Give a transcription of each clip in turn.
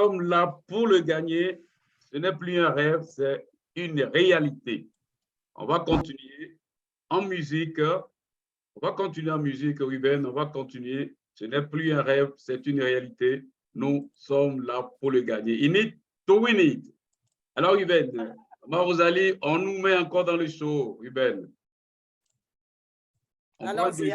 sommes là pour le gagner. Ce n'est plus un rêve, c'est une réalité. On va continuer en musique. On va continuer en musique, Ruben. On va continuer. Ce n'est plus un rêve, c'est une réalité. Nous sommes là pour le gagner. In it to win it. Alors, Ruben, Rosalie, on nous met encore dans le show, Ruben. Alors-y.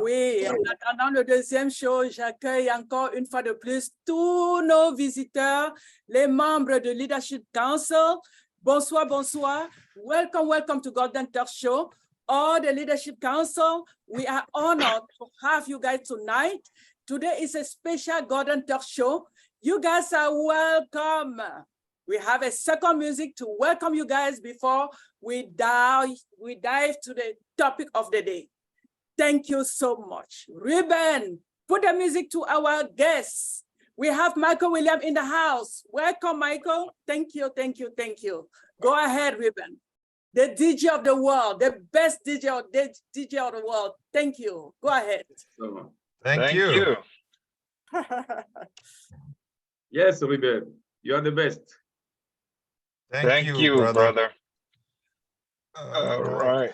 Oui, en attendant le deuxième show, j'accueille encore une fois de plus tous nos visiteurs, les membres de Leadership Council. Bonsoir, bonsoir. Welcome to Golden Talk Show. All the Leadership Council, we are honored to have you guys tonight. Today is a special Golden Talk Show. You guys are welcome. We have a second music to welcome you guys before we dive to the topic of the day. Thank you so much. Ruben, put the music to our guests. We have Michael William in the house. Welcome, Michael. Thank you. Go ahead, Ruben. The DJ of the world, the best DJ of the world. Thank you. Go ahead. Thank you. Yes, Ruben, you are the best. Thank you, brother. All right.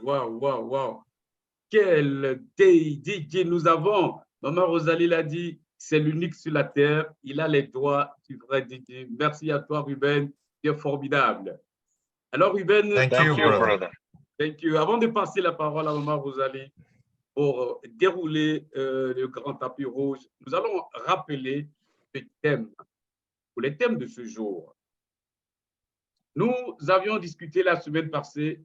Wow. Quel DJ nous avons. Maman Rosalie l'a dit, c'est l'unique sur la terre. Il a les doigts du vrai DJ. Merci à toi, Ruben. Tu es formidable. Alors, Ruben, Thank you, brother. Thank you. Avant de passer la parole à Maman Rosalie pour dérouler le grand tapis rouge, nous allons rappeler le thème, ou les thèmes de ce jour. Nous avions discuté la semaine passée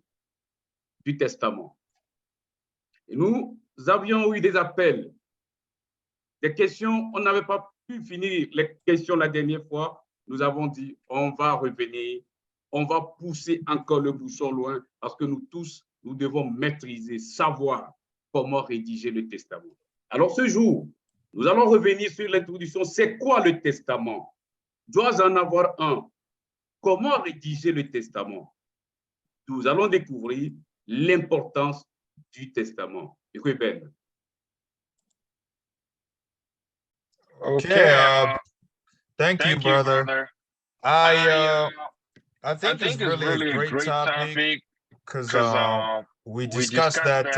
du testament. Et nous avions eu des appels, des questions. On n'avait pas pu finir les questions la dernière fois. Nous avons dit, on va revenir, on va pousser encore le bouchon loin parce que nous tous, nous devons maîtriser, savoir comment rédiger le testament. Alors ce jour, nous allons revenir sur l'introduction. C'est quoi le testament? Dois en avoir un. Comment rédiger le testament? Nous allons découvrir l'importance du testament. Ruben. Okay. Thank you, brother. I think it's really a great topic because we discussed that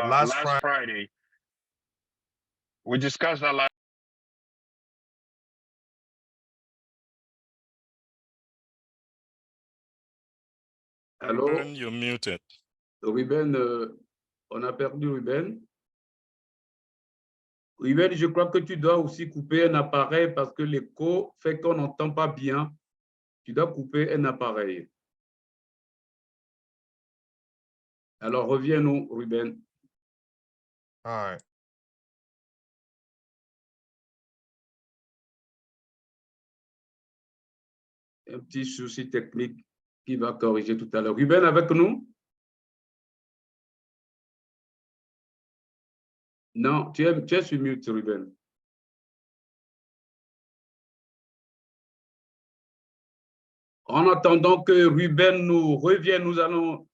last Friday. We discussed that last. Hello? Ruben, you're muted. Ruben, on a perdu Ruben. Ruben, je crois que tu dois aussi couper un appareil parce que l'écho fait qu'on n'entend pas bien. Tu dois couper un appareil. Alors, reviens-nous, Ruben. All right. Un petit souci technique qui va corriger tout à l'heure. Ruben, avec nous? Non, tu es sur mute, Ruben. En attendant que Ruben nous revienne, nous allons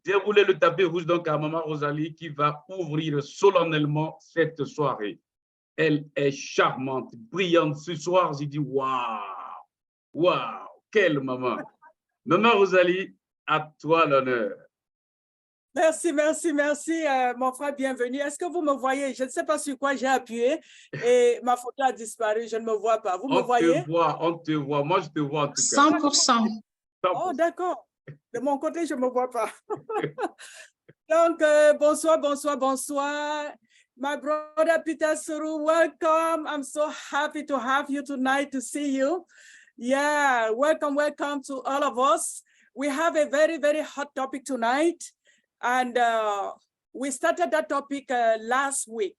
dérouler le tapis rouge donc à Maman Rosalie qui va ouvrir solennellement cette soirée. Elle est charmante, brillante. Ce soir, j'ai dit waouh, waouh, quelle maman. Maman Rosalie, à toi l'honneur. Merci, mon frère, bienvenue. Est-ce que vous me voyez? Je ne sais pas sur quoi j'ai appuyé et ma photo a disparu, je ne me vois pas. Vous me voyez? On te voit, moi je te vois en tout cas. 100%. Oh, d'accord. De mon côté, je ne me vois pas. Donc, bonsoir. My brother Peter Suru, welcome. I'm so happy to have you tonight, to see you. Yeah, welcome to all of us. We have a very, very hot topic tonight. And we started that topic last week.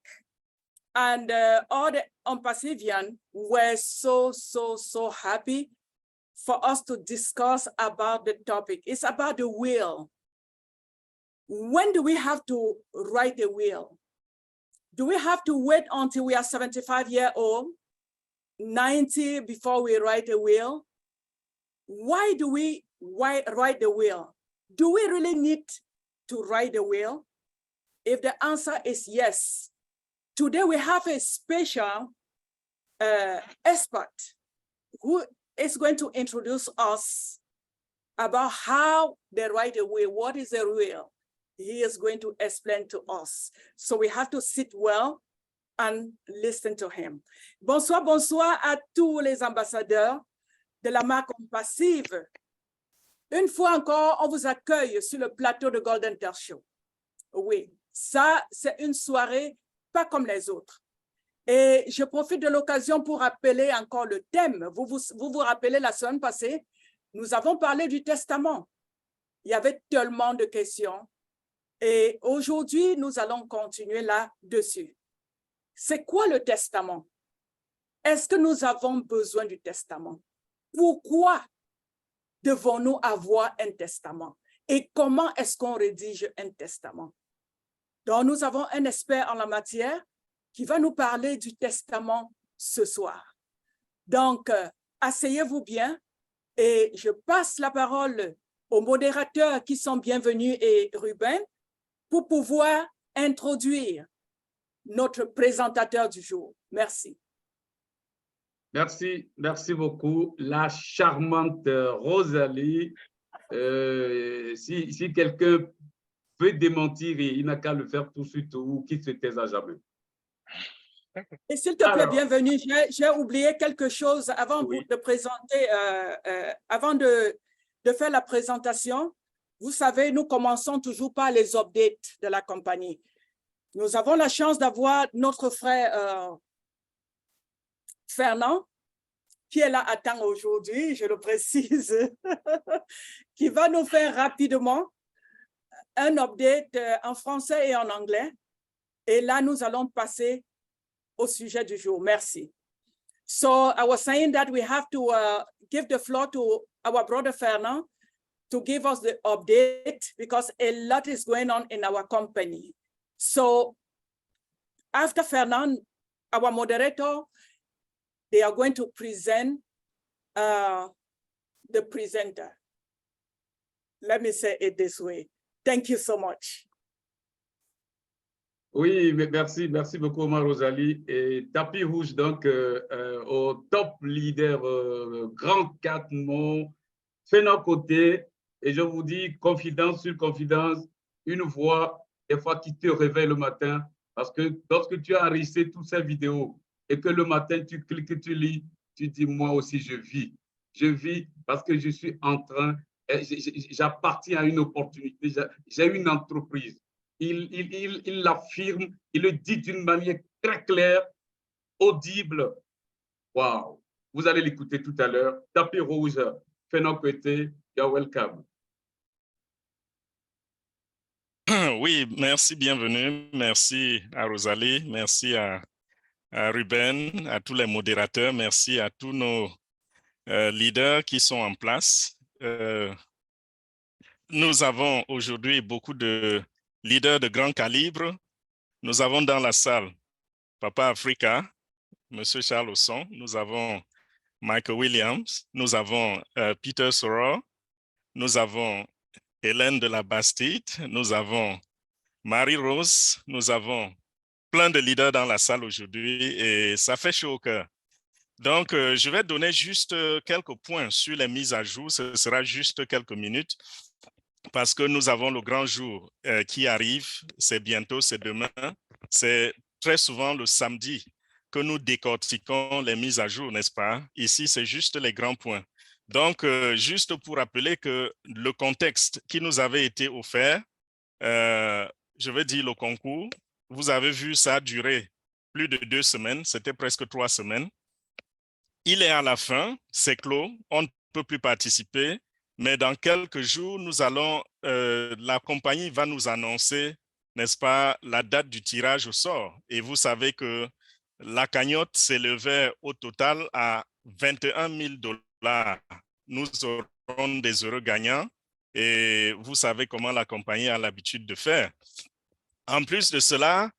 And all the ONPASSIVians were so happy for us to discuss about the topic. It's about the will. When do we have to write a will? Do we have to wait until we are 75 years old, 90 before we write a will? Why do we write the will? Do we really need to write the will? If the answer is yes, today we have a special expert who is going to introduce us about how they write a will. What is a will? He is going to explain to us. So we have to sit well and listen to him. Bonsoir à tous les ambassadeurs de la marque ONPASSIVE. Une fois encore, on vous accueille sur le plateau de Golden Terre Show. Oui, ça, c'est une soirée pas comme les autres. Et je profite de l'occasion pour rappeler encore le thème. Vous vous rappelez la semaine passée, nous avons parlé du testament. Il y avait tellement de questions. Et aujourd'hui, nous allons continuer là-dessus. C'est quoi le testament? Est-ce que nous avons besoin du testament? Pourquoi devons-nous avoir un testament? Et comment est-ce qu'on rédige un testament? Donc, nous avons un expert en la matière qui va nous parler du testament ce soir. Donc, asseyez-vous bien et je passe la parole aux modérateurs qui sont bienvenus et Ruben pour pouvoir introduire notre présentateur du jour. Merci. Merci beaucoup. La charmante Rosalie. Si quelqu'un veut démentir et il n'a qu'à le faire tout de suite ou qu'il se taise à jamais. Et s'il te plaît, bienvenue. J'ai oublié quelque chose avant de présenter, avant de faire la présentation. Vous savez, nous commençons toujours par les updates de la compagnie. Nous avons la chance d'avoir notre frère Fernand, qui est là à temps aujourd'hui, je le précise, qui va nous faire rapidement un update en français et en anglais. Et là, nous allons passer au sujet du jour. Merci. So I was saying that we have to give the floor to our brother Fernand to give us the update because a lot is going on in our company. So after Fernand, our moderator, they are going to present the presenter. Let me say it this way. Thank you so much. Oui, merci beaucoup, Omar Rosalie. Et tapis rouge, donc, au top leader, grand 4 mots, fait nos côtés. Et je vous dis, confidence sur confidence, une voix, des fois, qui te réveille le matin. Parce que lorsque tu as enregistré toutes ces vidéos et que le matin, tu cliques, tu lis, tu dis, moi aussi, je vis. Je vis parce que je suis en train, j'appartiens à une opportunité, j'ai une entreprise. Il l'affirme, il le dit d'une manière très claire, audible. Waouh! Vous allez l'écouter tout à l'heure. Tapis rouge, fait nos côtés, you're welcome. Oui, merci, bienvenue. Merci à Rosalie, merci à Ruben, à tous les modérateurs, merci à tous nos leaders qui sont en place. Nous avons aujourd'hui beaucoup de leaders de grand calibre. Nous avons dans la salle Papa Africa, M. Charles Osson, nous avons Michael Williams, nous avons Peter Soror, nous avons Hélène de la Bastide, nous avons Marie-Rose, nous avons plein de leaders dans la salle aujourd'hui et ça fait chaud au cœur. Donc, je vais donner juste quelques points sur les mises à jour. Ce sera juste quelques minutes parce que nous avons le grand jour qui arrive. C'est bientôt, c'est demain. C'est très souvent le samedi que nous décortiquons les mises à jour, n'est-ce pas? Ici, c'est juste les grands points. Donc, juste pour rappeler que le contexte qui nous avait été offert, je vais dire le concours, vous avez vu ça a duré plus de 2 semaines, c'était presque 3 semaines. Il est à la fin, c'est clos, on ne peut plus participer, mais dans quelques jours, nous allons, la compagnie va nous annoncer, n'est-ce pas, la date du tirage au sort. Et vous savez que la cagnotte s'élevait au total à 21 000 $. Nous aurons des heureux gagnants et vous savez comment la compagnie a l'habitude de faire. En plus de cela,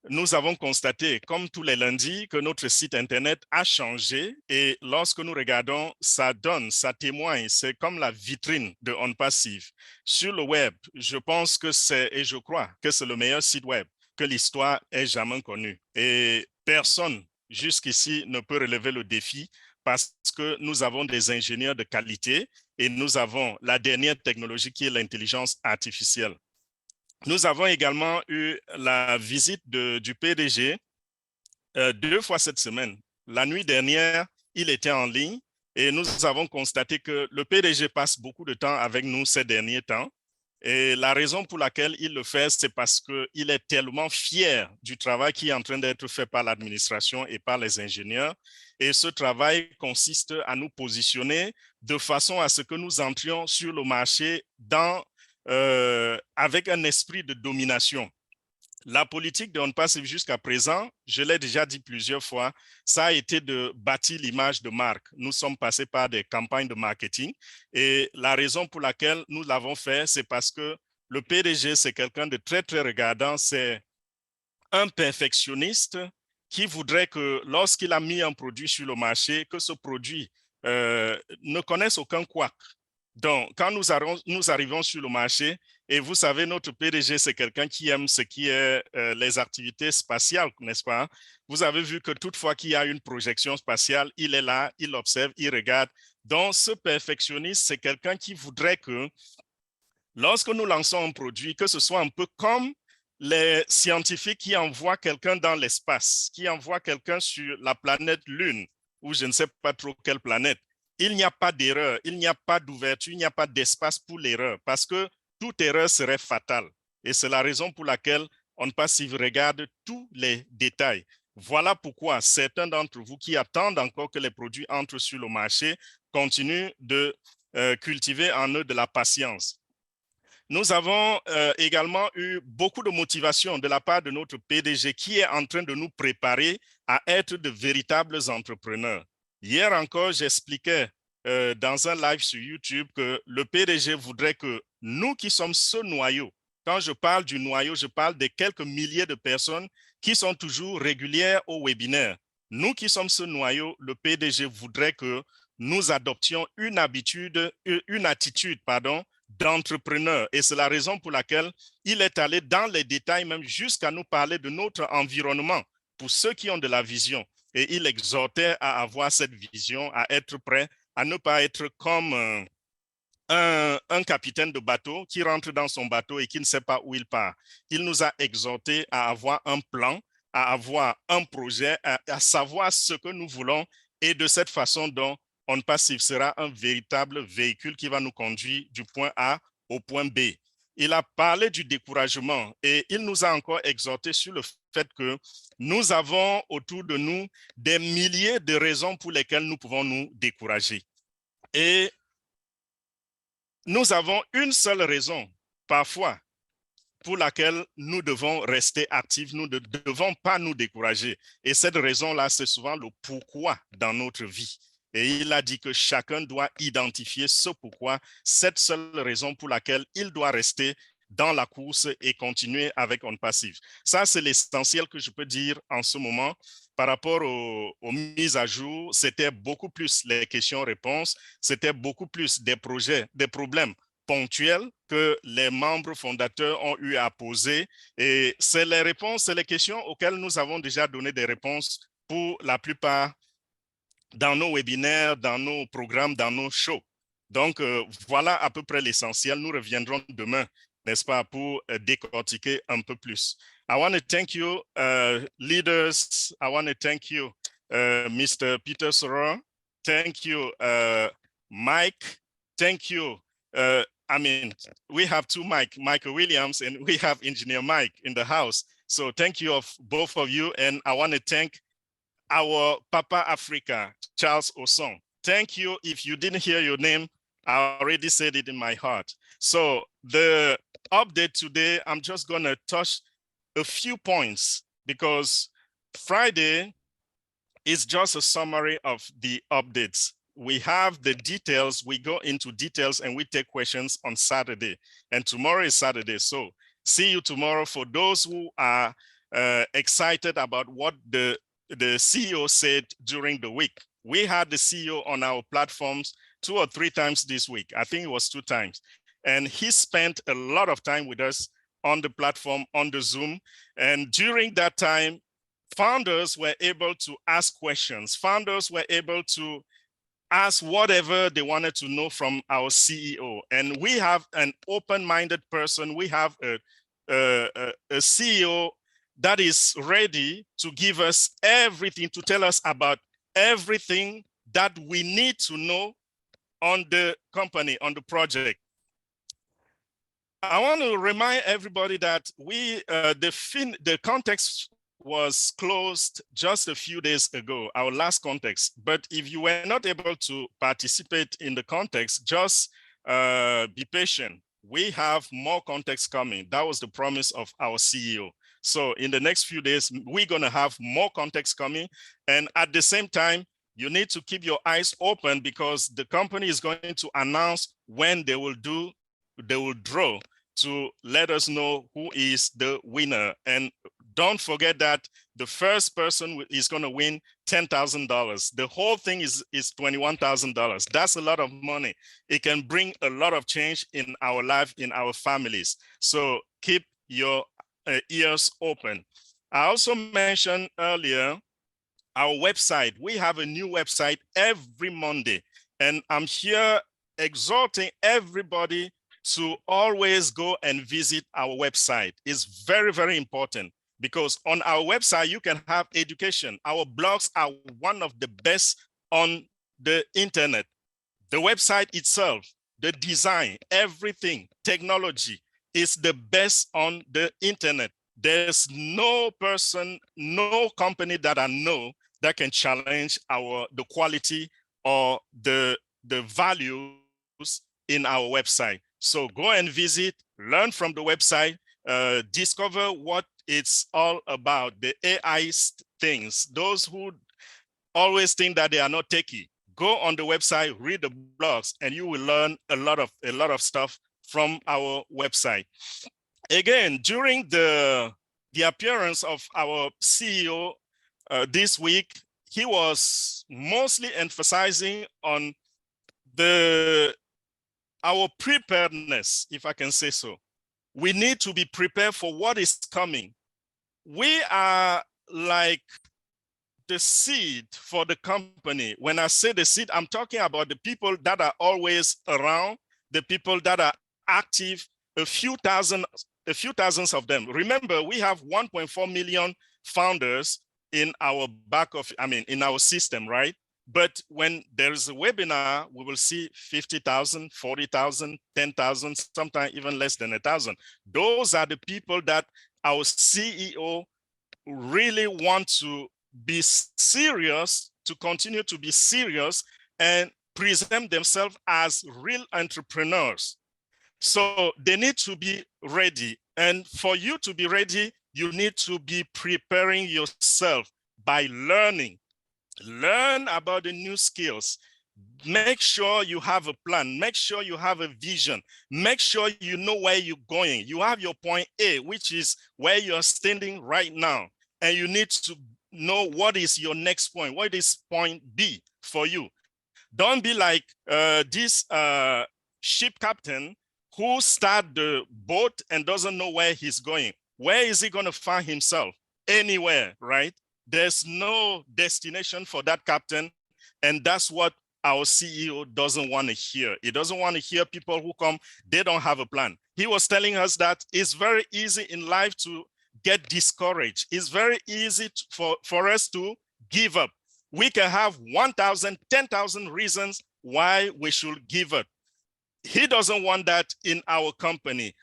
nous avons constaté, comme tous les lundis, que notre site Internet a changé et lorsque nous regardons, ça donne, ça témoigne, c'est comme la vitrine de ONPASSIVE. Sur le web, je pense que c'est, et je crois que c'est le meilleur site web que l'histoire ait jamais connu. Et personne jusqu'ici ne peut relever le défi parce que nous avons des ingénieurs de qualité et nous avons la dernière technologie qui est l'intelligence artificielle. Nous avons également eu la visite du PDG 2 fois cette semaine. La nuit dernière, il était en ligne et nous avons constaté que le PDG passe beaucoup de temps avec nous ces derniers temps. Et la raison pour laquelle il le fait, c'est parce qu'il est tellement fier du travail qui est en train d'être fait par l'administration et par les ingénieurs. Et ce travail consiste à nous positionner de façon à ce que nous entrions sur le marché avec un esprit de domination. La politique de ONPASSIVE jusqu'à présent, je l'ai déjà dit plusieurs fois, ça a été de bâtir l'image de marque. Nous sommes passés par des campagnes de marketing et la raison pour laquelle nous l'avons fait, c'est parce que le PDG, c'est quelqu'un de très, très regardant, c'est un perfectionniste qui voudrait que lorsqu'il a mis un produit sur le marché, que ce produit ne connaisse aucun couac. Donc, quand nous arrivons sur le marché, et vous savez, notre PDG, c'est quelqu'un qui aime ce qui est les activités spatiales, n'est-ce pas? Vous avez vu que toutefois qu'il y a une projection spatiale, il est là, il observe, il regarde. Donc, ce perfectionniste, c'est quelqu'un qui voudrait que Lorsque nous lançons un produit, que ce soit un peu comme les scientifiques qui envoient quelqu'un dans l'espace, qui envoient quelqu'un sur la planète Lune, ou je ne sais pas trop quelle planète, il n'y a pas d'erreur, il n'y a pas d'ouverture, il n'y a pas d'espace pour l'erreur, parce que toute erreur serait fatale. Et c'est la raison pour laquelle ONPASSIVE regarde tous les détails. Voilà pourquoi certains d'entre vous qui attendent encore que les produits entrent sur le marché continuent de cultiver en eux de la patience. Nous avons également eu beaucoup de motivation de la part de notre PDG qui est en train de nous préparer à être de véritables entrepreneurs. Hier encore, j'expliquais dans un live sur YouTube que le PDG voudrait que nous qui sommes ce noyau, quand je parle du noyau, je parle des quelques milliers de personnes qui sont toujours régulières au webinaire. Nous qui sommes ce noyau, le PDG voudrait que nous adoptions une attitude, d'entrepreneur. Et c'est la raison pour laquelle il est allé dans les détails, même jusqu'à nous parler de notre environnement, pour ceux qui ont de la vision. Et il exhortait à avoir cette vision, à être prêt, à ne pas être comme un capitaine de bateau qui rentre dans son bateau et qui ne sait pas où il part. Il nous a exhorté à avoir un plan, à avoir un projet, à savoir ce que nous voulons. Et de cette façon dont ONPASSIVE sera un véritable véhicule qui va nous conduire du point A au point B. Il a parlé du découragement et il nous a encore exhorté sur le fait que nous avons autour de nous des milliers de raisons pour lesquelles nous pouvons nous décourager. Et nous avons une seule raison, parfois, pour laquelle nous devons rester actifs, nous ne devons pas nous décourager. Et cette raison-là, c'est souvent le pourquoi dans notre vie. Et il a dit que chacun doit identifier ce pourquoi, cette seule raison pour laquelle il doit rester dans la course et continuer avec ONPASSIVE. Ça, c'est l'essentiel que je peux dire en ce moment. Par rapport aux mises à jour, c'était beaucoup plus les questions-réponses, c'était beaucoup plus des projets, des problèmes ponctuels que les membres fondateurs ont eu à poser. Et c'est les réponses, c'est les questions auxquelles nous avons déjà donné des réponses pour la plupart dans nos webinaires, dans nos programmes, dans nos shows. Donc, voilà à peu près l'essentiel. Nous reviendrons demain, n'est-ce pas, pour décortiquer un peu plus. I want to thank you, leaders. I want to thank you, Mr. Peter Soror. Thank you, Mike. Thank you. I mean, we have two Michael Williams, and we have Engineer Mike in the house. So thank you both of you. And I want to thank our Papa Africa, Charles Osong. Thank you. If you didn't hear your name, I already said it in my heart. So the update today, I'm just going to touch a few points because Friday is just a summary of the updates. We have the details, we go into details and we take questions on Saturday. And tomorrow is Saturday. So see you tomorrow. For those who are excited about what the CEO said during the week. We had the CEO on our platforms 2 or 3 times this week. I think it was 2 times. And he spent a lot of time with us on the platform, on the Zoom. And during that time, founders were able to ask questions. Founders were able to ask whatever they wanted to know from our CEO. And we have an open-minded person. We have a CEO that is ready to give us everything, to tell us about everything that we need to know on the company, on the project. I want to remind everybody that the context was closed just a few days ago, our last context. But if you were not able to participate in the context, just be patient. We have more context coming. That was the promise of our CEO. So in the next few days, we're going to have more context coming. And at the same time, you need to keep your eyes open because the company is going to announce when they will draw to let us know who is the winner. And don't forget that the first person is going to win $10,000. The whole thing is $21,000. That's a lot of money. It can bring a lot of change in our life, in our families. So keep your ears open. I also mentioned earlier our website. We have a new website every Monday, and I'm here exhorting everybody to always go and visit our website. It's very, very important because on our website, you can have education. Our blogs are one of the best on the internet. The website itself, the design, everything, technology is the best on the internet. There's no person, no company that I know that can challenge the quality or the values in our website. So go and visit, learn from the website, discover what it's all about, the AI things. Those who always think that they are not techie, go on the website, read the blogs, and you will learn a lot of stuff from our website. Again, during the appearance of our CEO this week, he was mostly emphasizing on our preparedness, if I can say so. We need to be prepared for what is coming. We are like the seed for the company. When I say the seed, I'm talking about the people that are always around, the people that are active, a few thousands of them. Remember, we have 1.4 million founders in our in our system, right? But when there is a webinar, we will see 50,000, 40,000, 10,000, sometimes even less than 1,000. Those are the people that our CEO really want to be serious, to continue to be serious and present themselves as real entrepreneurs. So they need to be ready. And for you to be ready, you need to be preparing yourself by learning. Learn about the new skills. Make sure you have a plan. Make sure you have a vision. Make sure you know where you're going. You have your point A, which is where you're standing right now. And you need to know what is your next point. What is point B for you? Don't be like this ship captain who started the boat and doesn't know where he's going. Where is he going to find himself? Anywhere, right? There's no destination for that captain. And that's what our CEO doesn't want to hear. He doesn't want to hear people who come, they don't have a plan. He was telling us that it's very easy in life to get discouraged. It's very easy for us to give up. We can have 1,000, 10,000 reasons why we should give up. He doesn't want that in our company.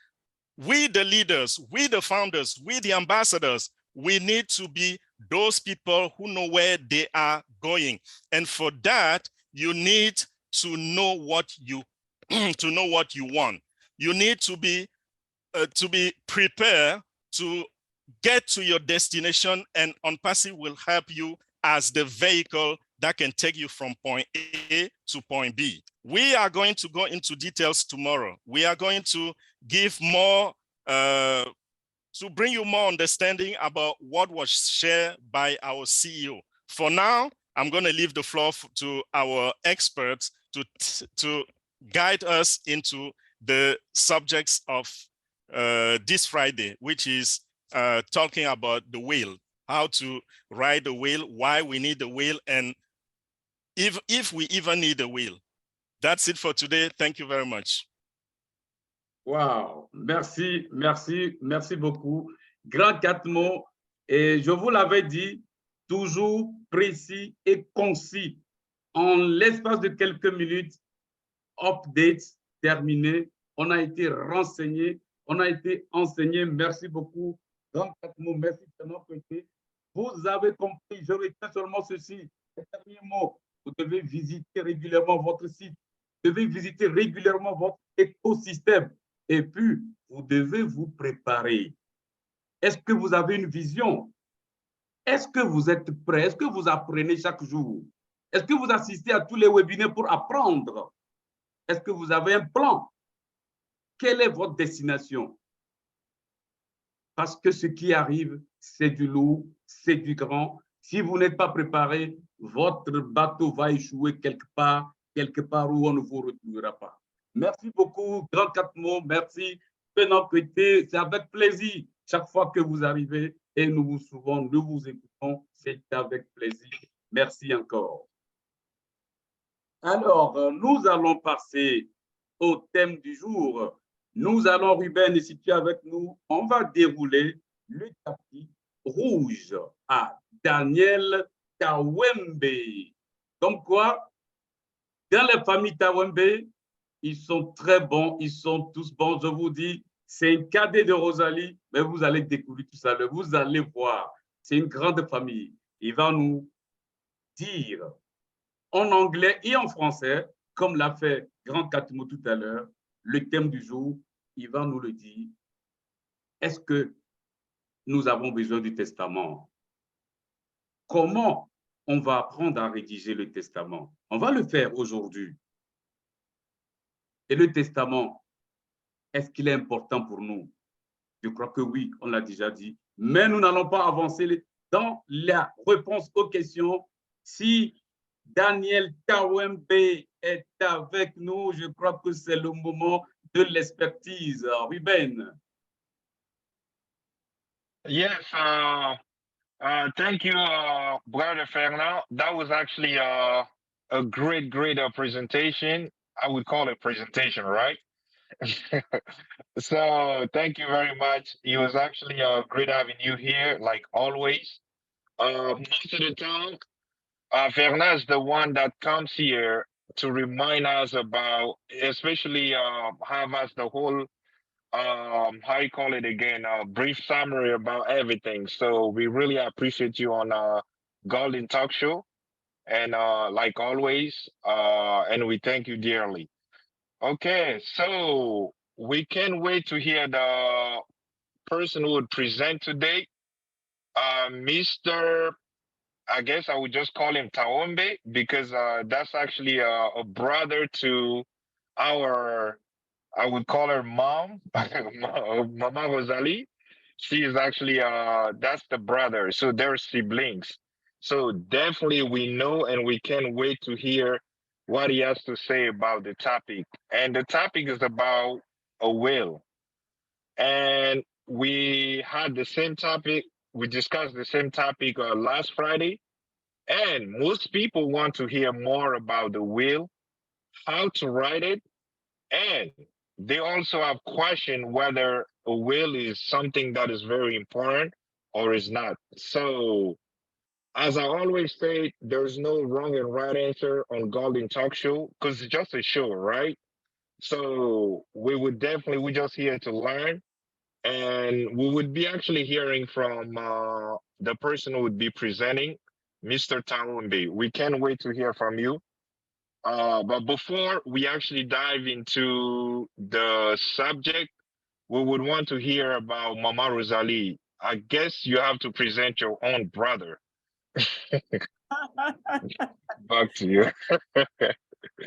We, the leaders, we, the founders, we, the ambassadors, we need to be those people who know where they are going. And for that, you need to know what you want. You need to be prepared to get to your destination, and ONPASSIVE will help you as the vehicle that can take you from point A to point B. We are going to go into details tomorrow. We are going to give more, to bring you more understanding about what was shared by our CEO. For now, I'm going to leave the floor to our experts to guide us into the subjects of this Friday, which is talking about the wheel, how to ride the wheel, why we need the wheel, and if we even need a wheel. That's it for today. Thank you very much. Wow, merci, merci, merci beaucoup. Grand 4 mots, et je vous l'avais dit, toujours précis et concis. En l'espace de quelques minutes, update terminé, on a été renseigné, on a été enseigné. Merci beaucoup. Grand 4 mots, merci tellement prêté. Vous avez compris, je retiens seulement ceci. Le dernier mot, vous devez visiter régulièrement votre site, vous devez visiter régulièrement votre écosystème. Et puis, vous devez vous préparer. Est-ce que vous avez une vision? Est-ce que vous êtes prêt? Est-ce que vous apprenez chaque jour? Est-ce que vous assistez à tous les webinaires pour apprendre? Est-ce que vous avez un plan? Quelle est votre destination? Parce que ce qui arrive, c'est du lourd, c'est du grand. Si vous n'êtes pas préparé, votre bateau va échouer quelque part où on ne vous retrouvera pas. Merci beaucoup, Grand 4 mots, merci. C'est avec plaisir chaque fois que vous arrivez et nous vous écoutons, c'est avec plaisir. Merci encore. Alors, nous allons passer au thème du jour. Nous allons, Ruben, et si tu es avec nous, on va dérouler le tapis rouge à Daniel Tawembe. Comme quoi, dans les familles Tawembe, ils sont très bons, ils sont tous bons. Je vous dis, c'est un cadet de Rosalie, mais vous allez découvrir tout ça, vous allez voir. C'est une grande famille. Il va nous dire en anglais et en français, comme l'a fait Grand Katimo tout à l'heure, le thème du jour, il va nous le dire. Est-ce que nous avons besoin du testament? Comment on va apprendre à rédiger le testament? On va le faire aujourd'hui. Et le testament, est-ce qu'il est important pour nous? Je crois que oui, on l'a déjà dit. Mais nous n'allons pas avancer dans la réponse aux questions. Si Daniel Tawembe est avec nous, je crois que c'est le moment de l'expertise. Ruben. Yes, thank you, Brother Fernand. That was actually a great presentation. I would call it presentation, right? So thank you very much. It was actually great having you here, like always. Most of the time, Fernand is the one that comes here to remind us about, especially have us the whole how you call it again, a brief summary about everything. So we really appreciate you on Golden Talk Show, and like always, and we thank you dearly. Okay, so we can't wait to hear the person who would present today, Mr. I guess I would just call him Tawembe, because that's actually a brother to our, I would call her mom, Mama Rosalie. She is actually, that's the brother. So they're siblings. So definitely we know, and we can't wait to hear what he has to say about the topic. And the topic is about a will. And we had the same topic, we discussed the same topic last Friday. And most people want to hear more about the will, how to write it, and they also have questioned whether a will is something that is very important or is not. So, as I always say, there's no wrong and right answer on Golden Talk Show, because it's just a show, right? So we would definitely, we're just here to learn. And we would be actually hearing from the person who would be presenting, Mr. Tawembe. We can't wait to hear from you. But before we actually dive into the subject, we would want to hear about Mama Rosalie. I guess you have to present your own brother. Back to you.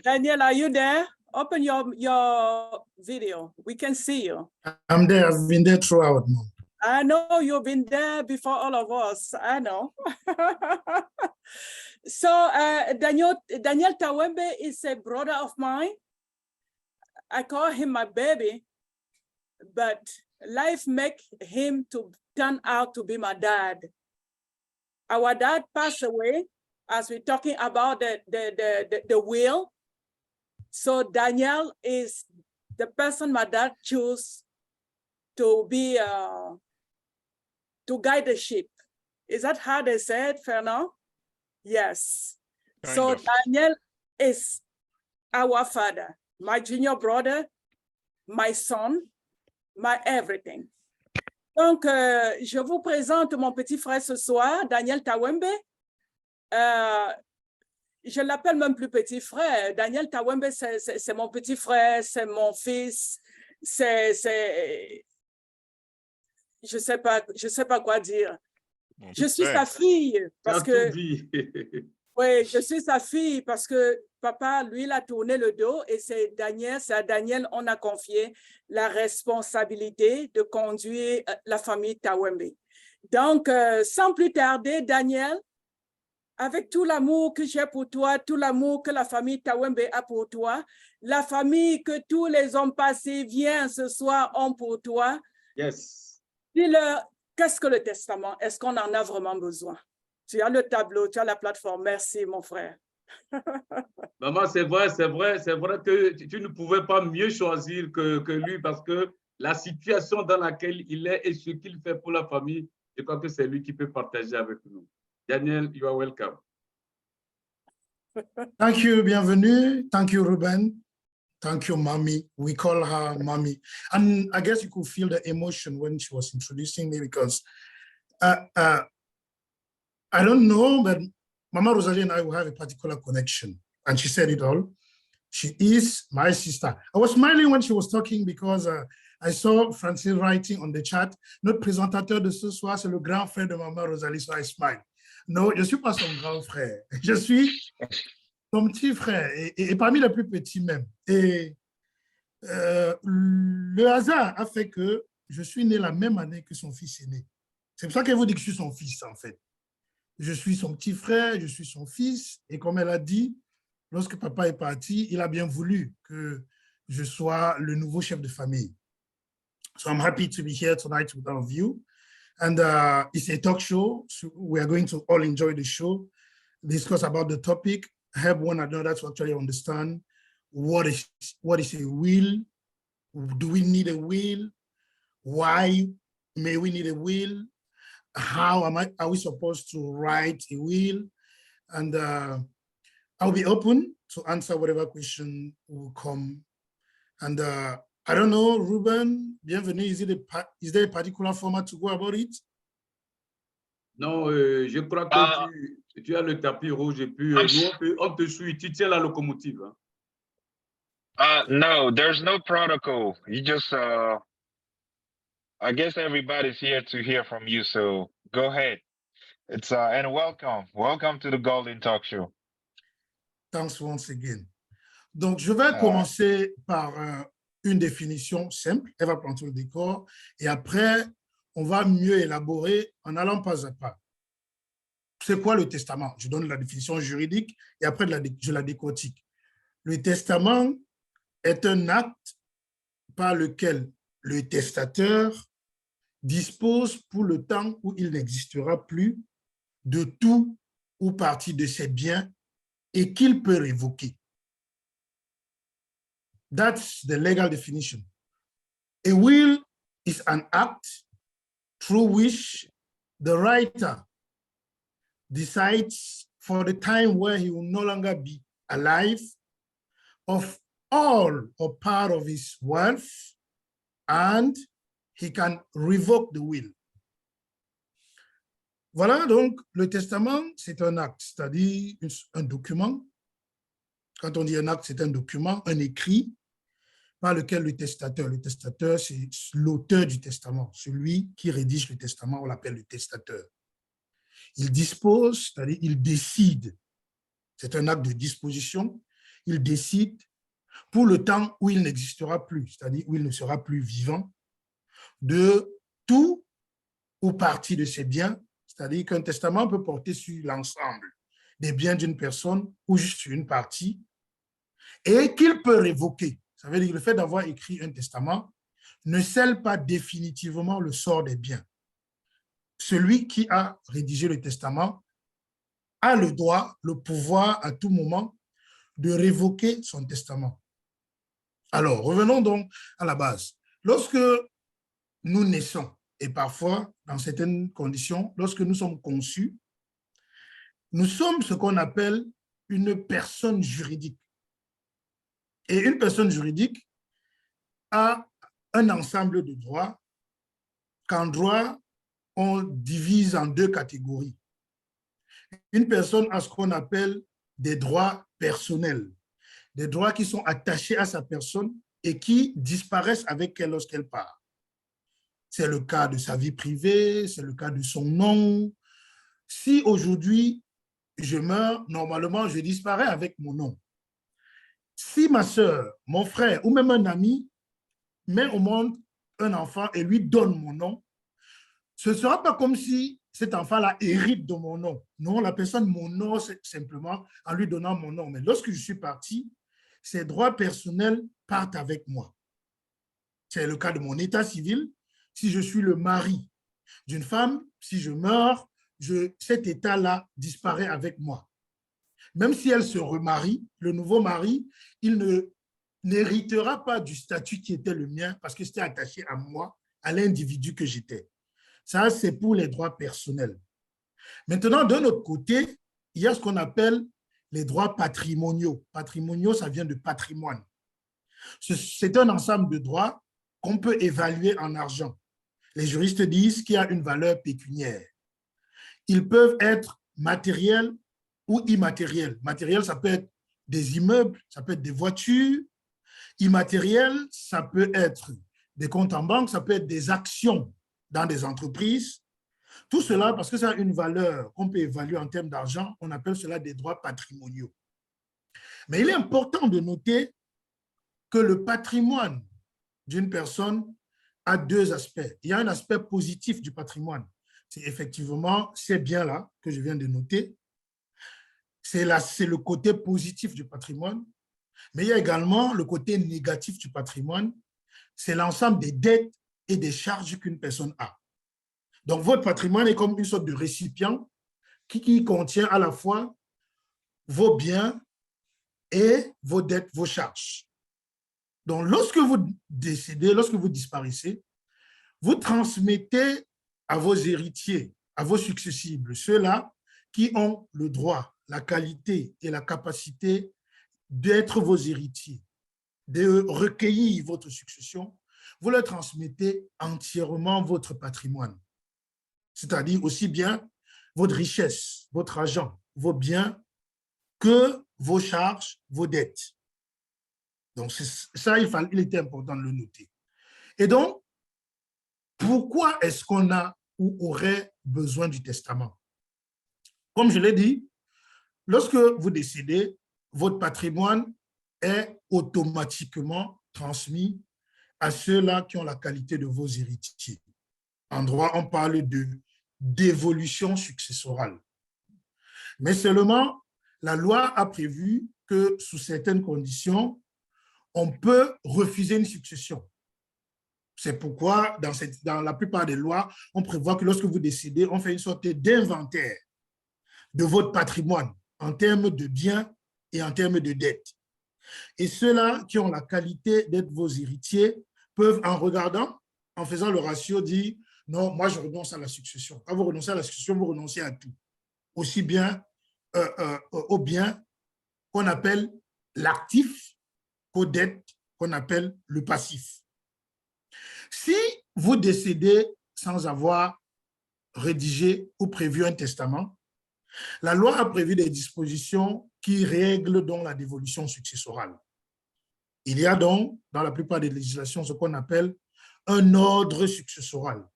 Daniel, are you there? Open your video. We can see you. I'm there. I've been there throughout, Mom. I know you've been there before all of us. I know. So Daniel Tawembe is a brother of mine. I call him my baby, but life make him to turn out to be my dad. Our dad passed away as we're talking about the will. So Daniel is the person my dad chose to be, to guide the ship. Is that how they say it, Fernand? Yes. So Daniel is our father, my junior brother, my son, my everything. Donc, je vous présente mon petit frère ce soir, Daniel Tawembe. Je l'appelle même plus petit frère. Daniel Tawembe, c'est mon petit frère, c'est mon fils, je sais pas quoi dire. Je suis sa fille parce que oui, je suis sa fille parce que papa, lui, il a tourné le dos et c'est à Daniel, on a confié la responsabilité de conduire la famille Tawembe. Donc, sans plus tarder, Daniel, avec tout l'amour que j'ai pour toi, tout l'amour que la famille Tawembe a pour toi, la famille que tous les hommes passés viennent ce soir ont pour toi. Yes. Dis-leur, qu'est-ce que le testament? Est-ce qu'on en a vraiment besoin? Tu as le tableau, tu as la plateforme. Merci, mon frère. Maman, c'est vrai que tu ne pouvais pas mieux choisir que lui parce que la situation dans laquelle il est et ce qu'il fait pour la famille, je crois que c'est lui qui peut partager avec nous. Daniel, you are welcome. Thank you, bienvenue. Thank you, Ruben. Thank you, Mommy. We call her Mommy. And I guess you could feel the emotion when she was introducing me because I don't know, but Mama Rosalie and I will have a particular connection. And she said it all. She is my sister. I was smiling when she was talking because I saw Francis writing on the chat, notre présentateur de ce soir, c'est le grand frère de Mama Rosalie, so I smile. Non, je ne suis pas son grand frère. Je suis son petit frère et parmi les plus petits même. Et le hasard a fait que je suis né la même année que son fils aîné. C'est pour ça qu'elle vous dit que je suis son fils, en fait. Je suis son petit frère, je suis son fils. Et comme elle a dit, lorsque papa est parti, il a bien voulu que je sois le nouveau chef de famille. So I'm happy to be here tonight with all of you. And it's a talk show. So we are going to all enjoy the show, discuss about the topic, help one another to actually understand what is a will. Do we need a will? Why may we need a will? How are we supposed to write a will? And I'll be open to answer whatever question will come. And I don't know, Ruben, bienvenue. Is there a particular format to go about it? Non, je crois que tu as le tapis rouge et puis nous, on te suit. Tu tiens la locomotive. Hein? No, there's no protocol. You just, I guess everybody's here to hear from you, so go ahead. It's and welcome to the Golden Talk Show. Thanks once again. Donc, je vais commencer par une définition simple. Elle va planter le décor et après, on va mieux élaborer en allant pas à pas. C'est quoi le testament? Je donne la définition juridique et après, je la décortique. Le testament est un acte par lequel le testateur dispose pour le temps où il n'existera plus de tout ou partie de ses biens et qu'il peut révoquer. That's the legal definition. A will is an act through which the writer decides for the time where he will no longer be alive of all or part of his wealth, and he can revoke the will. Voilà, donc le testament, c'est un acte, c'est-à-dire un document. Quand on dit un acte, c'est un document, un écrit par lequel le testateur, c'est l'auteur du testament, celui qui rédige le testament, on l'appelle le testateur. Il dispose, c'est-à-dire il décide, c'est un acte de disposition, il décide pour le temps où il n'existera plus, c'est-à-dire où il ne sera plus vivant, de tout ou partie de ses biens, c'est-à-dire qu'un testament peut porter sur l'ensemble des biens d'une personne ou juste sur une partie, et qu'il peut révoquer. Ça veut dire que le fait d'avoir écrit un testament ne scelle pas définitivement le sort des biens. Celui qui a rédigé le testament a le droit, le pouvoir à tout moment de révoquer son testament. Alors, revenons donc à la base. Lorsque nous naissons, et parfois, dans certaines conditions, lorsque nous sommes conçus, nous sommes ce qu'on appelle une personne juridique. Et une personne juridique a un ensemble de droits qu'en droit, on divise en deux catégories. Une personne a ce qu'on appelle des droits personnels, des droits qui sont attachés à sa personne et qui disparaissent avec elle lorsqu'elle part. C'est le cas de sa vie privée, c'est le cas de son nom. Si aujourd'hui, je meurs, normalement, je disparais avec mon nom. Si ma sœur, mon frère ou même un ami met au monde un enfant et lui donne mon nom, ce ne sera pas comme si cet enfant-là hérite de mon nom. Non, la personne, mon nom, c'est simplement en lui donnant mon nom. Mais lorsque je suis parti, ces droits personnels partent avec moi. C'est le cas de mon état civil. Si je suis le mari d'une femme, si je meurs, cet état-là disparaît avec moi. même si elle se remarie, le nouveau mari, il n'héritera pas du statut qui était le mien parce que c'était attaché à moi, à l'individu que j'étais. Ça, c'est pour les droits personnels. Maintenant, d'un autre côté, il y a ce qu'on appelle les droits patrimoniaux. Patrimoniaux, ça vient de patrimoine. C'est un ensemble de droits qu'on peut évaluer en argent. Les juristes disent qu'il y a une valeur pécuniaire. Ils peuvent être matériels ou immatériels. Matériel, ça peut être des immeubles, ça peut être des voitures. Immatériel, ça peut être des comptes en banque, ça peut être des actions dans des entreprises. Tout cela, parce que ça a une valeur qu'on peut évaluer en termes d'argent, on appelle cela des droits patrimoniaux. Mais il est important de noter que le patrimoine d'une personne a deux aspects. Il y a un aspect positif du patrimoine. C'est effectivement ces biens-là que je viens de noter. C'est le côté positif du patrimoine. Mais il y a également le côté négatif du patrimoine. C'est l'ensemble des dettes et des charges qu'une personne a. Donc, votre patrimoine est comme une sorte de récipient qui contient à la fois vos biens et vos dettes, vos charges. Donc, lorsque vous décédez, lorsque vous disparaissez, vous transmettez à vos héritiers, à vos successibles, ceux-là qui ont le droit, la qualité et la capacité d'être vos héritiers, de recueillir votre succession, vous leur transmettez entièrement votre patrimoine. C'est-à-dire aussi bien votre richesse, votre argent, vos biens, que vos charges, vos dettes. Donc, ça, il était important de le noter. Et donc, pourquoi est-ce qu'on a ou aurait besoin du testament? Comme je l'ai dit, lorsque vous décédez, votre patrimoine est automatiquement transmis à ceux-là qui ont la qualité de vos héritiers. En droit, on parle d'évolution successorale. Mais seulement, la loi a prévu que sous certaines conditions, on peut refuser une succession. C'est pourquoi, dans la plupart des lois, on prévoit que lorsque vous décédez, on fait une sorte d'inventaire de votre patrimoine en termes de biens et en termes de dettes. Et ceux-là qui ont la qualité d'être vos héritiers peuvent, en regardant, en faisant le ratio, dire « Non, moi, je renonce à la succession. » Quand vous renoncez à la succession, vous renoncez à tout. Aussi bien aux biens qu'on appelle l'actif qu'aux dettes qu'on appelle le passif. Si vous décédez sans avoir rédigé ou prévu un testament, la loi a prévu des dispositions qui règlent donc la dévolution successorale. Il y a donc, dans la plupart des législations, ce qu'on appelle un ordre successoral,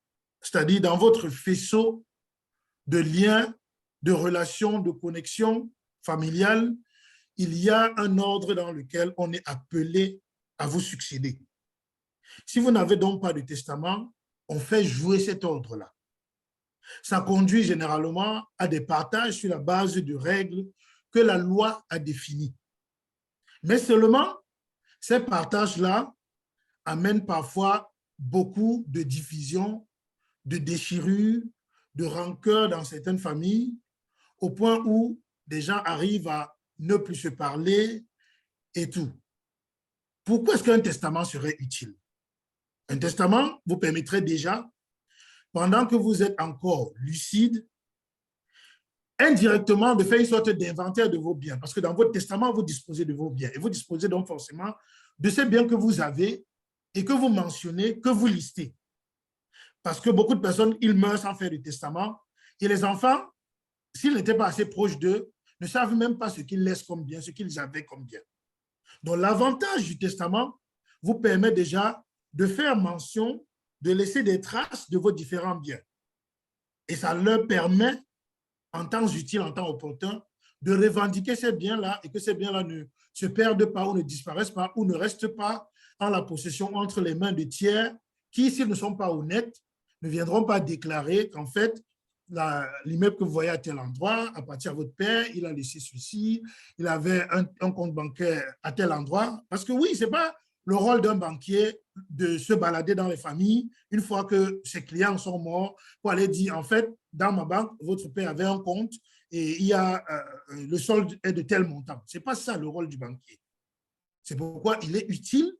c'est-à-dire dans votre faisceau de liens, de relations, de connexions familiales, il y a un ordre dans lequel on est appelé à vous succéder. Si vous n'avez donc pas de testament, on fait jouer cet ordre-là. Ça conduit généralement à des partages sur la base de règles que la loi a définies. Mais seulement, ces partages-là amènent parfois beaucoup de divisions, de déchirures, de rancœurs dans certaines familles, au point où des gens arrivent à ne plus se parler et tout. Pourquoi est-ce qu'un testament serait utile? Un testament vous permettrait déjà, pendant que vous êtes encore lucide, indirectement de faire une sorte d'inventaire de vos biens. Parce que dans votre testament, vous disposez de vos biens. Et vous disposez donc forcément de ces biens que vous avez et que vous mentionnez, que vous listez. Parce que beaucoup de personnes, ils meurent sans faire de testament. Et les enfants, s'ils n'étaient pas assez proches d'eux, ne savent même pas ce qu'ils laissent comme bien, ce qu'ils avaient comme bien. Donc, l'avantage du testament vous permet déjà de faire mention, de laisser des traces de vos différents biens. Et ça leur permet, en temps utile, en temps opportun, de revendiquer ces biens-là et que ces biens-là ne se perdent pas ou ne disparaissent pas ou ne restent pas en la possession entre les mains de tiers qui, s'ils ne sont pas honnêtes, ne viendront pas déclarer qu'en fait, l'immeuble que vous voyez à tel endroit appartient à votre père, il a laissé ceci, il avait un compte bancaire à tel endroit. Parce que oui, ce n'est pas le rôle d'un banquier de se balader dans les familles une fois que ses clients sont morts pour aller dire, en fait, dans ma banque, votre père avait un compte et il y a, le solde est de tel montant. Ce n'est pas ça le rôle du banquier. C'est pourquoi il est utile,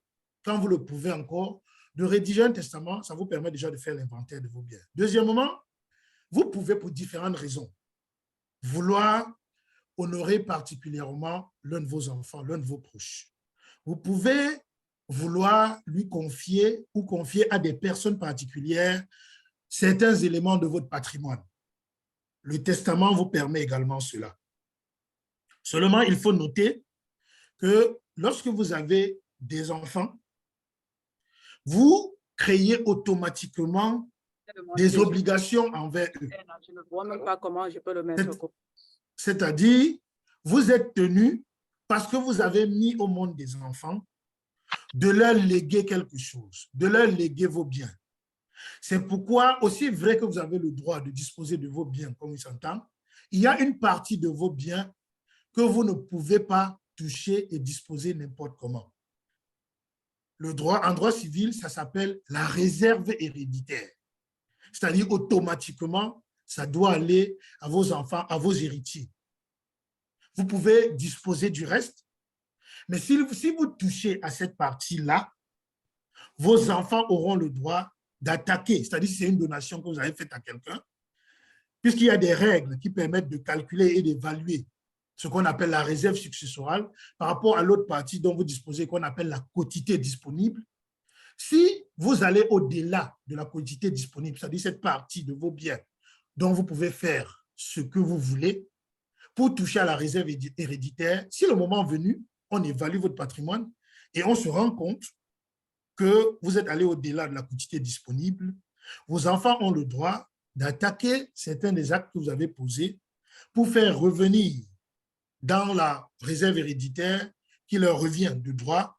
quand vous le pouvez encore, de rédiger un testament. Ça vous permet déjà de faire l'inventaire de vos biens. Deuxièmement, vous pouvez, pour différentes raisons, vouloir honorer particulièrement l'un de vos enfants, l'un de vos proches. Vous pouvez vouloir lui confier ou confier à des personnes particulières certains éléments de votre patrimoine. Le testament vous permet également cela. Seulement, il faut noter que lorsque vous avez des enfants, vous créez automatiquement des obligations envers eux. Je ne vois même pas comment je peux le mettre. C'est-à-dire, vous êtes tenu, parce que vous avez mis au monde des enfants, de leur léguer quelque chose, de leur léguer vos biens. C'est pourquoi, aussi vrai que vous avez le droit de disposer de vos biens, comme il s'entend, il y a une partie de vos biens que vous ne pouvez pas toucher et disposer n'importe comment. Le droit, en droit civil, ça s'appelle la réserve héréditaire. C'est-à-dire, automatiquement, ça doit aller à vos enfants, à vos héritiers. Vous pouvez disposer du reste, mais si vous touchez à cette partie-là, vos enfants auront le droit d'attaquer, c'est-à-dire si c'est une donation que vous avez faite à quelqu'un, puisqu'il y a des règles qui permettent de calculer et d'évaluer ce qu'on appelle la réserve successorale par rapport à l'autre partie dont vous disposez, qu'on appelle la quotité disponible. Si vous allez au-delà de la quotité disponible, c'est-à-dire cette partie de vos biens dont vous pouvez faire ce que vous voulez, pour toucher à la réserve héréditaire, si le moment venu, on évalue votre patrimoine et on se rend compte que vous êtes allé au-delà de la quotité disponible, vos enfants ont le droit d'attaquer certains des actes que vous avez posés pour faire revenir dans la réserve héréditaire qui leur revient de droit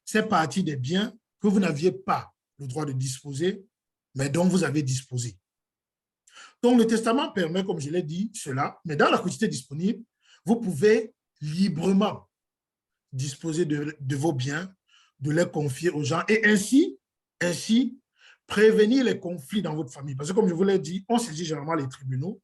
ces parties des biens que vous n'aviez pas le droit de disposer, mais dont vous avez disposé. Donc, le testament permet, comme je l'ai dit, cela, mais dans la quotité disponible, vous pouvez librement disposer de vos biens, de les confier aux gens et ainsi prévenir les conflits dans votre famille. Parce que, comme je vous l'ai dit, on saisit généralement les tribunaux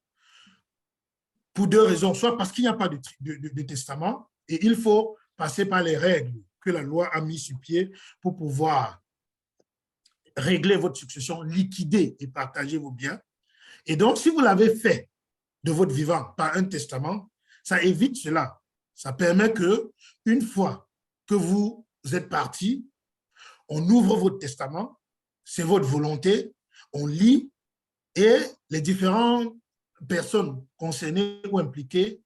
pour deux raisons. Soit parce qu'il n'y a pas de testament et il faut passer par les règles que la loi a mis sur pied pour pouvoir régler votre succession, liquider et partager vos biens. Et donc, si vous l'avez fait de votre vivant par un testament, ça évite cela. Ça permet que, une fois que vous êtes parti, on ouvre votre testament, c'est votre volonté, on lit et les différentes personnes concernées ou impliquées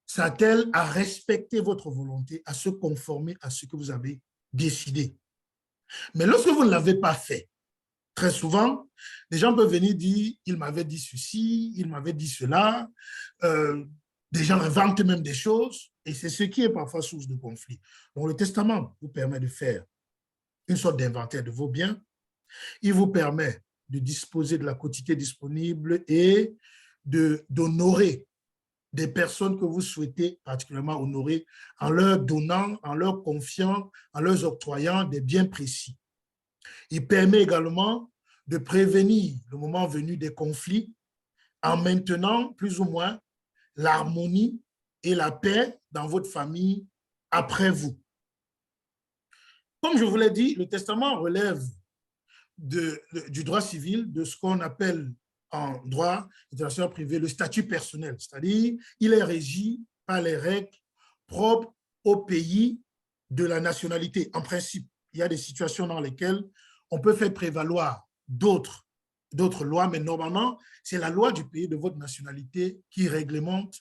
s'attellent à respecter votre volonté, à se conformer à ce que vous avez décidé. Mais lorsque vous ne l'avez pas fait, très souvent, les gens peuvent venir dire « il m'avait dit ceci, il m'avait dit cela ». Des gens inventent même des choses et c'est ce qui est parfois source de conflit. Donc, le testament vous permet de faire une sorte d'inventaire de vos biens. Il vous permet de disposer de la quotité disponible et d'honorer des personnes que vous souhaitez particulièrement honorer en leur donnant, en leur confiant, en leur octroyant des biens précis. Il permet également de prévenir le moment venu des conflits en maintenant plus ou moins l'harmonie et la paix dans votre famille après vous. Comme je vous l'ai dit, le testament relève du droit civil, de ce qu'on appelle en droit international privé le statut personnel, c'est-à-dire il est régi par les règles propres au pays de la nationalité. En principe, il y a des situations dans lesquelles on peut faire prévaloir d'autres lois, mais normalement, c'est la loi du pays de votre nationalité qui réglemente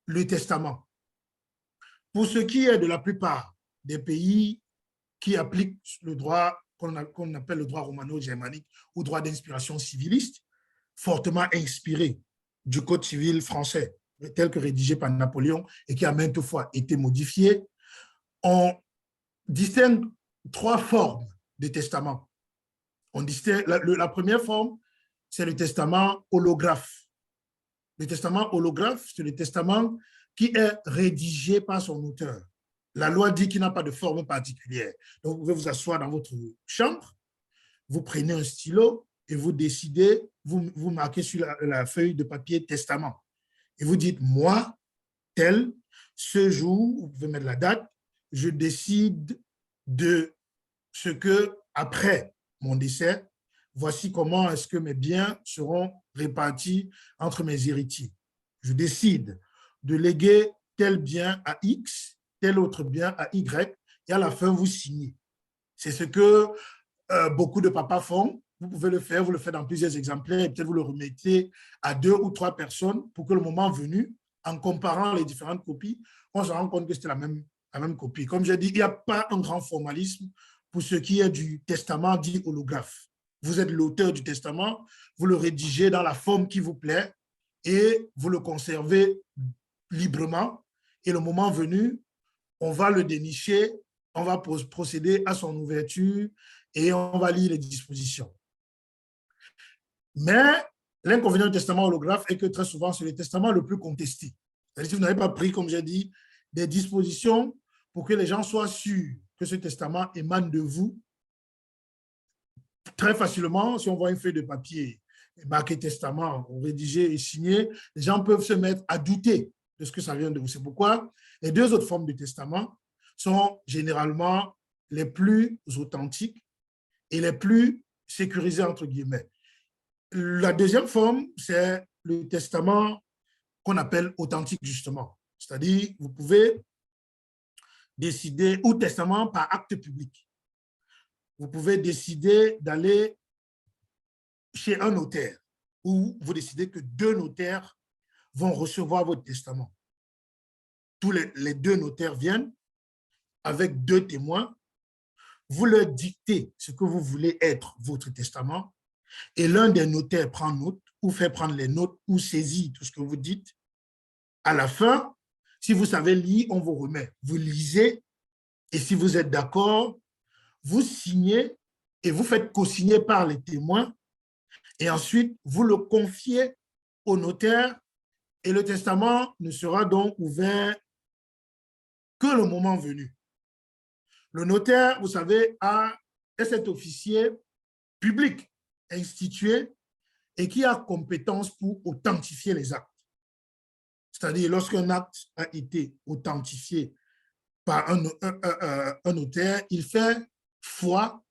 le testament. Pour ce qui est de la plupart des pays qui appliquent le droit qu'on appelle le droit romano-germanique ou droit d'inspiration civiliste, fortement inspiré du Code civil français, tel que rédigé par Napoléon et qui a maintes fois été modifié, on distingue trois formes de testament. On distingue, la première forme, c'est le testament holographe. Le testament holographe, c'est le testament qui est rédigé par son auteur. La loi dit qu'il n'a pas de forme particulière. Donc, vous pouvez vous asseoir dans votre chambre, vous prenez un stylo, et vous décidez, vous marquez sur la feuille de papier testament. Et vous dites, moi, tel, ce jour, vous pouvez mettre la date, je décide de ce que, après mon décès, voici comment est-ce que mes biens seront répartis entre mes héritiers. Je décide de léguer tel bien à X, tel autre bien à Y, et à la fin, vous signez. C'est ce que beaucoup de papas font. Vous pouvez le faire, vous le faites dans plusieurs exemplaires, et peut-être vous le remettez à 2 ou 3 personnes pour que le moment venu, en comparant les différentes copies, on se rend compte que c'était la même copie. Comme j'ai dit, il n'y a pas un grand formalisme pour ce qui est du testament dit holographe. Vous êtes l'auteur du testament, vous le rédigez dans la forme qui vous plaît et vous le conservez librement. Et le moment venu, on va le dénicher, on va procéder à son ouverture et on va lire les dispositions. Mais l'inconvénient du testament holographe est que très souvent, c'est le testament le plus contesté. C'est-à-dire que vous n'avez pas pris, comme j'ai dit, des dispositions pour que les gens soient sûrs que ce testament émane de vous. Très facilement, si on voit une feuille de papier marqué testament, rédigé et signé, les gens peuvent se mettre à douter de ce que ça vient de vous. C'est pourquoi les 2 autres formes de testament sont généralement les plus authentiques et les plus sécurisées, entre guillemets. La deuxième forme, c'est le testament qu'on appelle authentique, justement. C'est-à-dire, vous pouvez décider, ou testament par acte public. Vous pouvez décider d'aller chez un notaire, ou vous décidez que 2 notaires vont recevoir votre testament. Tous les 2 notaires viennent avec 2 témoins. Vous leur dictez ce que vous voulez être votre testament et l'un des notaires prend note ou fait prendre les notes ou saisit tout ce que vous dites. À la fin, si vous savez lire, on vous remet. Vous lisez et si vous êtes d'accord, vous signez et vous faites co-signer par les témoins et ensuite vous le confiez au notaire et le testament ne sera donc ouvert que le moment venu. Le notaire, vous savez, est cet officier public institué et qui a compétence pour authentifier les actes. C'est-à-dire, lorsqu'un acte a été authentifié par un notaire, il fait foi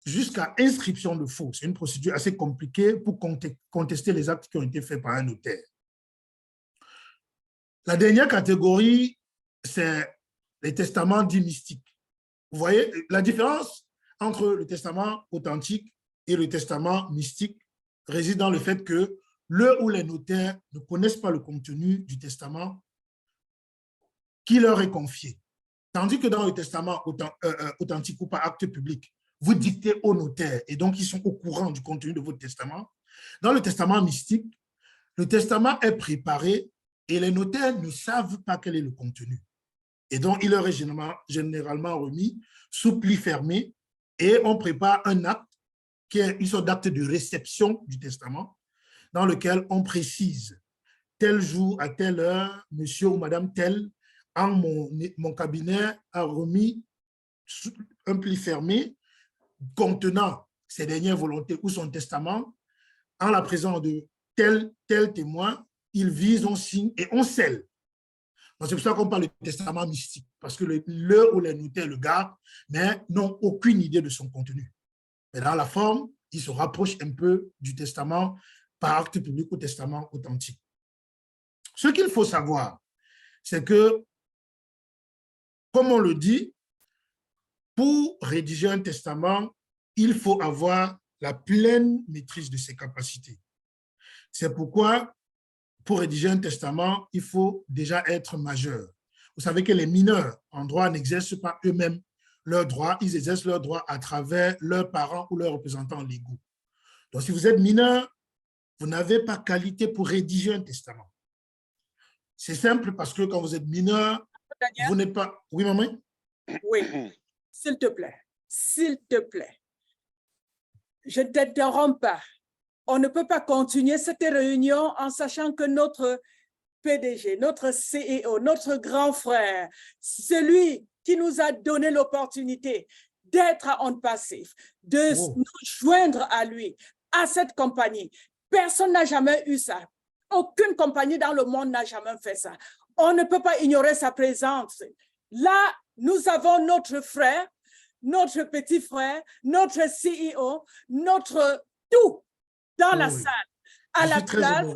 jusqu'à inscription de faux. C'est une procédure assez compliquée pour contester les actes qui ont été faits par un notaire. La dernière catégorie, c'est les testaments dits mystiques. Vous voyez, la différence entre le testament authentique et le testament mystique réside dans le fait que le ou les notaires ne connaissent pas le contenu du testament qui leur est confié. Tandis que dans le testament authentique ou par acte public, vous dictez au notaire et donc ils sont au courant du contenu de votre testament. Dans le testament mystique, le testament est préparé et les notaires ne savent pas quel est le contenu. Et donc, il leur est généralement remis sous pli fermé et on prépare un acte qui est une sorte d'acte de réception du testament dans lequel on précise tel jour à telle heure, monsieur ou madame tel, en mon cabinet a remis un pli fermé contenant ses dernières volontés ou son testament en la présence de tel témoin, il vise, on signe et on scelle. C'est pour ça qu'on parle de testament mystique, parce que le ou les notaires le gardent, mais n'ont aucune idée de son contenu. Mais dans la forme, il se rapproche un peu du testament par acte public ou testament authentique. Ce qu'il faut savoir, c'est que, comme on le dit, pour rédiger un testament, il faut avoir la pleine maîtrise de ses capacités. C'est pourquoi, pour rédiger un testament, il faut déjà être majeur. Vous savez que les mineurs en droit n'exercent pas eux-mêmes leurs droits, ils exercent leurs droits à travers leurs parents ou leurs représentants légaux. Donc, si vous êtes mineur, vous n'avez pas qualité pour rédiger un testament. C'est simple parce que quand vous êtes mineur, vous n'êtes pas... Oui, maman? Oui, s'il te plaît, je ne t'interromps pas. On ne peut pas continuer cette réunion en sachant que notre PDG, notre CEO, notre grand frère, celui qui nous a donné l'opportunité d'être à ONPASSIVE, de nous joindre à lui, à cette compagnie. Personne n'a jamais eu ça. Aucune compagnie dans le monde n'a jamais fait ça. On ne peut pas ignorer sa présence. Là, nous avons notre frère, notre petit frère, notre CEO, notre tout dans la salle. À la place,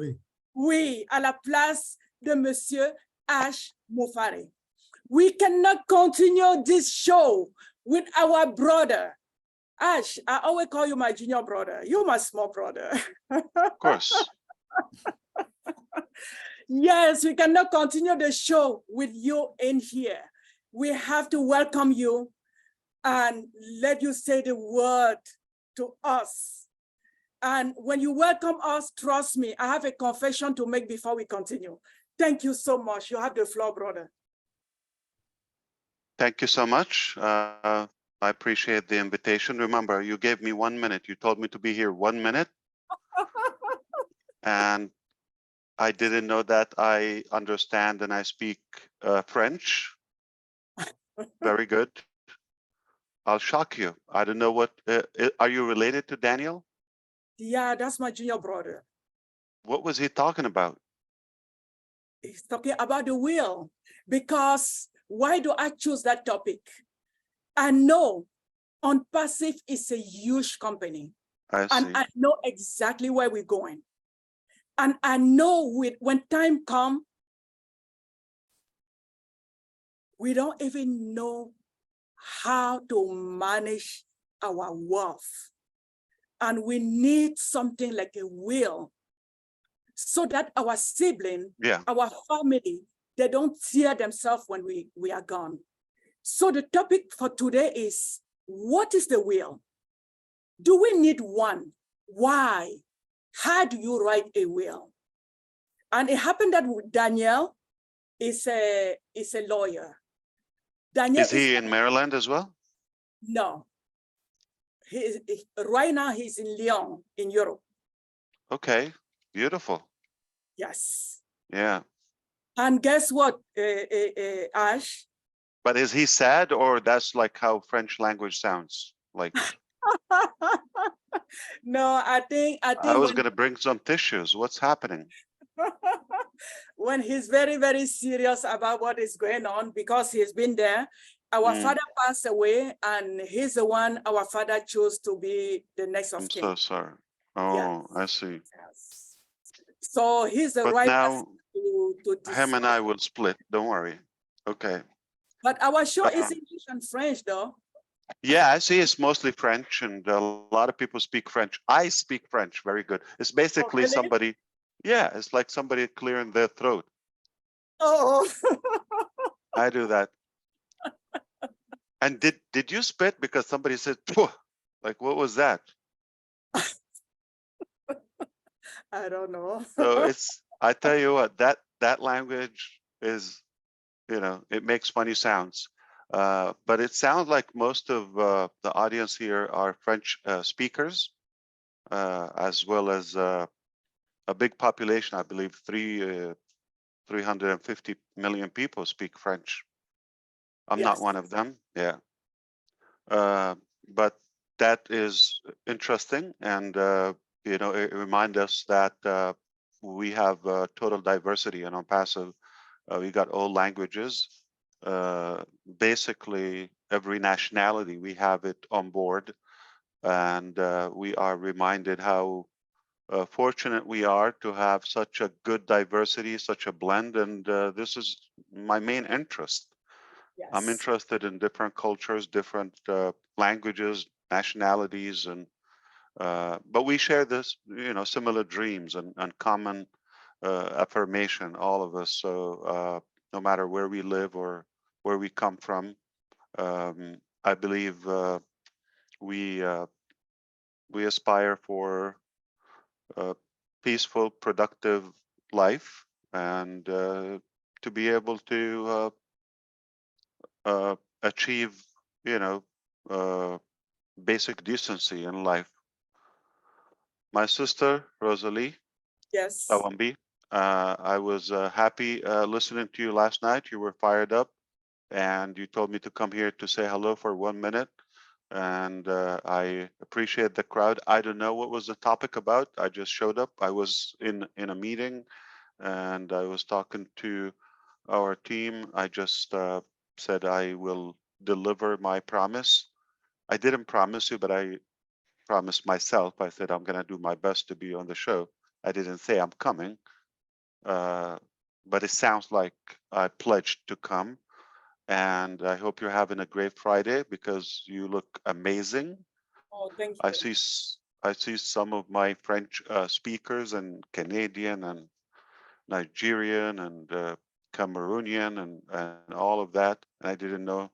oui, à la place de Monsieur H. MUFAREH. We cannot continue this show with our brother. Ash, I always call you my junior brother. You're my small brother. Of course. Yes, we cannot continue the show with you in here. We have to welcome you and let you say the word to us. And when you welcome us, trust me, I have a confession to make before we continue. Thank you so much. You have the floor, brother. Thank you so much. I appreciate the invitation. Remember, you gave me 1 minute. You told me to be here 1 minute. And I didn't know that I understand and I speak French. Very good. I'll shock you. I don't know what, are you related to Daniel? Yeah, that's my junior brother. What was he talking about? He's talking about the will. Because why do I choose that topic? I know ONPASSIVE is a huge company. And I know exactly where we're going. And I know when time comes, we don't even know how to manage our wealth. And we need something like a will so that our sibling, our family, they don't tear themselves when we are gone. So the topic for today is, what is the will? Do we need one? Why? How do you write a will? And it happened that Daniel is a lawyer. Daniel is he in Maryland as well? No. Right now he's in Lyon, in Europe. Okay, beautiful. Yes. Yeah. And guess what, Ash? But is he sad, or that's like how French language sounds? Like, no, I think I was going to bring some tissues. What's happening? When he's very, very serious about what is going on, because he's been there. Our father passed away, and he's the one our father chose to be the next of kin. I'm so sorry. Oh, I see. Yes. So he's the right person to him and I will split. Don't worry. Okay. But our show is English and French, though. Yeah, I see it's mostly French, and a lot of people speak French. I speak French very good. It's basically somebody, it's like somebody clearing their throat. Oh. I do that. And did you spit because somebody said, "Pooh," like, what was that? I don't know. So I tell you what, that language is, it makes funny sounds. But it sounds like most of the audience here are French speakers, as well as a big population. I believe 350 million people speak French. I'm not one of them. Yeah. But that is interesting, and it reminds us that we have total diversity in ONPASSIVE. We got all languages. Basically every nationality, we have it on board, and we are reminded how fortunate we are to have such a good diversity, such a blend, and this is my main interest. Yes. I'm interested in different cultures, different languages, nationalities, and but we share this, similar dreams and common affirmation, all of us. So no matter where we live or where we come from, I believe we aspire for a peaceful, productive life, and to be able to achieve, basic decency in life. My sister, Rosalie. Yes. Awambi, I was happy listening to you last night. You were fired up, and you told me to come here to say hello for 1 minute. and I appreciate the crowd. I don't know what was the topic about. I just showed up. I was in a meeting, and I was talking to our team. I just said I will deliver my promise. I didn't promise you, but I promised myself. I said I'm going to do my best to be on the show. I didn't say I'm coming, but it sounds like I pledged to come. And I hope you're having a great Friday because you look amazing. Oh, thank I you. see some of my French speakers and Canadian and Nigerian and Cameroonian and all of that. And I didn't know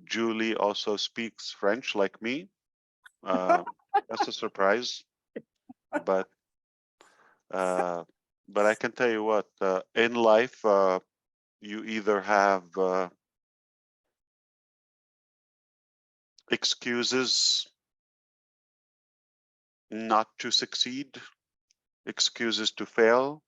Julie also speaks French like me. That's a surprise, but I can tell you what, in life, you either have excuses not to succeed, excuses to fail,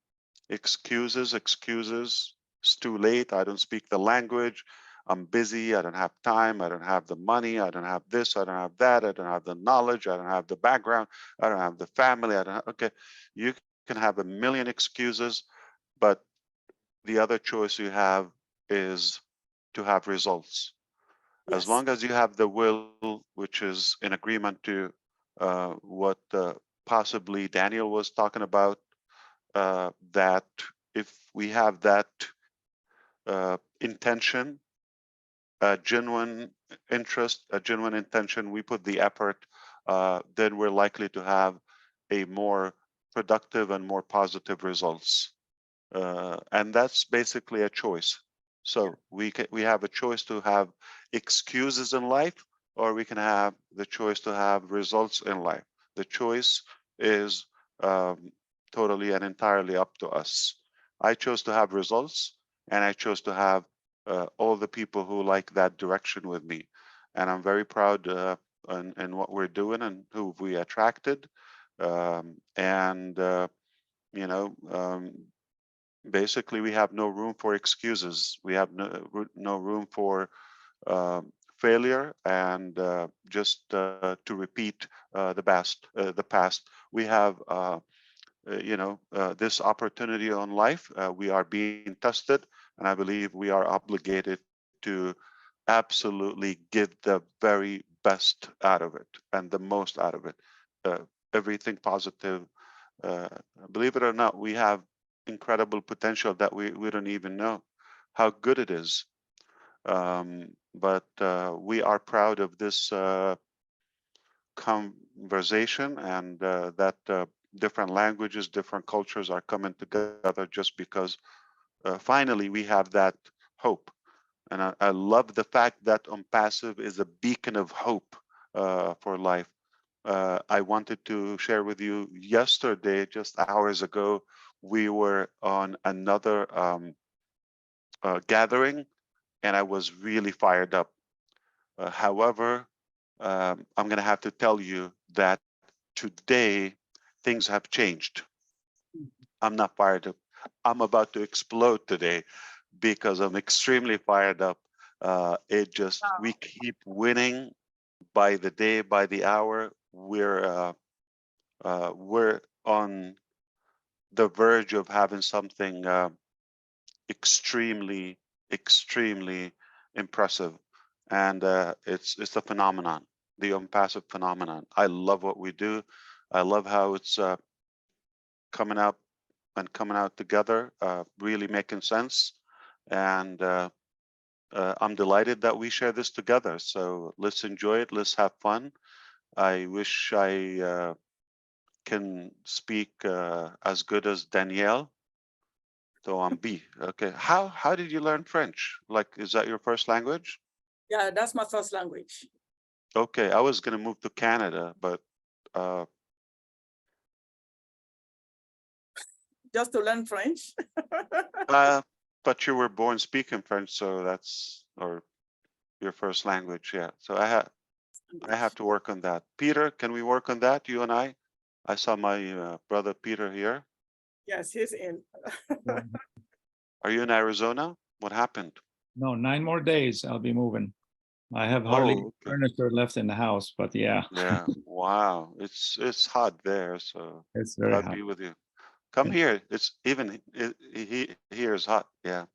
excuses, it's too late, I don't speak the language, I'm busy, I don't have time, I don't have the money, I don't have this, I don't have that, I don't have the knowledge, I don't have the background, I don't have the family, I don't have, okay, you can have a million excuses, but the other choice you have is to have results. Yes. As long as you have the will, which is in agreement to what possibly Daniel was talking about, that if we have that intention, a genuine interest, a genuine intention, we put the effort, then we're likely to have a more productive and more positive results. And that's basically a choice. So we have a choice to have excuses in life, or we can have the choice to have results in life. The choice is totally and entirely up to us. I chose to have results, and I chose to have all the people who like that direction with me. And I'm very proud in what we're doing and who we attracted. You know, basically we have no room for excuses. We have no room for failure and just to repeat the past. We have this opportunity on life. We are being tested, and I believe we are obligated to absolutely give the very best out of it and the most out of it. Everything positive. Believe it or not, we have incredible potential that we don't even know how good it is. But we are proud of this conversation, and that different languages, different cultures are coming together just because finally we have that hope. And I love the fact that ONPASSIVE is a beacon of hope for life. I wanted to share with you yesterday, just hours ago, we were on another gathering, and I was really fired up. However, I'm going to have to tell you that today things have changed. I'm not fired up. I'm about to explode today because I'm extremely fired up. We keep winning by the day, by the hour. We're on the verge of having something extremely impressive, and it's a phenomenon, the ONPASSIVE phenomenon. I love what we do. I love how it's coming out together, really making sense, and I'm delighted that we share this together. So let's enjoy it. Let's have fun. I wish I can speak as good as Danielle. So I'm B. Okay. How did you learn French? Like, is that your first language? Yeah, that's my first language. Okay. I was going to move to Canada, but just to learn French. But you were born speaking French, so that's your first language. Yeah. So I have to work on that. Peter, can we work on that? You and I? I saw my brother Peter here. Yes, he's in. Are you in Arizona? What happened? No, 9 more days. I'll be moving. I have hardly furniture left in the house, but yeah. Yeah. Wow. It's hot there, so It's very God hot. be with you. Come here. It's even here is hot. Yeah.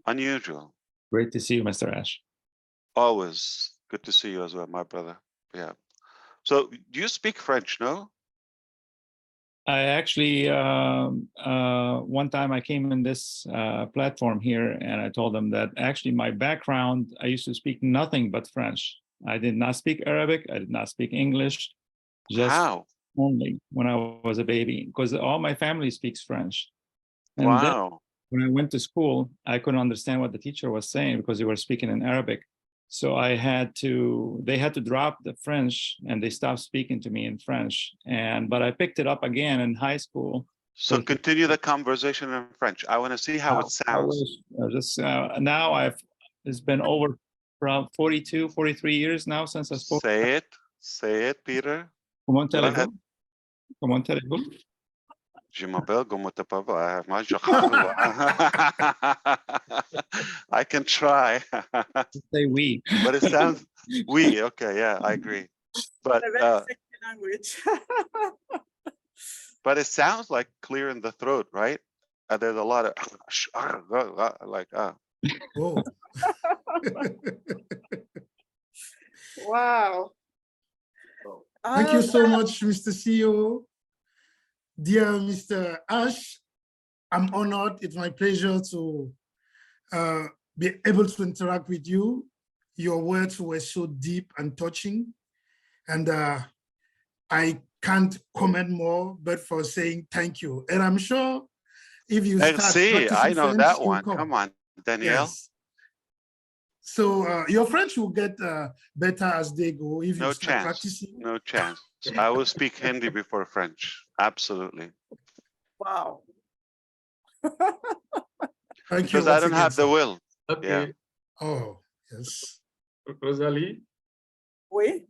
Unusual. Great to see you, Mr. Ash. Always good to see you as well, my brother. Yeah. So do you speak French? No? I actually, one time I came in this platform here and I told them that actually my background, I used to speak nothing but French. I did not speak Arabic. I did not speak English. Just only when I was a baby, because all my family speaks French. And then when I went to school, I couldn't understand what the teacher was saying because they were speaking in Arabic. So they had to drop the French and they stopped speaking to me in French. But I picked it up again in high school. So continue the conversation in French. I want to see how it sounds. Now it's been over around 42, 43 years now since I spoke. Say it, Peter. Comment allez-vous? Comment allez-vous? Je m'appelle comment I can try. Say oui. But it sounds oui. Okay, yeah, I agree. But language. but it sounds like clear in the throat, right? There's a lot of like Oh. Wow. Thank you so much, Mr. CEO. Dear Mr. Ash, I'm honored. It's my pleasure to be able to interact with you. Your words were so deep and touching. And I can't comment more, but for saying thank you. And I'm sure if you start practicing I know French, that one. Come on, Danielle. Yes. So your French will get better as they go if you start practicing. No chance. I will speak Hindi before French. Absolutely. Wow. Thank you. Because I don't have the will. Okay. Yeah. Oh, yes. Rosalie? Oui.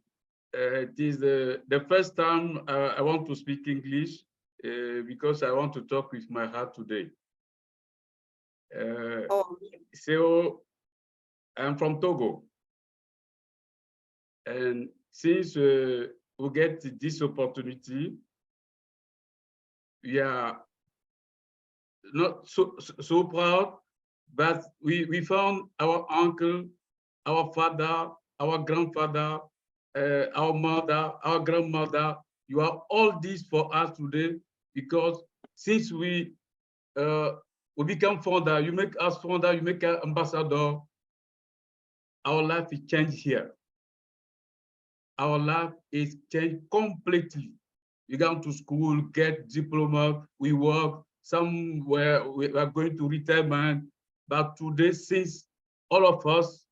It is the first time I want to speak English because I want to talk with my heart today. So I'm from Togo. And since we get this opportunity, we are not so proud, but we found our uncle, our father, our grandfather, our mother, our grandmother. You are all this for us today because since we become founder, you make us founder, you make us ambassador, our life is changed here. Our life is changed completely. We go to school, get diploma, we work, somewhere we are going to retirement. But today, since all of us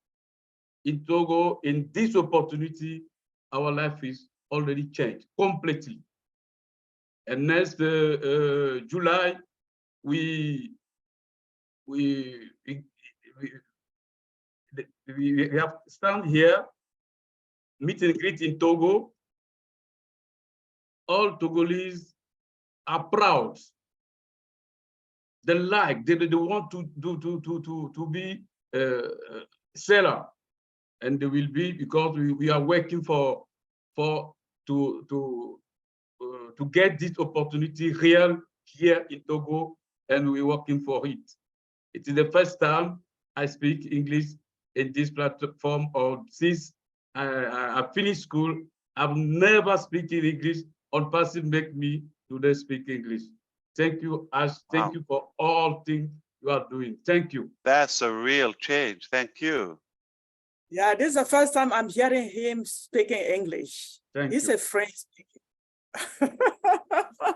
in Togo, in this opportunity, our life is already changed completely. And next July, we have stand here, meet and greet in Togo. All Togolese are proud. They like, they want to be seller, and they will be because we are working to get this opportunity real here in Togo, and we're working for it. It is the first time I speak English in this platform, or since I finished school, I've never spoken English. ONPASSIVE make me today speak English. Thank you, Ash. Thank you for all things you are doing. Thank you. That's a real change. Thank you. Yeah, this is the first time I'm hearing him speaking English. He's a French speaker.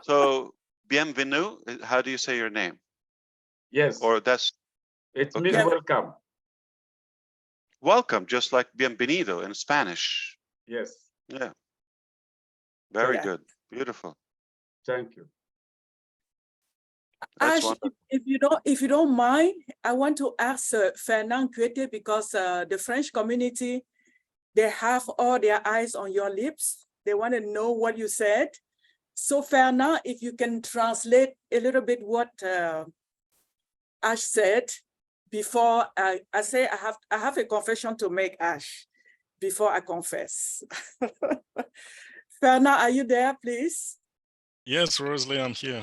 So, bienvenue, how do you say your name? Yes. Or that's... It means welcome. Welcome, just like bienvenido in Spanish. Yes. Yeah. Very good. Beautiful. Thank you. Ash, if you don't mind, I want to ask Fernand Kuete, because the French community, they have all their eyes on your lips. They want to know what you said. So Fernand, if you can translate a little bit what Ash said, before I say I have a confession to make, Ash, before I confess. Fernand, are you there, please? Yes, Rosalie, I'm here.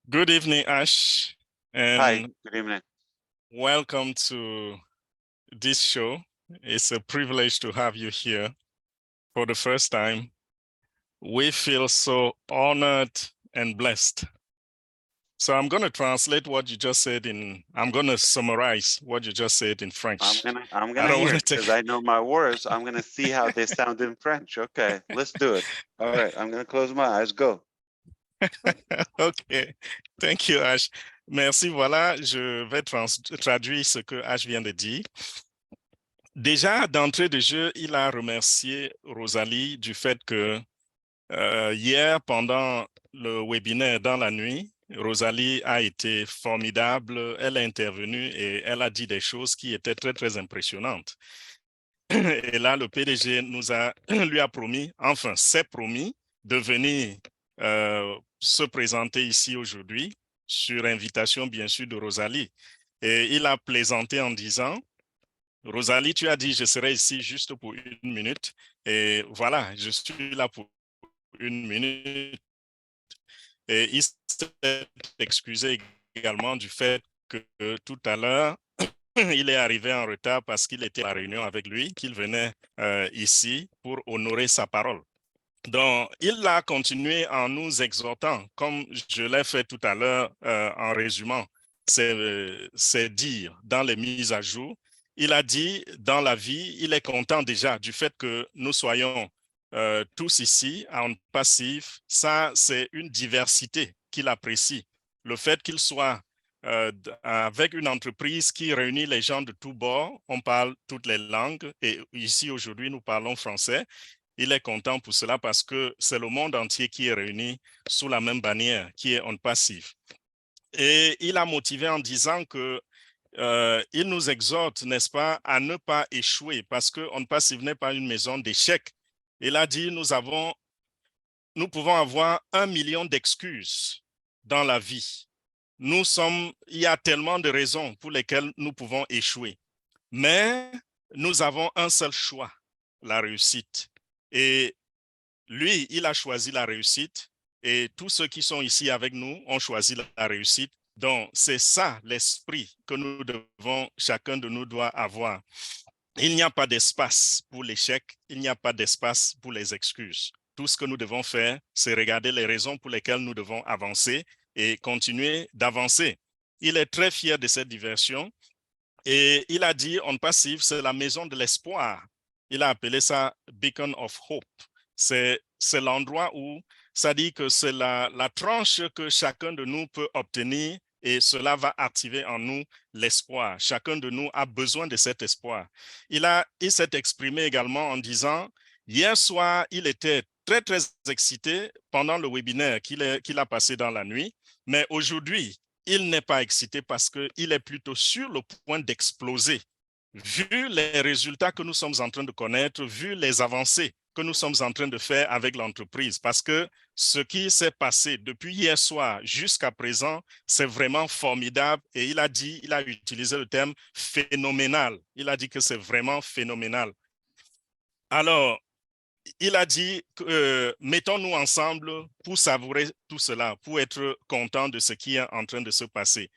Good evening, Ash. And hi, good evening. Welcome to this show. It's a privilege to have you here for the first time. We feel so honored and blessed. So I'm going to translate what you just said I'm going to summarize what you just said in French. I'm gonna hear it because I know my words. I'm gonna see how they sound in French. Okay, let's do it. All right, I'm gonna close my eyes. Go. OK, thank you, Ash. Merci, voilà, je vais traduire ce que Ash vient de dire. Déjà, d'entrée de jeu, il a remercié Rosalie du fait que hier, pendant le webinaire dans la nuit, Rosalie a été formidable, elle a intervenu et elle a dit des choses qui étaient très, très impressionnantes. Et là, le PDG lui a promis, enfin, s'est promis de venir se présenter ici aujourd'hui sur invitation, bien sûr, de Rosalie. Et il a plaisanté en disant, Rosalie, tu as dit, je serai ici juste pour 1 minute. Et voilà, je suis là pour 1 minute. Et il s'est excusé également du fait que tout à l'heure, il est arrivé en retard parce qu'il était à la réunion avec lui, qu'il venait ici pour honorer sa parole. Donc, il a continué en nous exhortant, comme je l'ai fait tout à l'heure en résumant ses dires dans les mises à jour. Il a dit, dans la vie, il est content déjà du fait que nous soyons tous ici à ONPASSIVE. Ça, c'est une diversité qu'il apprécie. Le fait qu'il soit avec une entreprise qui réunit les gens de tous bords, on parle toutes les langues et ici aujourd'hui nous parlons français. Il est content pour cela parce que c'est le monde entier qui est réuni sous la même bannière qui est ONPASSIVE. Et il a motivé en disant que il nous exhorte, n'est-ce pas, à ne pas échouer parce que ONPASSIVE n'est pas une maison d'échecs. Il a dit nous pouvons avoir 1 million d'excuses dans la vie. Il y a tellement de raisons pour lesquelles nous pouvons échouer. Mais nous avons un seul choix, la réussite. Et lui, il a choisi la réussite et tous ceux qui sont ici avec nous ont choisi la réussite. Donc, c'est ça l'esprit que chacun de nous doit avoir. Il n'y a pas d'espace pour l'échec, il n'y a pas d'espace pour les excuses. Tout ce que nous devons faire, c'est regarder les raisons pour lesquelles nous devons avancer et continuer d'avancer. Il est très fier de cette diversion et il a dit, ONPASSIVE, c'est la maison de l'espoir. Il a appelé ça Beacon of Hope. C'est l'endroit où ça dit que c'est la tranche que chacun de nous peut obtenir et cela va activer en nous l'espoir. Chacun de nous a besoin de cet espoir. Il s'est exprimé également en disant, hier soir, il était très, très excité pendant le webinaire qu'il a passé dans la nuit, mais aujourd'hui, il n'est pas excité parce qu'il est plutôt sur le point d'exploser. Vu les résultats que nous sommes en train de connaître, vu les avancées que nous sommes en train de faire avec l'entreprise, parce que ce qui s'est passé depuis hier soir jusqu'à présent, c'est vraiment formidable et il a utilisé le terme phénoménal. Il a dit que c'est vraiment phénoménal. Alors, il a dit, mettons-nous ensemble pour savourer tout cela, pour être content de ce qui est en train de se passer.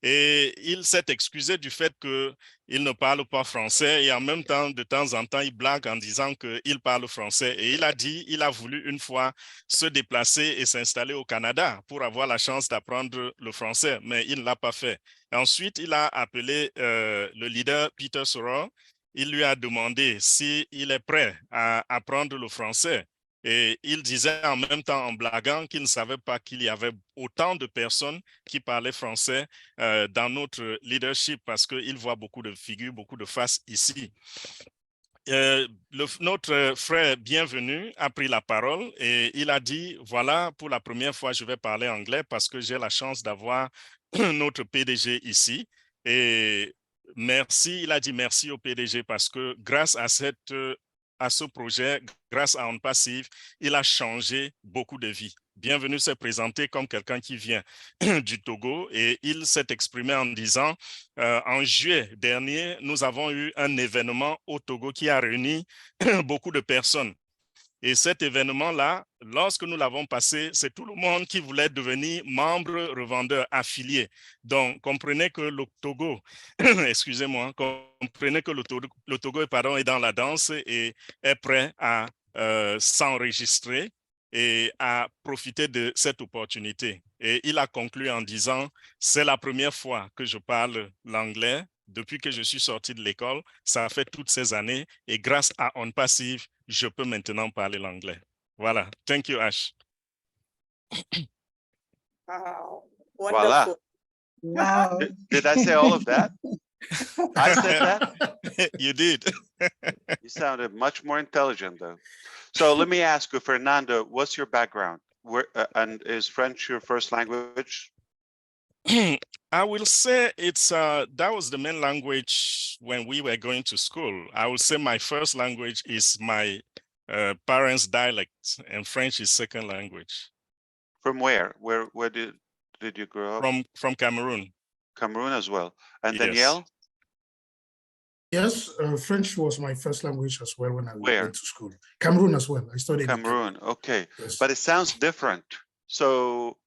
Et il s'est excusé du fait qu'il ne parle pas français et en même temps, de temps en temps, il blague en disant qu'il parle français. Et il a dit, il a voulu une fois se déplacer et s'installer au Canada pour avoir la chance d'apprendre le français, mais il ne l'a pas fait. Et ensuite, il a appelé le leader Peter Sorrell. Il lui a demandé s'il est prêt à apprendre le français. Et il disait en même temps en blaguant qu'il ne savait pas qu'il y avait autant de personnes qui parlaient français dans notre leadership parce qu'il voit beaucoup de figures, beaucoup de faces ici. Notre frère bienvenu a pris la parole et il a dit, voilà, pour la première fois, je vais parler anglais parce que j'ai la chance d'avoir notre PDG ici. Et merci, il a dit merci au PDG parce que grâce à ce projet, grâce à ONPASSIVE, il a changé beaucoup de vies. Bienvenue s'est présenté comme quelqu'un qui vient du Togo et il s'est exprimé en disant en juillet dernier, nous avons eu un événement au Togo qui a réuni beaucoup de personnes. Et cet événement-là, lorsque nous l'avons passé, c'est tout le monde qui voulait devenir membre, revendeur, affilié. Donc, comprenez que le Togo, excusez-moi, comprenez que le Togo est dans la danse et est prêt à s'enregistrer et à profiter de cette opportunité. Et il a conclu en disant, c'est la première fois que je parle l'anglais depuis que je suis sorti de l'école. Ça fait toutes ces années et grâce à ONPASSIVE, je peux maintenant parler l'anglais. Voilà. Thank you, Ash. Wow. Voila. Wow. Did I say all of that? I said that? You did. You sounded much more intelligent, though. So let me ask you, Fernando, what's your background? And is French your first language? I will say it's that was the main language when we were going to school. I will say my first language is my parents' dialect, and French is second language. From where? Where did you grow up? From Cameroon. Cameroon as well. And Yes. Danielle? Yes, French was my first language as well when I Where? went to school. Cameroon as well. I studied in Cameroon. Okay. Yes. But it sounds different. So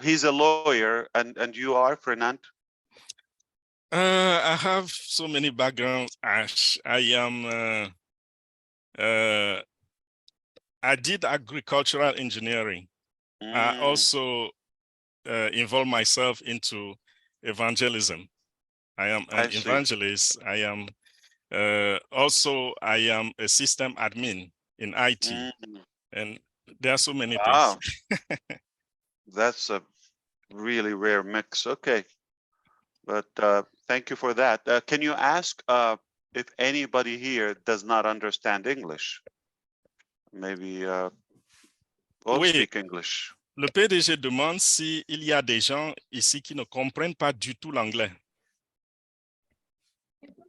he's a lawyer, and you are, Fernand? I have so many backgrounds, Ash. I did agricultural engineering. I also involved myself into evangelism. I am an evangelist. I am also a system admin in IT, and there are so many things. That's a really rare mix. Okay, but thank you for that. Can you ask if anybody here does not understand English? Maybe all speak English. Le PDG demande s'il y a des gens ici qui ne comprennent pas du tout l'anglais.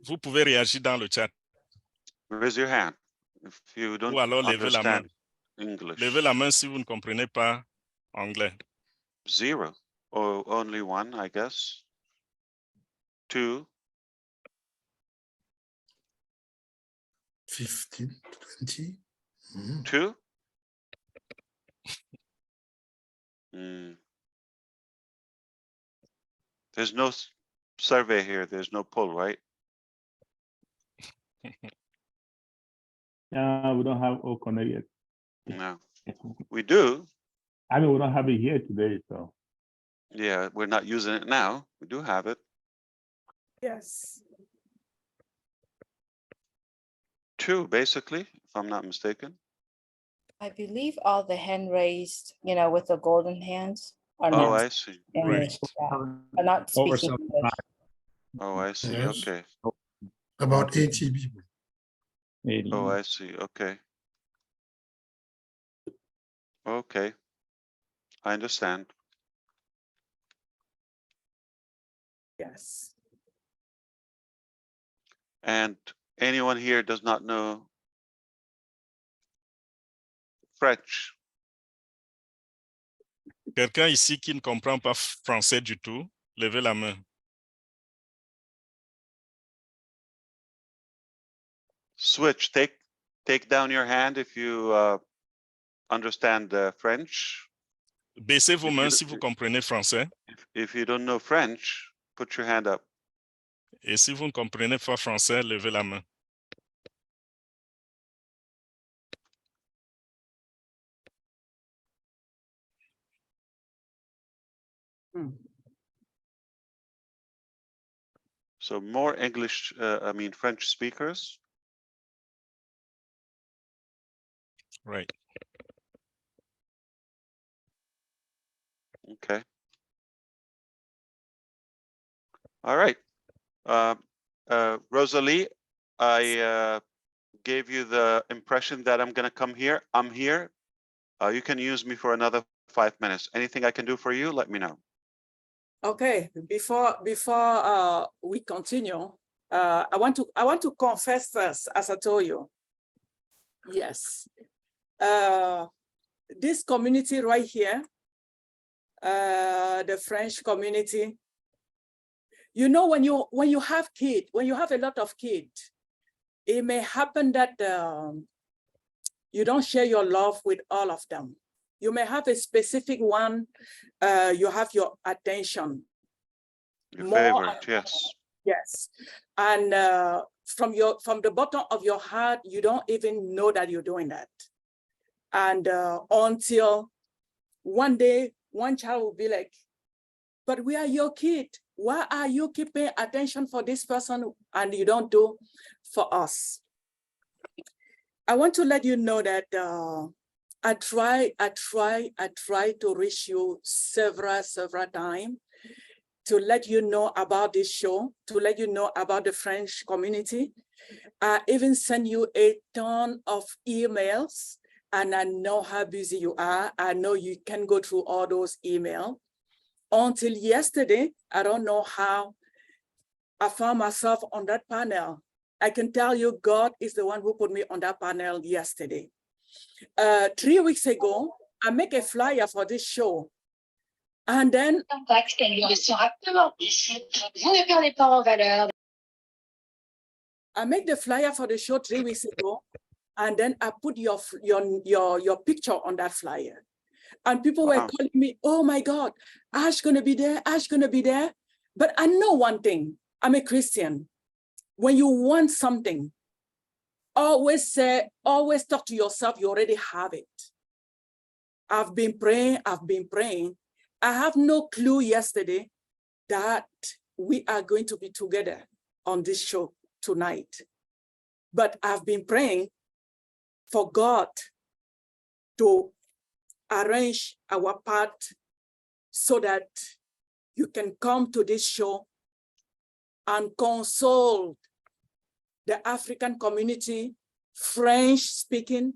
Vous pouvez réagir dans le chat. Raise your hand if you don't Ou alors levez la main. understand English. Levez la main si vous ne comprenez pas anglais. 0. Or only 1, I guess. 2. 15, 20. 2. There's no survey here. There's no poll, right? We don't have O'Connor yet. No. We do. I mean, we don't have it here today, so. Yeah, we're not using it now. We do have it. Yes. 2, basically, if I'm not mistaken. I believe all the hand raised, with the golden hands are Oh, not I see. English, are not speaking English. Oh, I see. Yes. Okay. About 80 people. 80. Oh, I see. Okay. Okay. I understand. Yes. And anyone here does not know French? Quelqu'un ici qui ne comprend pas français du tout, levez la main. Switch. Take down your hand if you understand French. Baissez vos mains si vous comprenez français. If you don't know French, put your hand up. Et si vous ne comprenez pas français, levez la main. So more English, French speakers. Right. Okay. All right. Rosalie, I gave you the impression that I'm going to come here. I'm here. You can use me for another 5 minutes. Anything I can do for you, let me know. Okay, before we continue, I want to confess first, as I told you. Yes. this community right here, the French community, you know, when you have kids, when you have a lot of kids, it may happen that you don't share your love with all of them. You may have a specific one, you have your attention. Your favorite, yes. Yes. And from the bottom of your heart, you don't even know that you're doing that. And until one day, one child will be like, but we are your kid. Why are you keeping attention for this person and you don't do for us? I want to let you know that I try to reach you several times to let you know about this show, to let you know about the French community. I even send you a ton of emails, and I know how busy you are. I know you can go through all those emails. Until yesterday, I don't know how I found myself on that panel. I can tell you God is the one who put me on that panel yesterday. 3 weeks ago, I make a flyer for this show. And then I make the flyer for the show 3 weeks ago, and then I put your picture on that flyer. And people were calling me, oh my God, Ash gonna be there, Ash gonna be there. But I know one thing, I'm a Christian. When you want something, always talk to yourself, you already have it. I've been praying. I have no clue yesterday that we are going to be together on this show tonight. But I've been praying for God to arrange our part so that you can come to this show and console the African community, French speaking,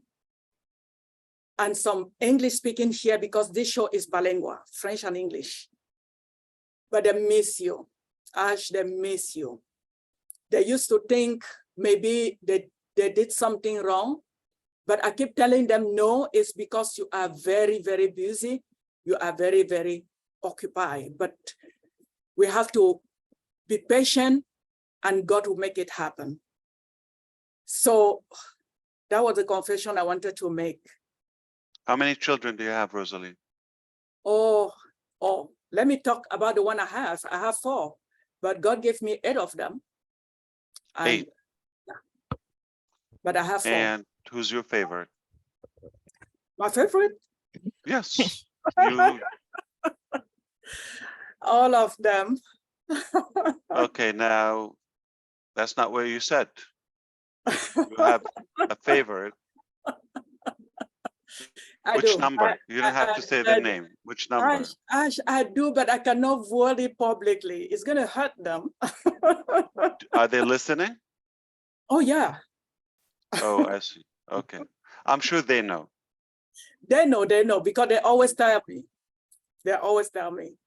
and some English speaking here, because this show is bilingual, French and English. But they miss you, Ash, they miss you. They used to think maybe they did something wrong, but I keep telling them, no, it's because you are very, very busy. You are very, very occupied, but we have to be patient and God will make it happen. So that was the confession I wanted to make. How many children do you have, Rosalie? Oh, let me talk about the one I have. I have 4, but God gave me 8 of them. And, 8. Yeah. But I have 4. And who's your favorite? My favorite? Yes. You... All of them. Okay, now that's not what you said. You have a favorite. Which number? You don't have to say the name. Which number? Ash, I do, but I cannot word it publicly. It's going to hurt them. Are they listening? Oh, yeah. Oh, I see. Okay. I'm sure they know. They know, because they always tell me. They always tell me.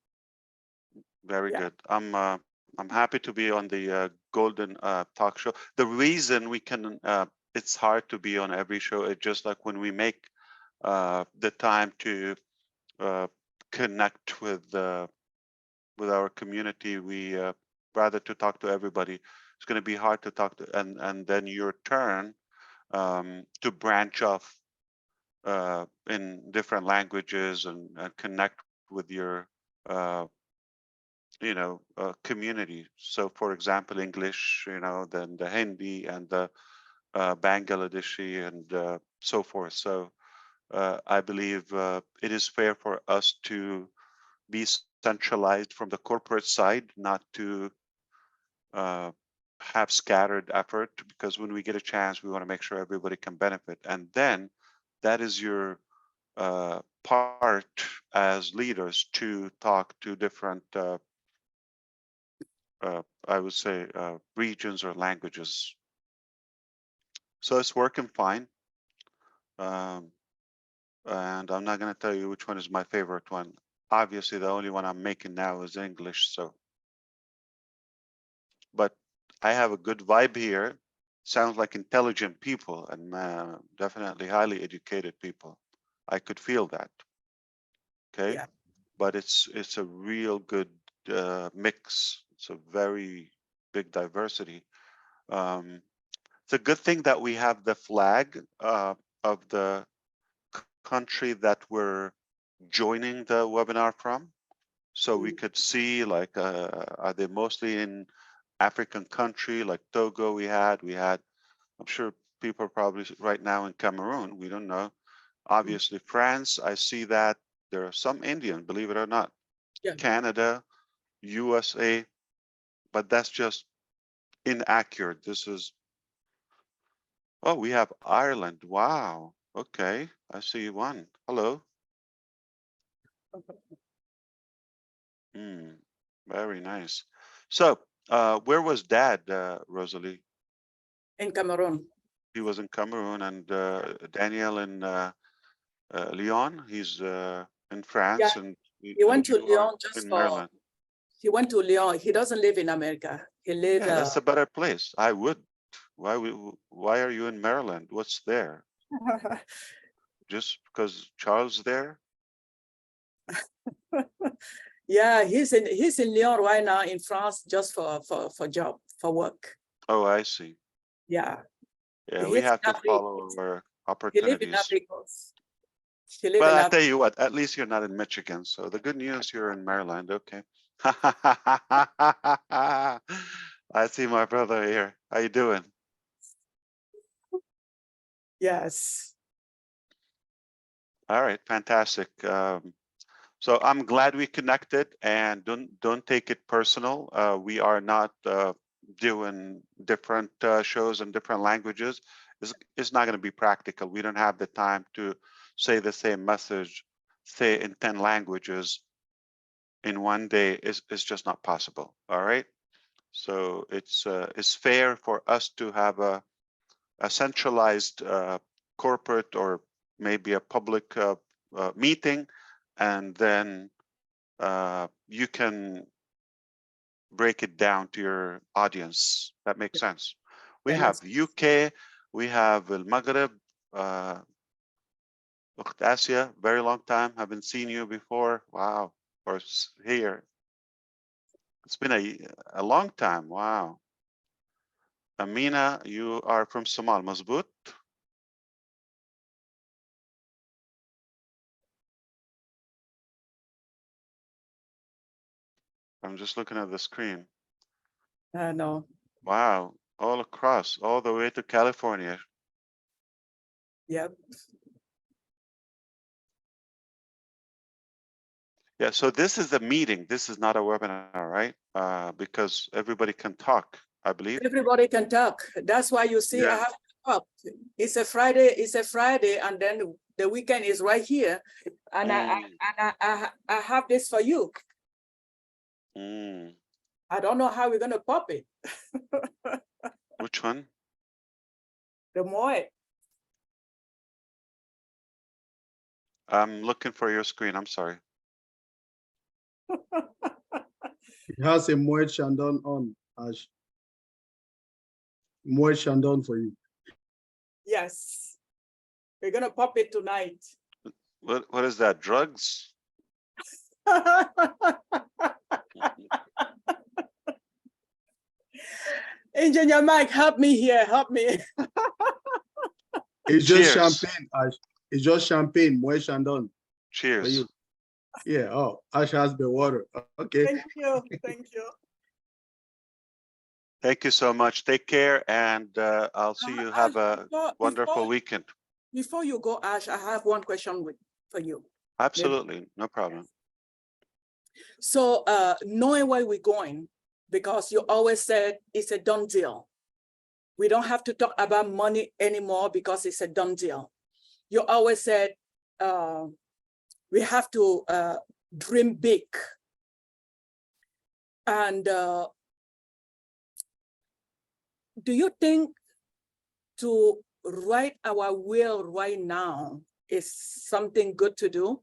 Very good. I'm happy to be on the Golden Talk Show. The reason we can, it's hard to be on every show. It's just like when we make the time to connect with our community, we rather to talk to everybody. It's going to be hard to talk to, and then your turn to branch off in different languages and connect with your community. So for example, English, then the Hindi and the Bangladeshi and so forth. So I believe it is fair for us to be centralized from the corporate side, not to have scattered effort, because when we get a chance, we want to make sure everybody can benefit. And then that is your part as leaders to talk to different I would say regions or languages. So it's working fine. And I'm not going to tell you which one is my favorite one. Obviously, the only one I'm making now is English. So, but I have a good vibe here. Sounds like intelligent people and definitely highly educated people. I could feel that. Okay, Yeah. but it's a real good mix. It's a very big diversity. It's a good thing that we have the flag of the country that we're joining the webinar from, so we could see like are they mostly in African country like Togo? We had I'm sure people are probably right now in Cameroon, we don't know. Obviously France, I see that there are some Indian, believe it or not. Yeah. Canada, USA, but that's just inaccurate. This is, oh, we have Ireland. Wow. Okay, I see one. Hello. Very nice. So where was Dad, Rosalie? In Cameroon. He was in Cameroon, and Daniel in Lyon. He's in France, Yeah, and he went to you are Lyon just in for, Maryland. he went to Lyon. He doesn't live in America. He lives. Yeah, that's a better place. I would. Why are you in Maryland? What's there? Just because Charles there? Yeah, he's in Lyon right now in France just for job, for work. Oh, I see. Yeah. Yeah, we have to follow our opportunities. He live Well, in I tell you what, at least you're not in Michigan. So the good news, you're in Maryland. Okay. I see my brother here. How you doing? Yes. All right, fantastic. So I'm glad we connected, and don't take it personal. We are not doing different shows in different languages. It's not going to be practical. We don't have the time to say the same message, say in 10 languages in one day. It's just not possible. All right. So it's fair for us to have a centralized corporate or maybe a public meeting, and then you can break it down to your audience. That makes sense. We have UK, we have Al Maghreb, Asia, very long time. Haven't seen you before. Wow, or here. It's been a long time. Wow. Amina, you are from Somal, Mazboot? I'm just looking at the screen. No. Wow, all across, all the way to California. Yep. Yeah, so this is a meeting. This is not a webinar, right? Because everybody can talk, I believe. Everybody can talk. That's why you see I have to talk. It's a Friday, and then the weekend is right here. And I have this for you. I don't know how we're gonna pop it. Which one? The more. I'm looking for your screen. I'm sorry. It has a Moet Chandon on, Ash. Moet Chandon for you. Yes. We're gonna pop it tonight. What is that? Drugs? Engineer Mike, help me here. Help me. It's just champagne, Ash. It's just champagne, Moet Chandon. Cheers. Yeah. Oh, Ash has the water. Okay. Thank you. Thank you. Thank you so much. Take care, and I'll see you. Have a wonderful weekend. Before you go, Ash, I have one question for you. Absolutely, no problem. So knowing where we're going, because you always said it's a done deal. We don't have to talk about money anymore because it's a done deal. You always said we have to dream big. And do you think to write our will right now is something good to do?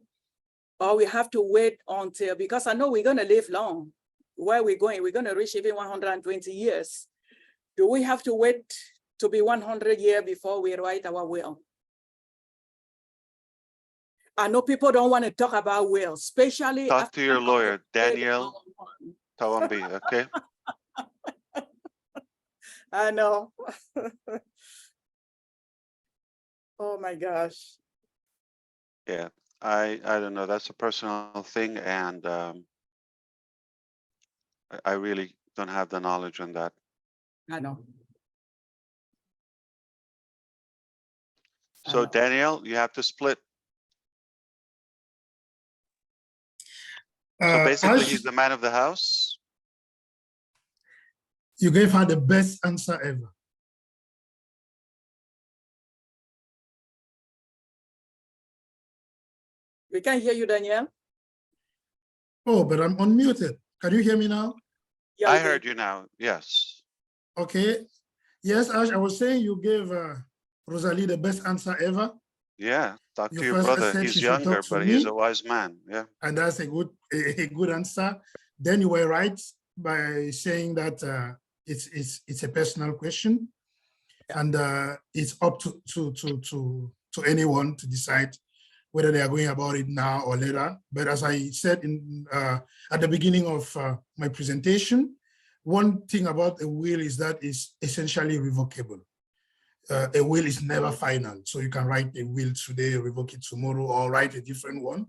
Or we have to wait until, because I know we're going to live long. Where we're going, we're going to reach even 120 years. Do we have to wait to be 100 years before we write our will? I know people don't want to talk about will, especially Talk to your lawyer, Daniel Tawambi, okay? I know. Oh my gosh. Yeah, I don't know. That's a personal thing, and I really don't have the knowledge on that. I know. So Daniel, you have to split. So basically, he's the man of the house. You gave her the best answer ever. We can hear you, Daniel. Oh, but I'm unmuted. Can you hear me now? Yeah, I heard you now. Yes. Okay. Yes, Ash, I was saying you gave Rosalie the best answer ever. Yeah. Talk to your first brother. said He's she should younger, talk to but he's me, a wise man. Yeah. and that's a good answer. Then you were right by saying that it's a personal question, and it's up to anyone to decide whether they are going about it now or later. But as I said in at the beginning of my presentation, one thing about a will is that it's essentially revocable. A will is never final. So you can write a will today, revoke it tomorrow, or write a different one.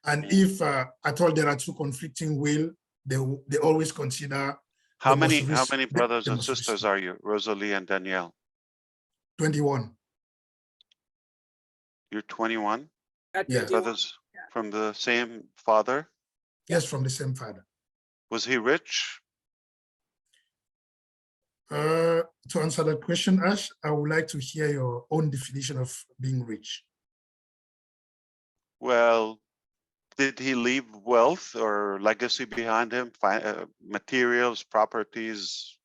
And if at all there are two conflicting will, they always consider how many brothers and sisters are you, Rosalie and Danielle? 21. You're 21? Yes. Brothers from the same father? Yes, from the same father. Was he rich? To answer that question, Ash, I would like to hear your own definition of being rich. Well, did he leave wealth or legacy behind him? Materials, properties?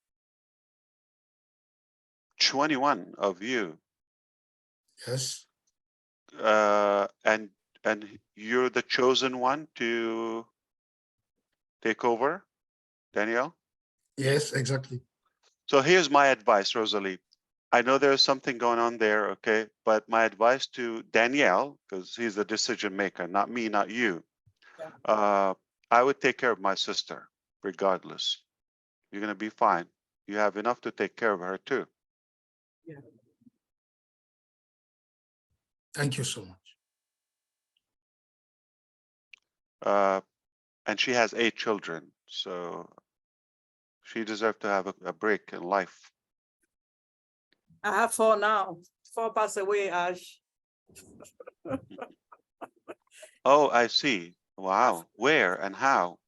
21 of you. Yes. And you're the chosen one to take over, Danielle? Yes, exactly. So here's my advice, Rosalie. I know there's something going on there, okay? But my advice to Danielle, because he's the decision maker, not me, not you. Yeah. I would take care of my sister, regardless. You're going to be fine. You have enough to take care of her, too. Yeah. Thank you so much. And she has 8 children, so she deserves to have a break in life. I have 4 now. 4 passed away, Ash. Oh, I see. Wow. Where and how?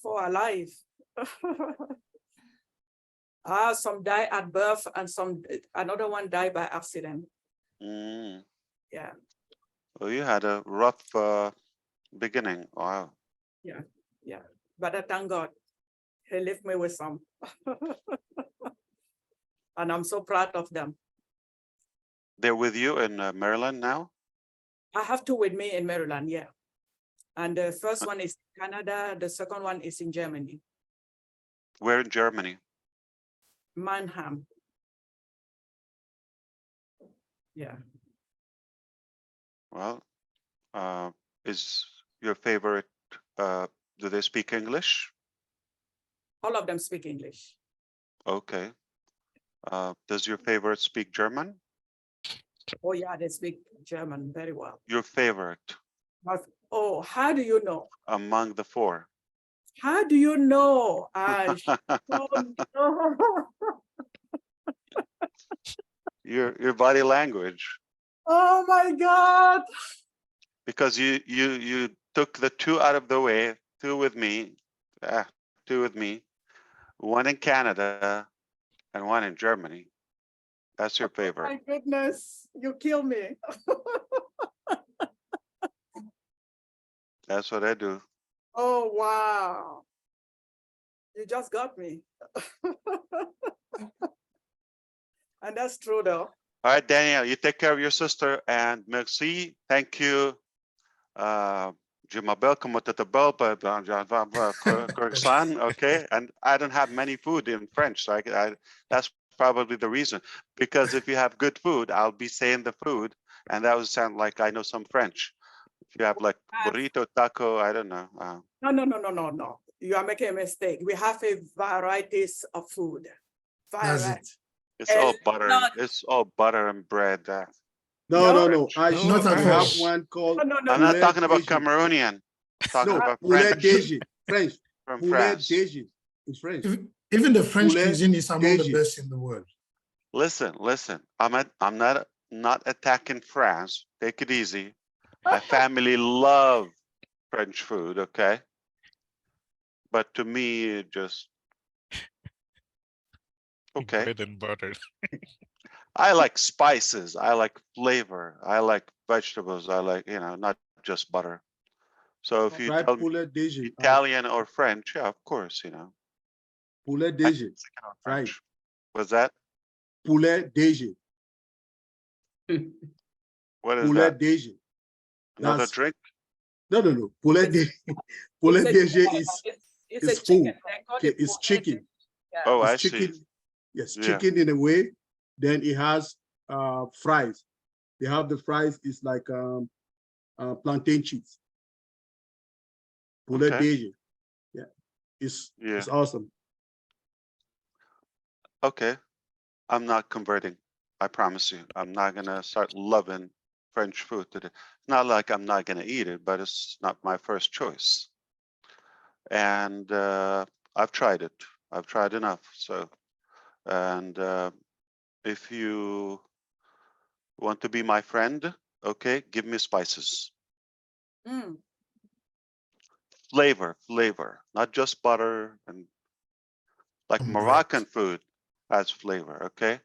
4 alive. Some died at birth and another one died by accident. Mm. Yeah. Well, you had a rough beginning. Wow. Yeah, yeah. But I thank God, He left me with some. And I'm so proud of them. They're with you in Maryland now? I have 2 with me in Maryland, yeah. And the first one is Canada, the second one is in Germany. Where in Germany? Mannheim. Yeah. Well, is your favorite, do they speak English? All of them speak English. Okay. Does your favorite speak German? Oh yeah, they speak German very well. Your favorite? Oh, how do you know? Among the 4. How do you know, Ash? Oh, no. Your body language. Oh my God. Because you took the 2 out of the way, 2 with me, 2 with me, 1 in Canada and 1 in Germany. That's your favorite. Oh my goodness, you kill me. That's what I do. Oh, wow. You just got me. And that's true though. All right, Daniel, you take care of your sister, and merci. Thank you. Je m'appelle comment tu t'appelles, okay? And I don't have many food in French, so that's probably the reason. Because if you have good food, I'll be saying the food, and that would sound like I know some French. If you have like burrito, taco, I don't know. No. You are making a mistake. We have a varieties of food. It's all butter. It's all butter and bread. No. Not I at have all. one called. I'm not talking about Cameroonian. I'm talking about poulet French. DG, French. From Poulet France. DG in French. Even the French Poulet cuisine is among the DG. best in the world. Listen. I'm not attacking France. Take it easy. My family love French food, okay? But to me, it just okay. Bread and butter. I like spices. I like flavor. I like vegetables. I like, not just butter. So if you tell me poulet DG, Italian or French, yeah, of course, poulet DG. French. What's that? Poulet DG. What is Poulet that? DG. Another That's- drink? No. Poulet DG. Poulet DG is food. Okay, it's chicken. Oh, It's I chicken. see. Yes, Yeah. chicken in a way. Then it has fries. They have the fries. It's like plantain chips. Poulet Okay. DG. Yeah, it's awesome. Okay. I'm not converting. I promise you. I'm not gonna start loving French food today. Not like I'm not gonna eat it, but it's not my first choice. And I've tried it. I've tried enough. So, and if you want to be my friend, okay, give me spices. Flavor, not just butter and like Moroccan food has flavor, okay?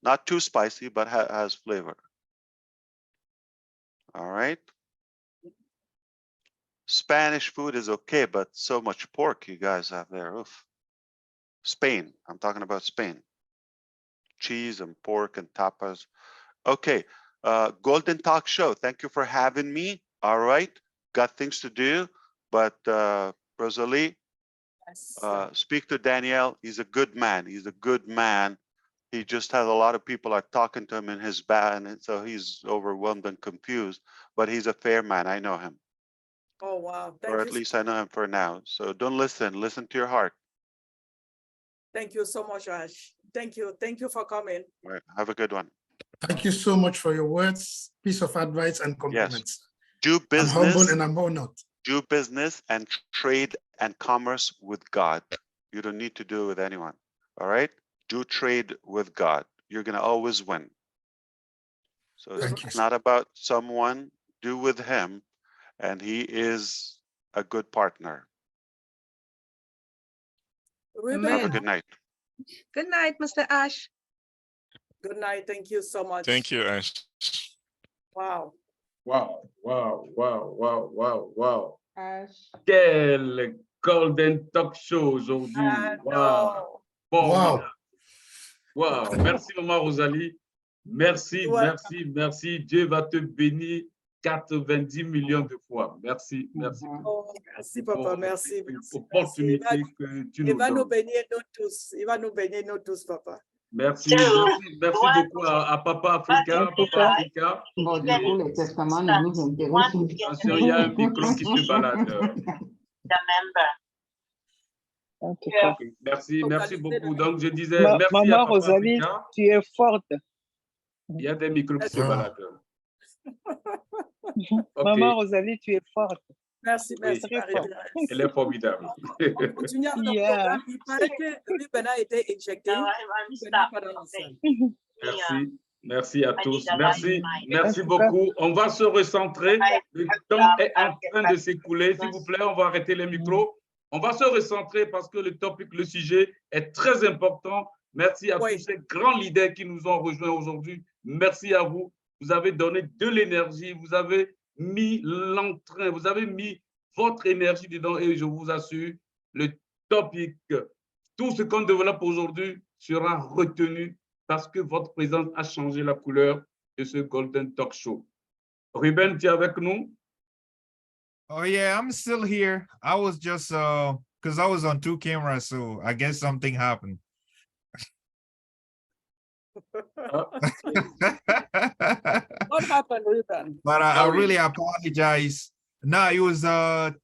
Not too spicy, but has flavor. All right. Spanish food is okay, but so much pork you guys have there. Oof. Spain, I'm talking about Spain. Cheese and pork and tapas. Okay, Golden Talk Show, thank you for having me. All right, got things to do, but Rosalie, speak to Danielle. He's a good man. He's a good man. He just has a lot of people are talking to him in his band, and so he's overwhelmed and confused, but he's a fair man. I know him. Oh, wow. Or at least I know him for now. So don't listen to your heart. Thank you so much, Ash. Thank you for coming. All right, have a good one. Thank you so much for your words, piece of advice and compliments. Do business. I'm humble and I'm honored. Do business and trade and commerce with God. You don't need to do it with anyone. All right? Do trade with God. You're going to always win. So it's not about someone. Do with him, and he is a good partner. Have a good night. Good night, Mr. Ash. Good night. Thank you so much. Thank you, Ash. Wow. Quel Golden Talk Show aujourd'hui. Wow. Merci, maman Rosalie. Merci. Dieu va te bénir 90 millions de fois. Merci. Oh, merci, papa. Merci. Opportunité que tu nous donnes. Il va nous bénir nous tous, papa. Merci beaucoup à Papa Africa. Bon, du coup, le testament ne nous intéresse pas. Attention, il y a un micro qui se balade. Okay. Merci beaucoup. Donc, je disais merci Maman à Papa Rosalie, Africa. tu es forte. Il y a des micros qui se baladent. Maman Rosalie, tu es forte. Merci, Oui. Elle est formidable. Continue à programme. Il paraît que Ruben a été éjecté. Merci à tous. Merci beaucoup. On va se recentrer. Le temps est en train de s'écouler. S'il vous plaît, on va arrêter les micros. On va se recentrer parce que le sujet est très important. Merci à tous ces grands leaders qui nous ont rejoints aujourd'hui. Merci à vous. Vous avez donné de l'énergie. Vous avez mis l'entrain. Vous avez mis votre énergie dedans et je vous assure, le topic, tout ce qu'on développe aujourd'hui sera retenu parce que votre présence a changé la couleur de ce Golden Talk Show. Ruben, tu es avec nous? Oh yeah, I'm still here. I was just because I was on 2 cameras, so I guess something happened. What happened, Ruben? But I really apologize. No, it was a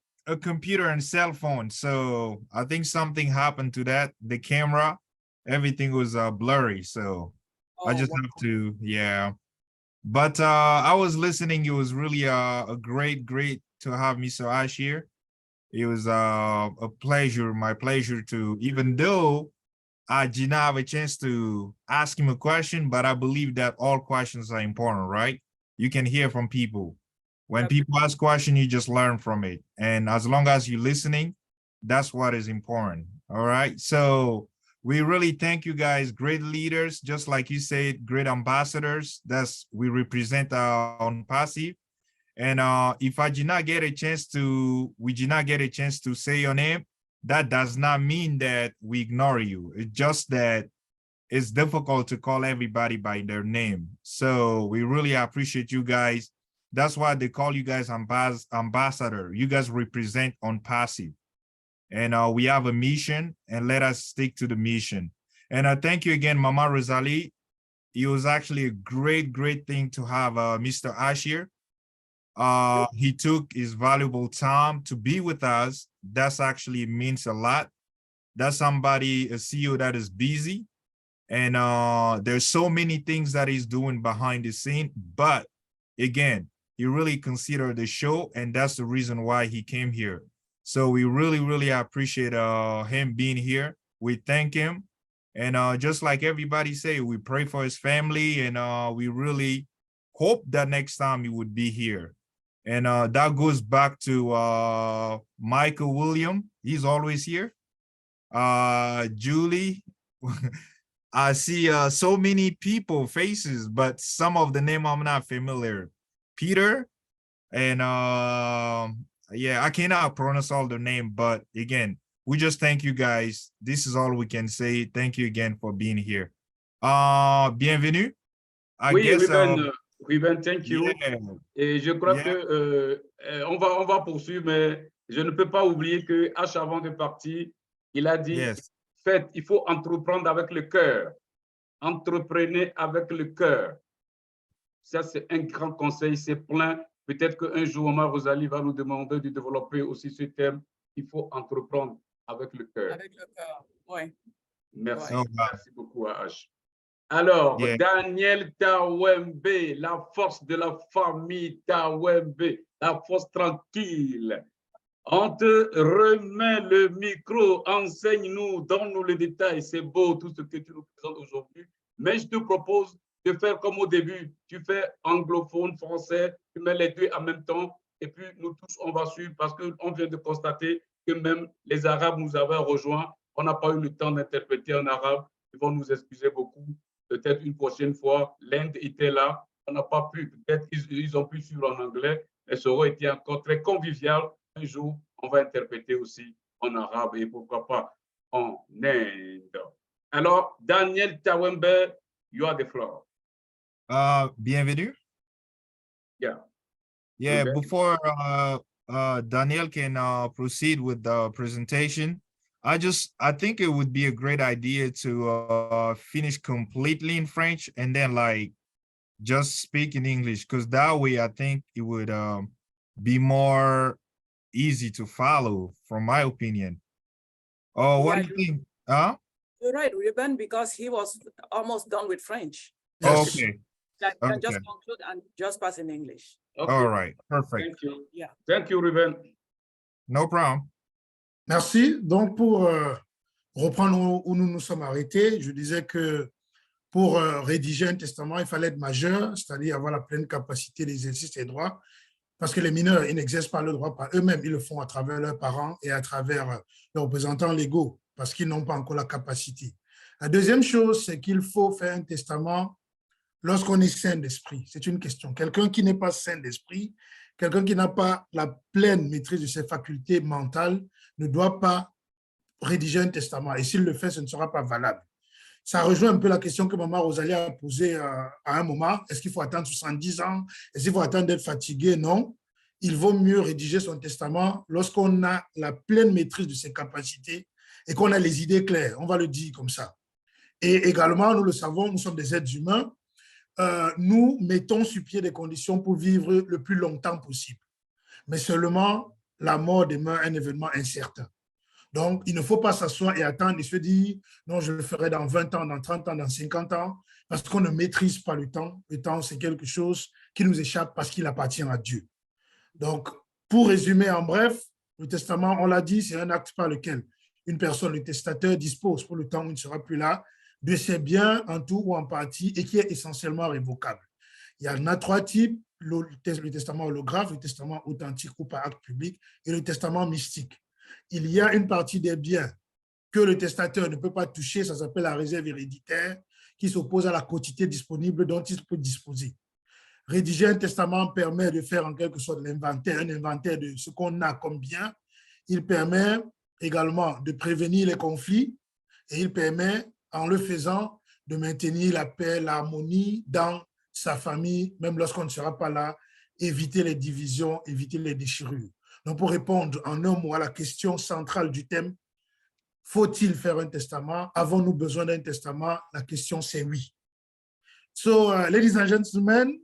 computer and cell phone. So I think something happened to that. The camera, everything was blurry. So I just have to, yeah. But I was listening. It was really a great to have Mr. Ash here. It was a pleasure, my pleasure to, even though I did not have a chance to ask him a question, but I believe that all questions are important, right? You can hear from people. When people ask questions, you just learn from it. And as long as you're listening, that's what is important. All right. So we really thank you guys, great leaders, just like you said, great ambassadors. We represent ONPASSIVE. And if I did not get a chance to, we did not get a chance to say your name, that does not mean that we ignore you. It's just that it's difficult to call everybody by their name. So we really appreciate you guys. That's why they call you guys ambassador. You guys represent ONPASSIVE. And we have a mission, and let us stick to the mission. And I thank you again, Mama Rosalie. It was actually a great thing to have Mr. Ash here. He took his valuable time to be with us. That's actually means a lot. That's somebody, a CEO that is busy. And there's so many things that he's doing behind the scene. But again, he really considered the show, and that's the reason why he came here. So we really appreciate him being here. We thank him. And just like everybody say, we pray for his family, and we really hope that next time he would be here. And that goes back to Michael William. He's always here. Julie, I see so many people faces, but some of the name I'm not familiar. Peter, and yeah, I cannot pronounce all the name, but again, we just thank you guys. This is all we can say. Thank you again for being here. Bienvenue. I guess, Ruben, thank you. Yeah. Et je crois que on va poursuivre, mais je ne peux pas oublier que H, avant de partir, il a dit, faites, il faut entreprendre avec le cœur. Entreprenez avec le cœur. Ça, c'est un grand conseil, c'est plein. Peut-être qu'un jour, Omar Rosalie va nous demander de développer aussi ce thème. Il faut entreprendre avec le cœur. Avec le cœur, oui. Merci, Ouais. merci beaucoup à H. Alors, Daniel Tawembe, la force de la famille Tawembe, la force tranquille. On te remet le micro, enseigne-nous, donne-nous les détails. C'est beau tout ce que tu nous présentes aujourd'hui. Mais je te propose de faire comme au début. Tu fais anglophone, français, tu mets les deux en même temps. Et puis nous tous, on va suivre parce qu'on vient de constater que même les Arabes nous avaient rejoints. On n'a pas eu le temps d'interpréter en arabe. Ils vont nous excuser beaucoup. Peut-être une prochaine fois, l'Inde était là. On n'a pas pu. Peut-être qu'ils ont pu suivre en anglais. Mais ça aurait été encore très convivial. Un jour, on va interpréter aussi en arabe et pourquoi pas en Inde. Alors, Daniel Tawembe, you are the floor. Bienvenue. Yeah. Yeah, before Daniel can proceed with the presentation, I think it would be a great idea to finish completely in French and then like just speak in English, because that way I think it would be more easy to follow, from my opinion. Oh, what do you think? Huh? You're right, Ruben, because he was almost done with French. Yes. Okay. Can just conclude and just pass in English. Okay. All right, perfect. Thank you. Yeah. Thank you, Ruben. No problem. Merci. Donc, pour reprendre où nous nous sommes arrêtés, je disais que pour rédiger un testament, il fallait être majeur, c'est-à-dire avoir la pleine capacité d'exercer ses droits, parce que les mineurs, ils n'exercent pas le droit par eux-mêmes, ils le font à travers leurs parents et à travers leurs représentants légaux, parce qu'ils n'ont pas encore la capacité. La deuxième chose, c'est qu'il faut faire un testament lorsqu'on est sain d'esprit. C'est une question. Quelqu'un qui n'est pas sain d'esprit, quelqu'un qui n'a pas la pleine maîtrise de ses facultés mentales, ne doit pas rédiger un testament. Et s'il le fait, ce ne sera pas valable. Ça rejoint un peu la question que Maman Rosalie a posée à un moment. Est-ce qu'il faut attendre 70 ans? Est-ce qu'il faut attendre d'être fatigué? Non. Il vaut mieux rédiger son testament lorsqu'on a la pleine maîtrise de ses capacités et qu'on a les idées claires. On va le dire comme ça. Et également, nous le savons, nous sommes des êtres humains. Nous mettons sur pied des conditions pour vivre le plus longtemps possible. mais seulement la mort demeure un événement incertain. Donc, il ne faut pas s'asseoir et attendre et se dire, non, je le ferai dans 20 ans, dans 30 ans, dans 50 ans, parce qu'on ne maîtrise pas le temps. Le temps, c'est quelque chose qui nous échappe parce qu'il appartient à Dieu. Donc, pour résumer en bref, le testament, on l'a dit, c'est un acte par lequel une personne, le testateur, dispose pour le temps où il ne sera plus là, de ses biens en tout ou en partie et qui est essentiellement révocable. Il y en a 3 types, le testament holographe, le testament authentique ou par acte public et le testament mystique. Il y a une partie des biens que le testateur ne peut pas toucher, ça s'appelle la réserve héréditaire, qui s'oppose à la quantité disponible dont il peut disposer. Rédiger un testament permet de faire en quelque sorte l'inventaire, un inventaire de ce qu'on a comme bien. Il permet également de prévenir les conflits et il permet, en le faisant, de maintenir la paix, l'harmonie dans sa famille, même lorsqu'on ne sera pas là, éviter les divisions, éviter les déchirures. Donc, pour répondre en un mot à la question centrale du thème, faut-il faire un testament? Avons-nous besoin d'un testament? La question, c'est oui. So, ladies and gentlemen,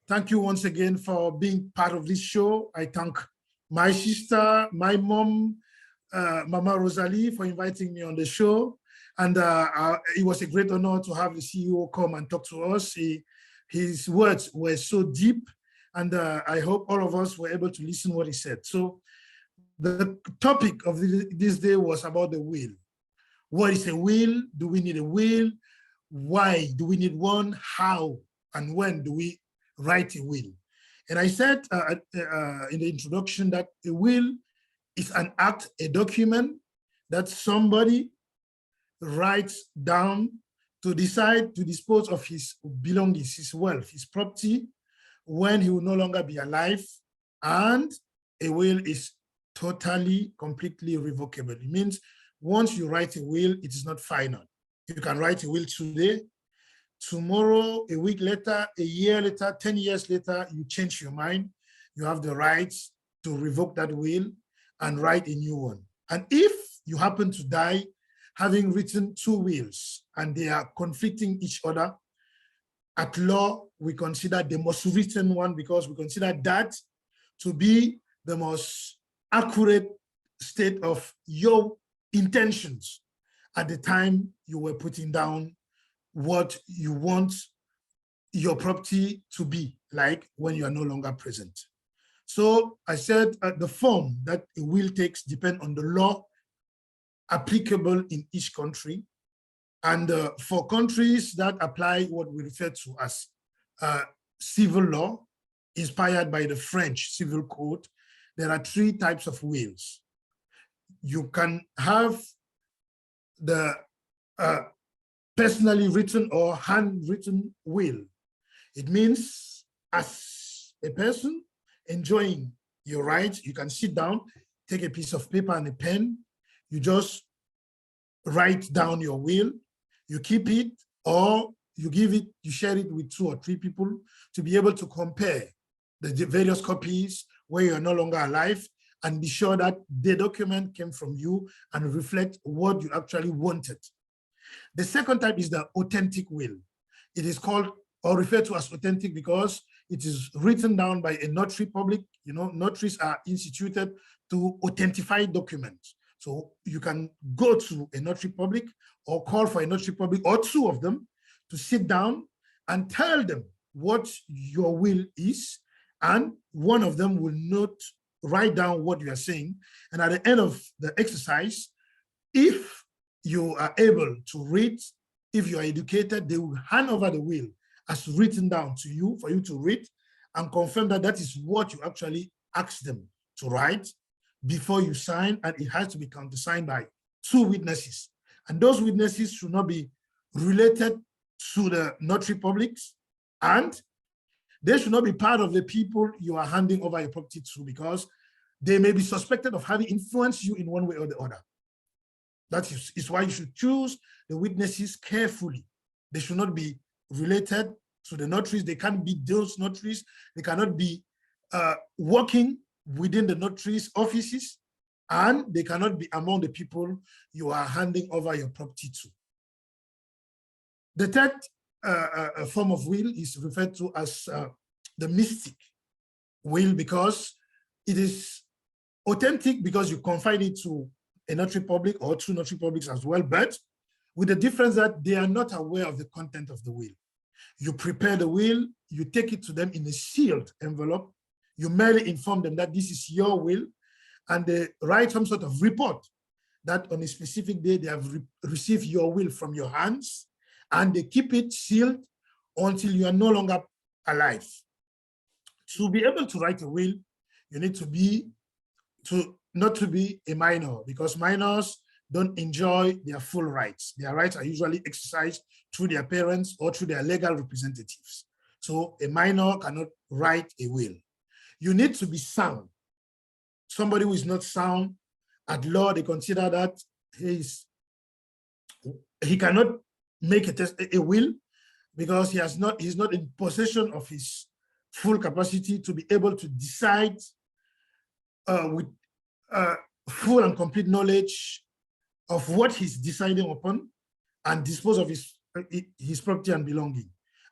thank you once again for being part of this show. I thank my sister, my mom, Mama Rosalie, for inviting me on the show. And it was a great honor to have the CEO come and talk to us. His words were so deep, and I hope all of us were able to listen to what he said. So the topic of this day was about the will. What is a will? Do we need a will? Why do we need one? How and when do we write a will? And I said in the introduction that a will is an act, a document that somebody writes down to decide to dispose of his belongings, his wealth, his property, when he will no longer be alive. And a will is totally, completely revocable. It means once you write a will, it is not final. You can write a will today, tomorrow, a week later, a year later, 10 years later, you change your mind. You have the right to revoke that will and write a new one. And if you happen to die having written 2 wills and they are conflicting each other, at law, we consider the most written one because we consider that to be the most accurate state of your intentions at the time you were putting down what you want your property to be like when you are no longer present. So I said the form that a will takes depend on the law applicable in each country. And for countries that apply what we refer to as civil law, inspired by the French Civil Code, there are 3 types of wills. You can have the personally written or handwritten will. It means as a person enjoying your rights, you can sit down, take a piece of paper and a pen, you just write down your will, you keep it, or you give it, you share it with 2 or 3 people to be able to compare the various copies where you're no longer alive and be sure that the document came from you and reflect what you actually wanted. The second type is the authentic will. It is called or referred to as authentic because it is written down by a notary public. You know, notaries are instituted to authentify documents. So you can go to a notary public or call for a notary public or 2 of them to sit down and tell them what your will is. And one of them will note, write down what you are saying. And at the end of the exercise, if you are able to read, if you are educated, they will hand over the will as written down to you for you to read and confirm that that is what you actually asked them to write before you sign, and it has to be countersigned by 2 witnesses. And those witnesses should not be related to the notary publics, and they should not be part of the people you are handing over your property to because they may be suspected of having influenced you in one way or the other. That is why you should choose the witnesses carefully. They should not be related to the notaries. They can't be those notaries. They cannot be working within the notaries' offices, and they cannot be among the people you are handing over your property to. The third form of will is referred to as the mystic will because It is authentic because you confide it to a notary public or two notary publics as well, but with the difference that they are not aware of the content of the will. You prepare the will, you take it to them in a sealed envelope, you merely inform them that this is your will, and they write some sort of report that on a specific day they have received your will from your hands, and they keep it sealed until you are no longer alive. To be able to write a will, you need to be not to be a minor, because minors don't enjoy their full rights. Their rights are usually exercised through their parents or through their legal representatives. So a minor cannot write a will. You need to be sound. Somebody who is not sound at law, they consider that he cannot make a will because he's not in possession of his full capacity to be able to decide with full and complete knowledge of what he's deciding upon and dispose of his property and belonging.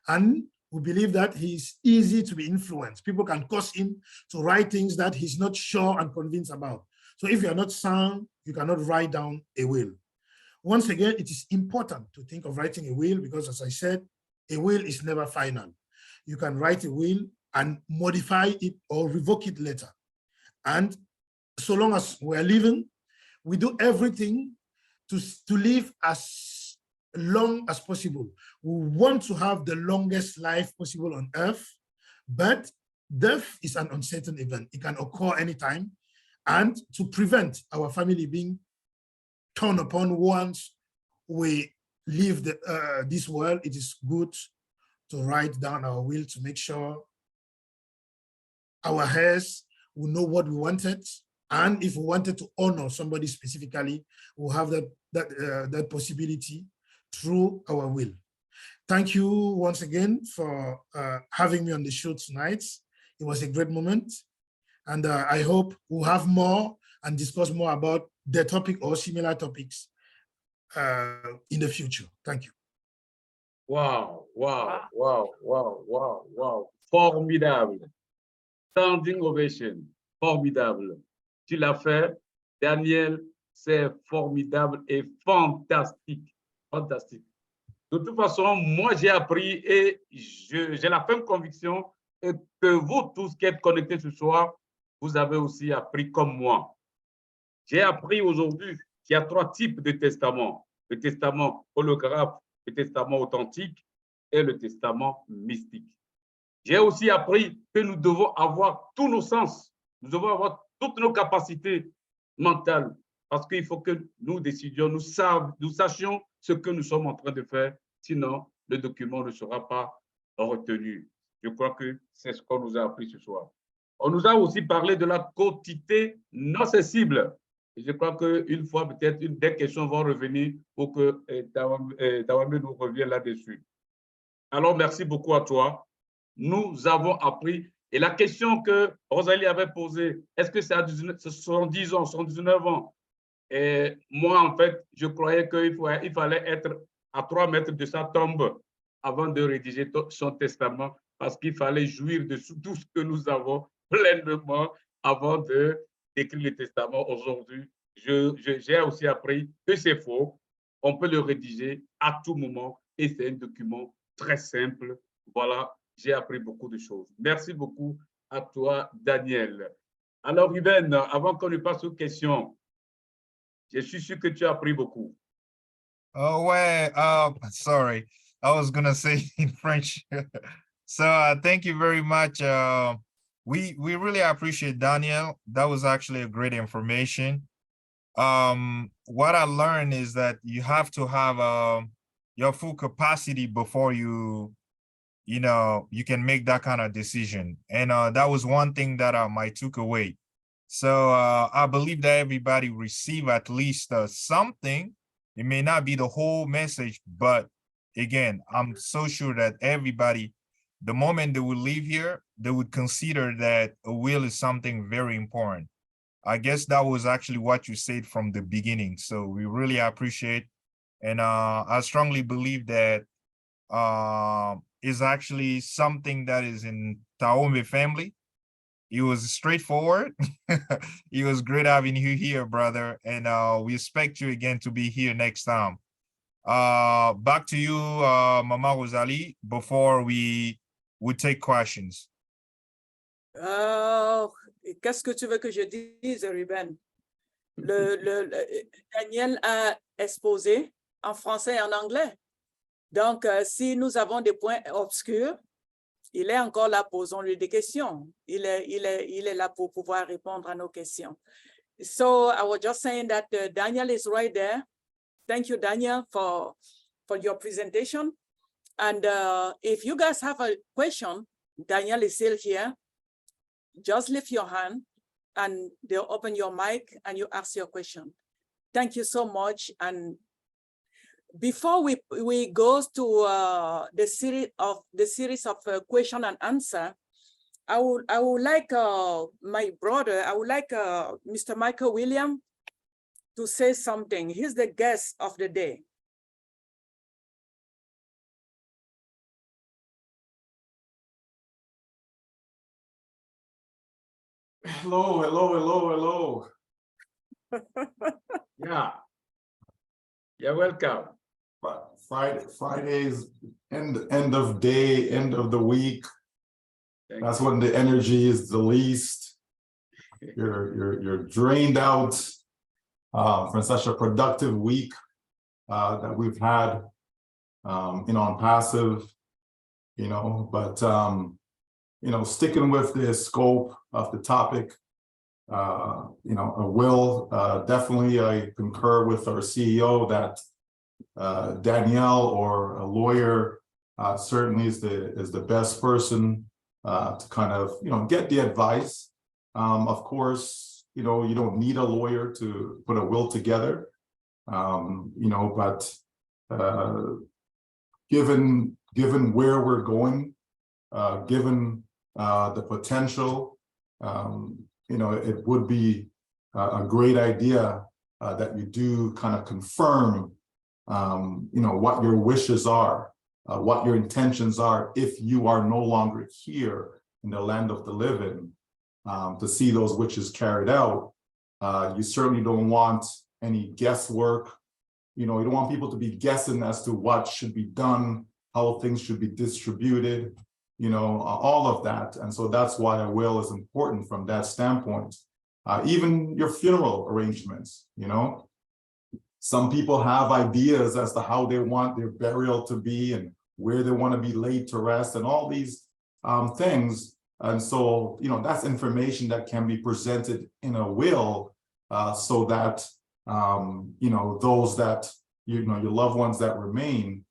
And we believe that he's easy to be influenced. People can cause him to write things that he's not sure and convinced about. So if you're not sound, you cannot write down a will. Once again, it is important to think of writing a will because, as I said, a will is never final. You can write a will and modify it or revoke it later. And so long as we're living, we do everything to live as long as possible. We want to have the longest life possible on earth, but death is an uncertain event. It can occur anytime. And to prevent our family being torn upon once we leave this world, it is good to write down our will to make sure our heirs will know what we wanted. And if we wanted to honor somebody specifically, we'll have that possibility through our will. Thank you once again for having me on the show tonight. It was a great moment. And I hope we'll have more and discuss more about the topic or similar topics in the future. Thank you. Wow, wow, wow, wow, wow, wow. Formidable. Standing ovation. Formidable. Tu l'as fait, Daniel, c'est formidable et fantastique. Fantastique. De toute façon, moi, j'ai appris et j'ai la ferme conviction que vous tous qui êtes connectés ce soir, vous avez aussi appris comme moi. J'ai appris aujourd'hui qu'il y a 3 types de testaments. Le testament holographe, le testament authentique et le testament mystique. J'ai aussi appris que nous devons avoir tous nos sens, nous devons avoir toutes nos capacités mentales, parce qu'il faut que nous décidions, nous sachions ce que nous sommes en train de faire, sinon le document ne sera pas retenu. Je crois que c'est ce qu'on nous a appris ce soir. On nous a aussi parlé de la quotité non cessible. Je crois qu'une fois, peut-être, des questions vont revenir pour que Dawame nous revienne là-dessus. Alors, merci beaucoup à toi. Nous avons appris. Et la question que Rosalie avait posée, est-ce que c'est à 70 ans, 79 ans? Et moi, en fait, je croyais qu'il fallait être à 3 mètres de sa tombe avant de rédiger son testament, parce qu'il fallait jouir de tout ce que nous avons pleinement avant d'écrire le testament. Aujourd'hui, j'ai aussi appris que c'est faux. On peut le rédiger à tout moment et c'est un document très simple. Voilà, j'ai appris beaucoup de choses. Merci beaucoup à toi, Daniel. Alors, Ruben, avant qu'on ne passe aux questions, je suis sûr que tu as appris beaucoup. Oh, ouais, sorry. I was going to say in French. So thank you very much. We really appreciate Daniel. That was actually a great information. What I learned is that you have to have your full capacity before you can make that kind of decision. And that was one thing that I took away. So I believe that everybody receive at least something. It may not be the whole message, but again, I'm so sure that everybody, the moment they will leave here, they would consider that a will is something very important. I guess that was actually what you said from the beginning. So we really appreciate. And I strongly believe that is actually something that is in Taombe family. It was straightforward. It was great having you here, brother. And we expect you again to be here next time. Back to you, Mama Rosalie, before we take questions. Qu'est-ce que tu veux que je dise, Ruben? Daniel a exposé en français et en anglais. Donc, si nous avons des points obscurs, il est encore là, posons-lui des questions. Il est là pour pouvoir répondre à nos questions. So I was just saying that Daniel is right there. Thank you, Daniel, for your presentation. And if you guys have a question, Daniel is still here. Just lift your hand and they'll open your mic and you ask your question. Thank you so much. And before we go to the series of question and answer, I would like my brother, I would like Mr. Michael William to say something. He's the guest of the day. Hello, hello, hello, hello. Yeah. You're welcome. Fridays, end of day, end of the week. That's when the energy is the least. You're drained out from such a productive week that we've had in ONPASSIVE, you know, but you know, sticking with the scope of the topic, you know, I will definitely, I concur with our CEO that Danielle or a lawyer certainly is the best person to kind of, you know, get the advice. Of course, you know, you don't need a lawyer to put a will together, you know, but given where we're going, given the potential, you know, it would be a great idea that you do kind of confirm, you know, what your wishes are, what your intentions are if you are no longer here in the land of the living, to see those wishes carried out. You certainly don't want any guesswork. You know, you don't want people to be guessing as to what should be done, how things should be distributed, you know, all of that. And so that's why a will is important from that standpoint. Even your funeral arrangements, you know, some people have ideas as to how they want their burial to be and where they want to be laid to rest and all these things. And so, you know, that's information that can be presented in a will so that, you know, those that, you know, your loved ones that remain,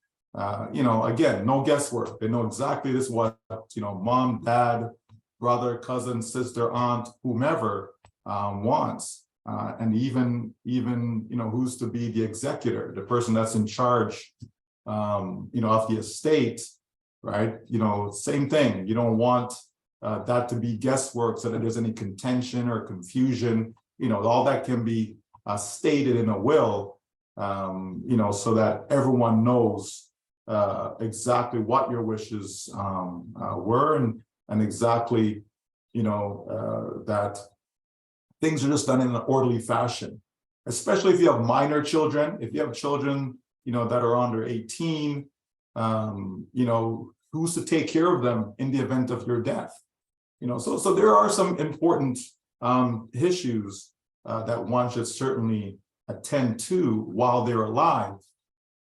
you know, again, no guesswork. They know exactly this what, you know, mom, dad, brother, cousin, sister, aunt, whomever wants. And even, you know, who's to be the executor, the person that's in charge, you know, of the estate, right? You know, same thing. You don't want that to be guesswork so that there's any contention or confusion. You know, all that can be stated in a will, you know, so that everyone knows exactly what your wishes were and exactly, you know, that things are just done in an orderly fashion, especially if you have minor children. If you have children, you know, that are under 18, you know, who's to take care of them in the event of your death? You know, so there are some important issues that one should certainly attend to while they're alive.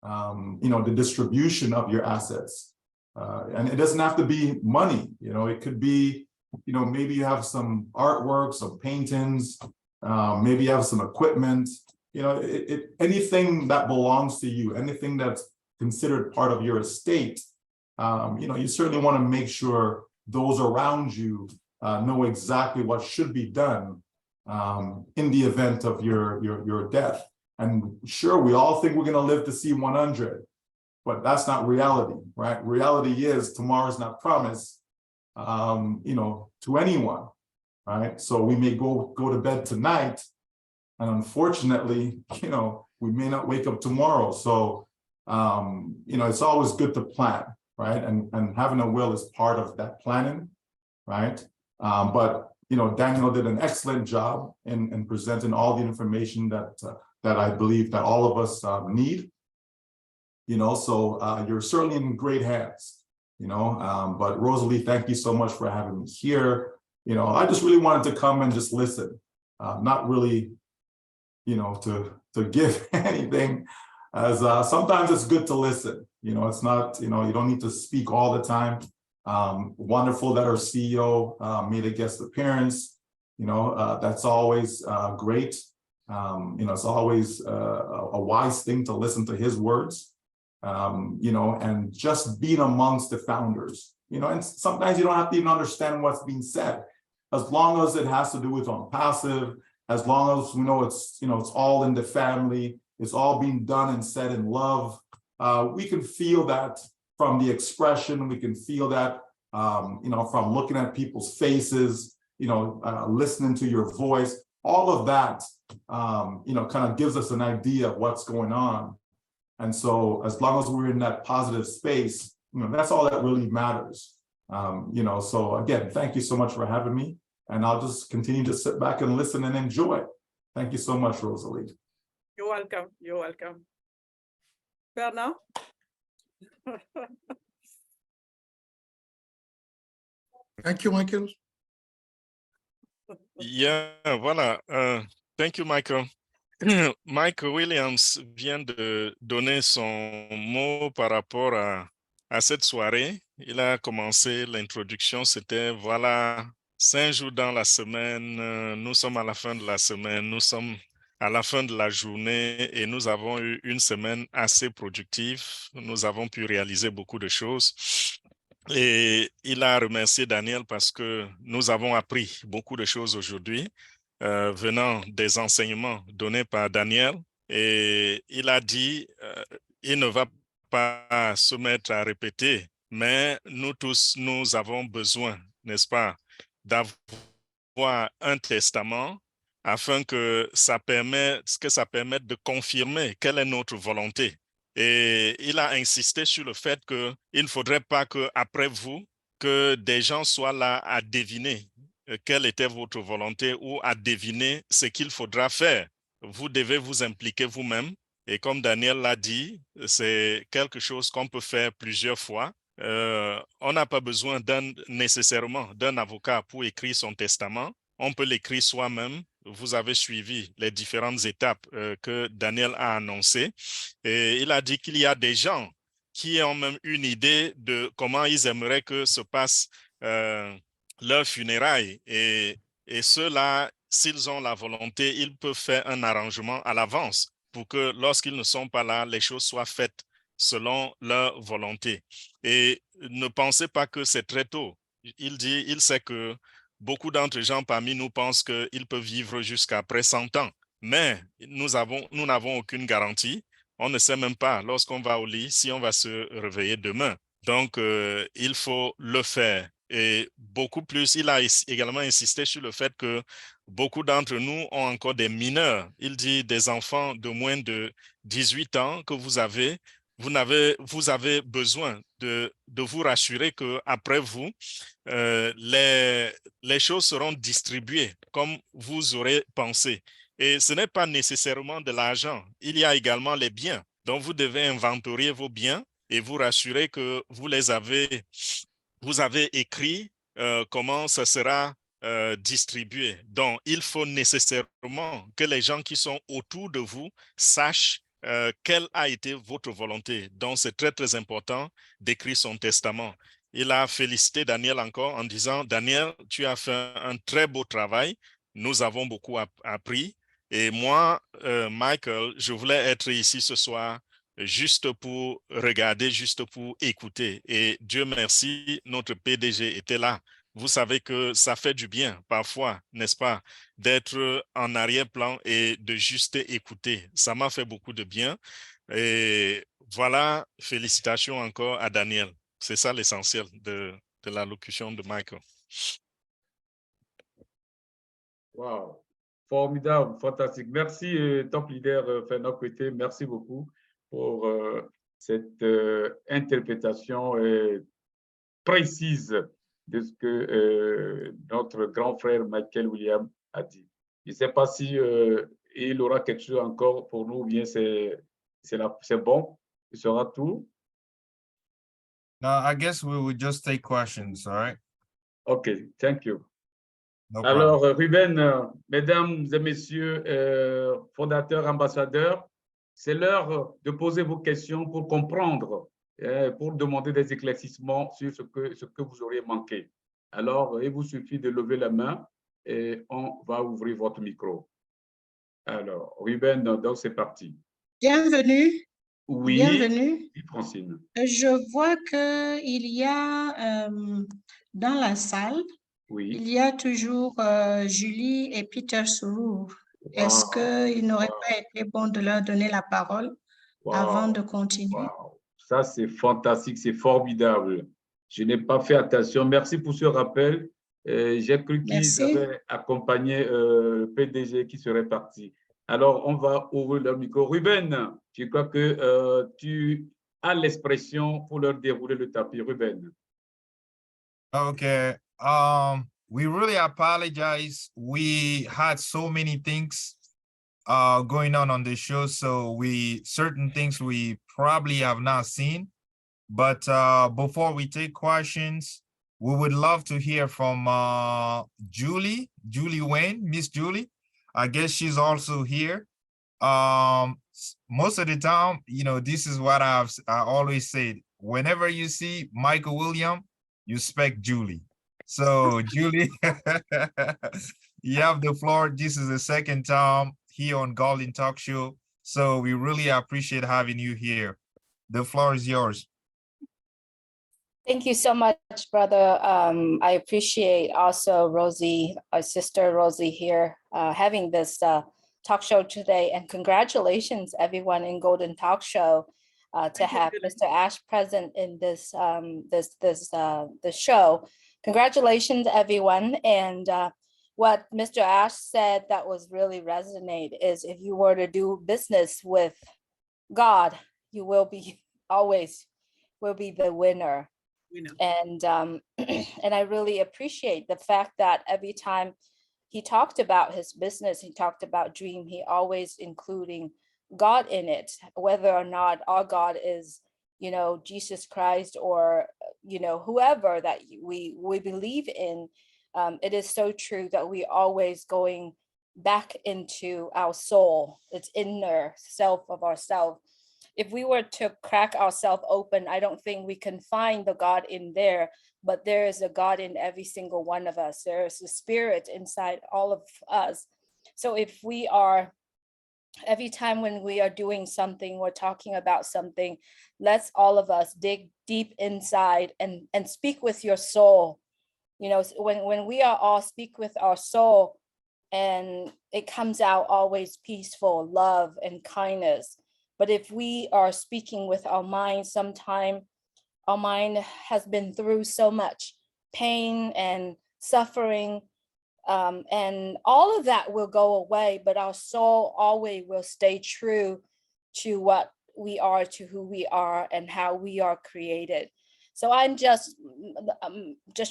You know, the distribution of your assets. And it doesn't have to be money, you know, it could be, you know, maybe you have some artwork, some paintings, maybe you have some equipment, you know, anything that belongs to you, anything that's considered part of your estate, you know, you certainly want to make sure those around you know exactly what should be done in the event of your death. And sure, we all think we're going to live to see 100, but that's not reality, right? Reality is tomorrow's not promised, you know, to anyone, right? So we may go to bed tonight, and unfortunately, you know, we may not wake up tomorrow. So, you know, it's always good to plan, right? And having a will is part of that planning, right? But Daniel did an excellent job in presenting all the information that I believe that all of us need. So you're certainly in great hands. But Rosalie, thank you so much for having me here. I just really wanted to come and just listen, not really, to give anything, as sometimes it's good to listen. It's not, you don't need to speak all the time. Wonderful that our CEO made a guest appearance. That's always great. It's always a wise thing to listen to his words. And just being amongst the founders, and sometimes you don't have to even understand what's being said, as long as it has to do with ONPASSIVE, as long as we know it's, it's all in the family, it's all being done and said in love. We can feel that from the expression, we can feel that, from looking at people's faces, listening to your voice, all of that, kind of gives us an idea of what's going on. And so as long as we're in that positive space, that's all that really matters. So again, thank you so much for having me. And I'll just continue to sit back and listen and enjoy. Thank you so much, Rosalie. You're welcome. You're welcome. Bernard? Thank you, Michael. Yeah, voilà. Thank you, Michael. Mike Williams vient de donner son mot par rapport à cette soirée. Il a commencé l'introduction, c'était voilà, 5 jours dans la semaine, nous sommes à la fin de la semaine, nous sommes à la fin de la journée et nous avons eu une semaine assez productive. Nous avons pu réaliser beaucoup de choses. Et il a remercié Daniel parce que nous avons appris beaucoup de choses aujourd'hui. Venant des enseignements donnés par Daniel, et il a dit il ne va pas se mettre à répéter, mais nous tous, nous avons besoin, n'est-ce pas, d'avoir un testament afin que ça permette de confirmer quelle est notre volonté. Et il a insisté sur le fait qu'il ne faudrait pas qu'après vous, que des gens soient là à deviner quelle était votre volonté ou à deviner ce qu'il faudra faire. Vous devez vous impliquer vous-même. Et comme Daniel l'a dit, c'est quelque chose qu'on peut faire plusieurs fois. On n'a pas besoin nécessairement d'un avocat pour écrire son testament. On peut l'écrire soi-même. Vous avez suivi les différentes étapes que Daniel a annoncées. Et il a dit qu'il y a des gens qui ont même une idée de comment ils aimeraient que se passe leur funérailles, et ceux-là, s'ils ont la volonté, ils peuvent faire un arrangement à l'avance pour que lorsqu'ils ne sont pas là, les choses soient faites selon leur volonté. Et ne pensez pas que c'est très tôt. Il sait que beaucoup d'entre gens parmi nous pensent qu'ils peuvent vivre jusqu'après 100 ans, mais nous n'avons aucune garantie. On ne sait même pas lorsqu'on va au lit si on va se réveiller demain. Donc, il faut le faire. Et beaucoup plus, il a également insisté sur le fait que beaucoup d'entre nous ont encore des mineurs. Il dit des enfants de moins de 18 ans que vous avez besoin de vous rassurer qu'après vous, les choses seront distribuées comme vous aurez pensé. Et ce n'est pas nécessairement de l'argent. Il y a également les biens. Donc, vous devez inventorier vos biens et vous rassurer que vous avez écrit comment ça sera distribué. Donc, il faut nécessairement que les gens qui sont autour de vous sachent quelle a été votre volonté. Donc, c'est très, très important d'écrire son testament. Il a félicité Daniel encore en disant, Daniel, tu as fait un très beau travail. Nous avons beaucoup appris. Et moi, Michael, je voulais être ici ce soir juste pour regarder, juste pour écouter. Et Dieu merci, notre PDG était là. Vous savez que ça fait du bien parfois, n'est-ce pas, d'être en arrière-plan et de juste écouter. Ça m'a fait beaucoup de bien. Et voilà, félicitations encore à Daniel. C'est ça l'essentiel de l'allocution de Michael. Wow, formidable, fantastique. Merci, top leader Fernand Coueté. Merci beaucoup pour cette interprétation précise de ce que notre grand frère Michael William a dit. Je ne sais pas si il aura quelque chose encore pour nous, ou bien c'est bon, ce sera tout. No, I guess we will just take questions, all right? OK, thank you. No Alors, problem. Ruben, mesdames et messieurs, fondateurs, ambassadeurs, c'est l'heure de poser vos questions pour comprendre, pour demander des éclaircissements sur ce que vous auriez manqué. Alors, il vous suffit de lever la main et on va ouvrir votre micro. Alors, Ruben, donc c'est parti. Bienvenue. Oui, bienvenue. Oui, Francine. Je vois qu'il y a dans la salle, oui. Il y a toujours Julie et Peter Sourou. Est-ce qu'il n'aurait pas été bon de leur donner la parole avant de continuer? Ça, c'est fantastique, c'est formidable. Je n'ai pas fait attention. Merci pour ce rappel. J'ai cru qu'ils avaient accompagné le PDG qui serait parti. Alors, on va ouvrir le micro. Ruben, je crois que tu as l'expression pour leur dérouler le tapis. Ruben. Okay. We really apologize. We had so many things going on the show, so certain things we probably have not seen. But before we take questions, we would love to hear from Julie Wayne, Miss Julie. I guess she's also here. Most of the time, you know, this is what I always said. Whenever you see Michael William, you expect Julie. So Julie, you have the floor. This is the second time here on Golden Talk Show. So we really appreciate having you here. The floor is yours. Thank you so much, brother. I appreciate also Rosie, our sister Rosie here, having this talk show today. And congratulations everyone in Golden Talk Show to have Mr. Ash present in this show. Congratulations everyone. And what Mr. Ash said that was really resonate is if you were to do business with God, you will be always will be the winner. And and I really appreciate the fact that every time he talked about his business, he talked about dream, he always including God in it, whether or not our God is, you know, Jesus Christ or, you know, whoever that we believe in. It is so true that we always going back into our soul, its inner self of ourselves. If we were to crack ourselves open, I don't think we can find the God in there, but there is a God in every single one of us. There is a spirit inside all of us. So if we are, every time when we are doing something, we're talking about something, let's all of us dig deep inside and speak with your soul. You know, when we are all speak with our soul, and it comes out always peaceful, love and kindness. But if we are speaking with our mind, sometimes our mind has been through so much pain and suffering, and all of that will go away, but our soul always will stay true to what we are, to who we are, and how we are created. So I'm just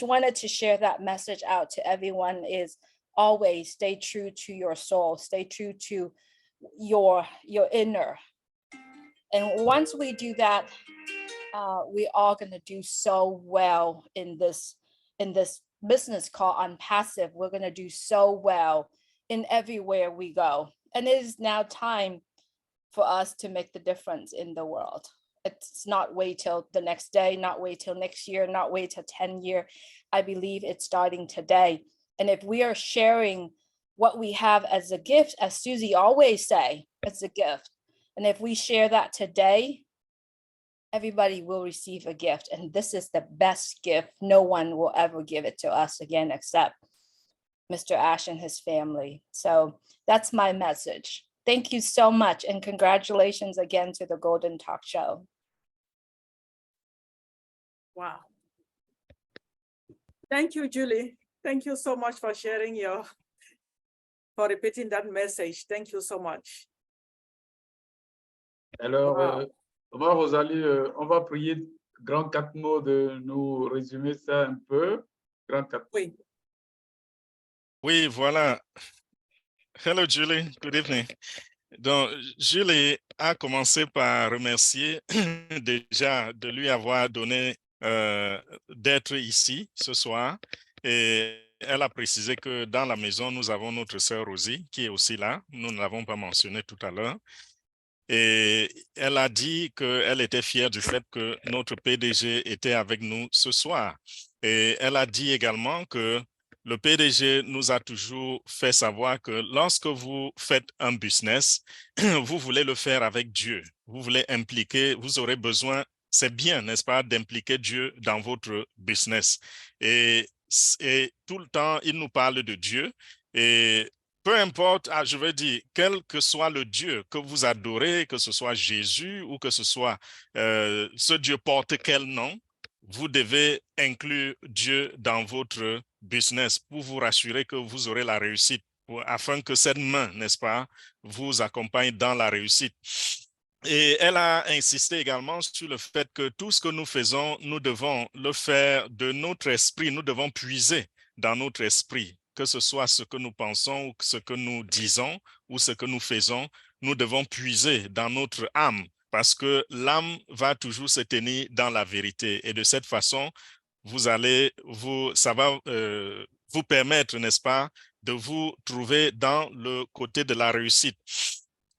wanted to share that message out to everyone is always stay true to your soul, stay true to your inner. And once we do that, we are going to do so well in this business called ONPASSIVE. We're going to do so well in everywhere we go. And it is now time for us to make the difference in the world. It's not wait till the next day, not wait till next year, not wait till 10 years. I believe it's starting today. And if we are sharing what we have as a gift, as Susie always say, it's a gift. And if we share that today, everybody will receive a gift. And this is the best gift. No one will ever give it to us again, except Mr. Ash and his family. So that's my message. Thank you so much. And congratulations again to the Golden Talk Show. Wow. Thank you, Julie. Thank you so much for sharing for repeating that message. Thank you so much. Alors, Rosalie, on va prier grand 4 mots de nous résumer ça un peu. Oui. Oui, voilà. Hello, Julie. Good evening. Donc, Julie a commencé par remercier déjà de lui avoir donné d'être ici ce soir. Et elle a précisé que dans la maison, nous avons notre sœur Rosie qui est aussi là. Nous ne l'avons pas mentionné tout à l'heure. Et elle a dit qu'elle était fière du fait que notre PDG était avec nous ce soir. Et elle a dit également que le PDG nous a toujours fait savoir que lorsque vous faites un business, vous voulez le faire avec Dieu. Vous voulez impliquer, vous aurez besoin, c'est bien, n'est-ce pas, d'impliquer Dieu dans votre business. Et tout le temps, il nous parle de Dieu. Et peu importe, je veux dire, quel que soit le Dieu que vous adorez, que ce soit Jésus ou que ce soit ce Dieu porte quel nom, vous devez inclure Dieu dans votre business pour vous rassurer que vous aurez la réussite, afin que cette main, n'est-ce pas, vous accompagne dans la réussite. Et elle a insisté également sur le fait que tout ce que nous faisons, nous devons le faire de notre esprit, nous devons puiser dans notre esprit, que ce soit ce que nous pensons ou ce que nous disons ou ce que nous faisons, nous devons puiser dans notre âme parce que l'âme va toujours se tenir dans la vérité. Et de cette façon, ça va vous permettre, n'est-ce pas, de vous trouver dans le côté de la réussite.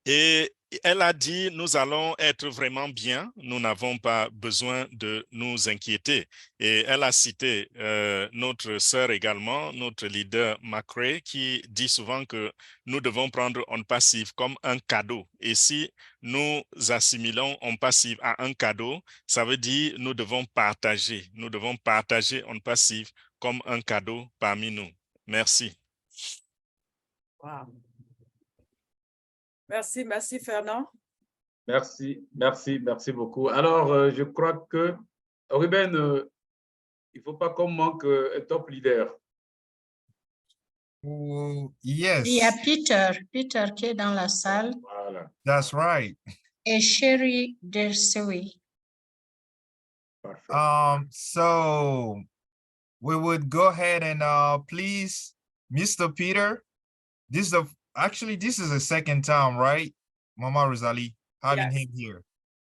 Et elle a dit, nous allons être vraiment bien, nous n'avons pas besoin de nous inquiéter. Et elle a cité notre sœur également, notre leader MUFAREH, qui dit souvent que nous devons prendre ONPASSIVE comme un cadeau. Et si nous assimilons ONPASSIVE à un cadeau, ça veut dire nous devons partager ONPASSIVE comme un cadeau parmi nous. Merci. Wow. Merci, merci Fernand. Merci, merci, merci beaucoup. Alors, je crois que, Ruben, il ne faut pas qu'on manque un top leader. Il Yes. y a Peter qui est dans la salle. Voilà. That's right. Et Sherry Dersewi. So we would go ahead and please, Mr. Peter, this is the second time, right? Mama Rosalie, having him here.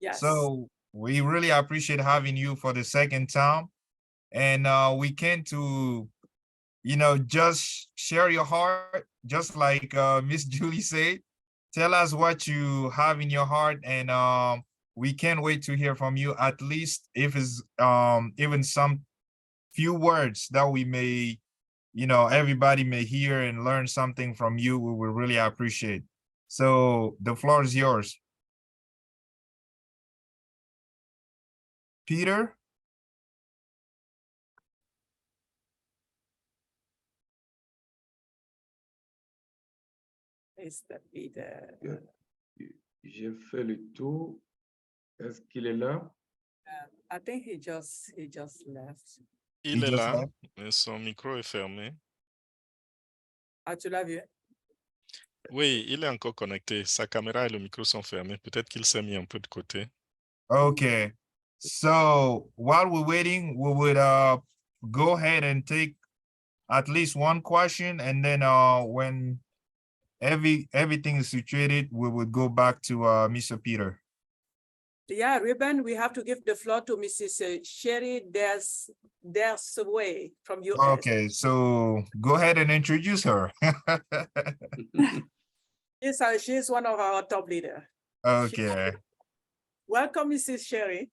Yes. So we really appreciate having you for the second time. And we came to, just share your heart, just like Miss Julie said. Tell us what you have in your heart, and we can't wait to hear from you, at least if it's even some few words that we may, everybody may hear and learn something from you. We will really appreciate. So the floor is yours. Peter? Mr. Peter. J'ai fait le tour. Est-ce qu'il est là? I think he just left. Il est là, mais son micro est fermé. Ah, tu l'as vu? Oui, il est encore connecté. Sa caméra et le micro sont fermés. Peut-être qu'il s'est mis un peu de côté. Okay. So while we're waiting, we would go ahead and take at least one question, and then when everything is situated, we would go back to Mr. Peter. Yeah, Ruben, we have to give the floor to Mrs. Sherry Dersewi from US. Okay, so go ahead and introduce her. She's one of our top leaders. Okay. Welcome, Mrs. Sherry.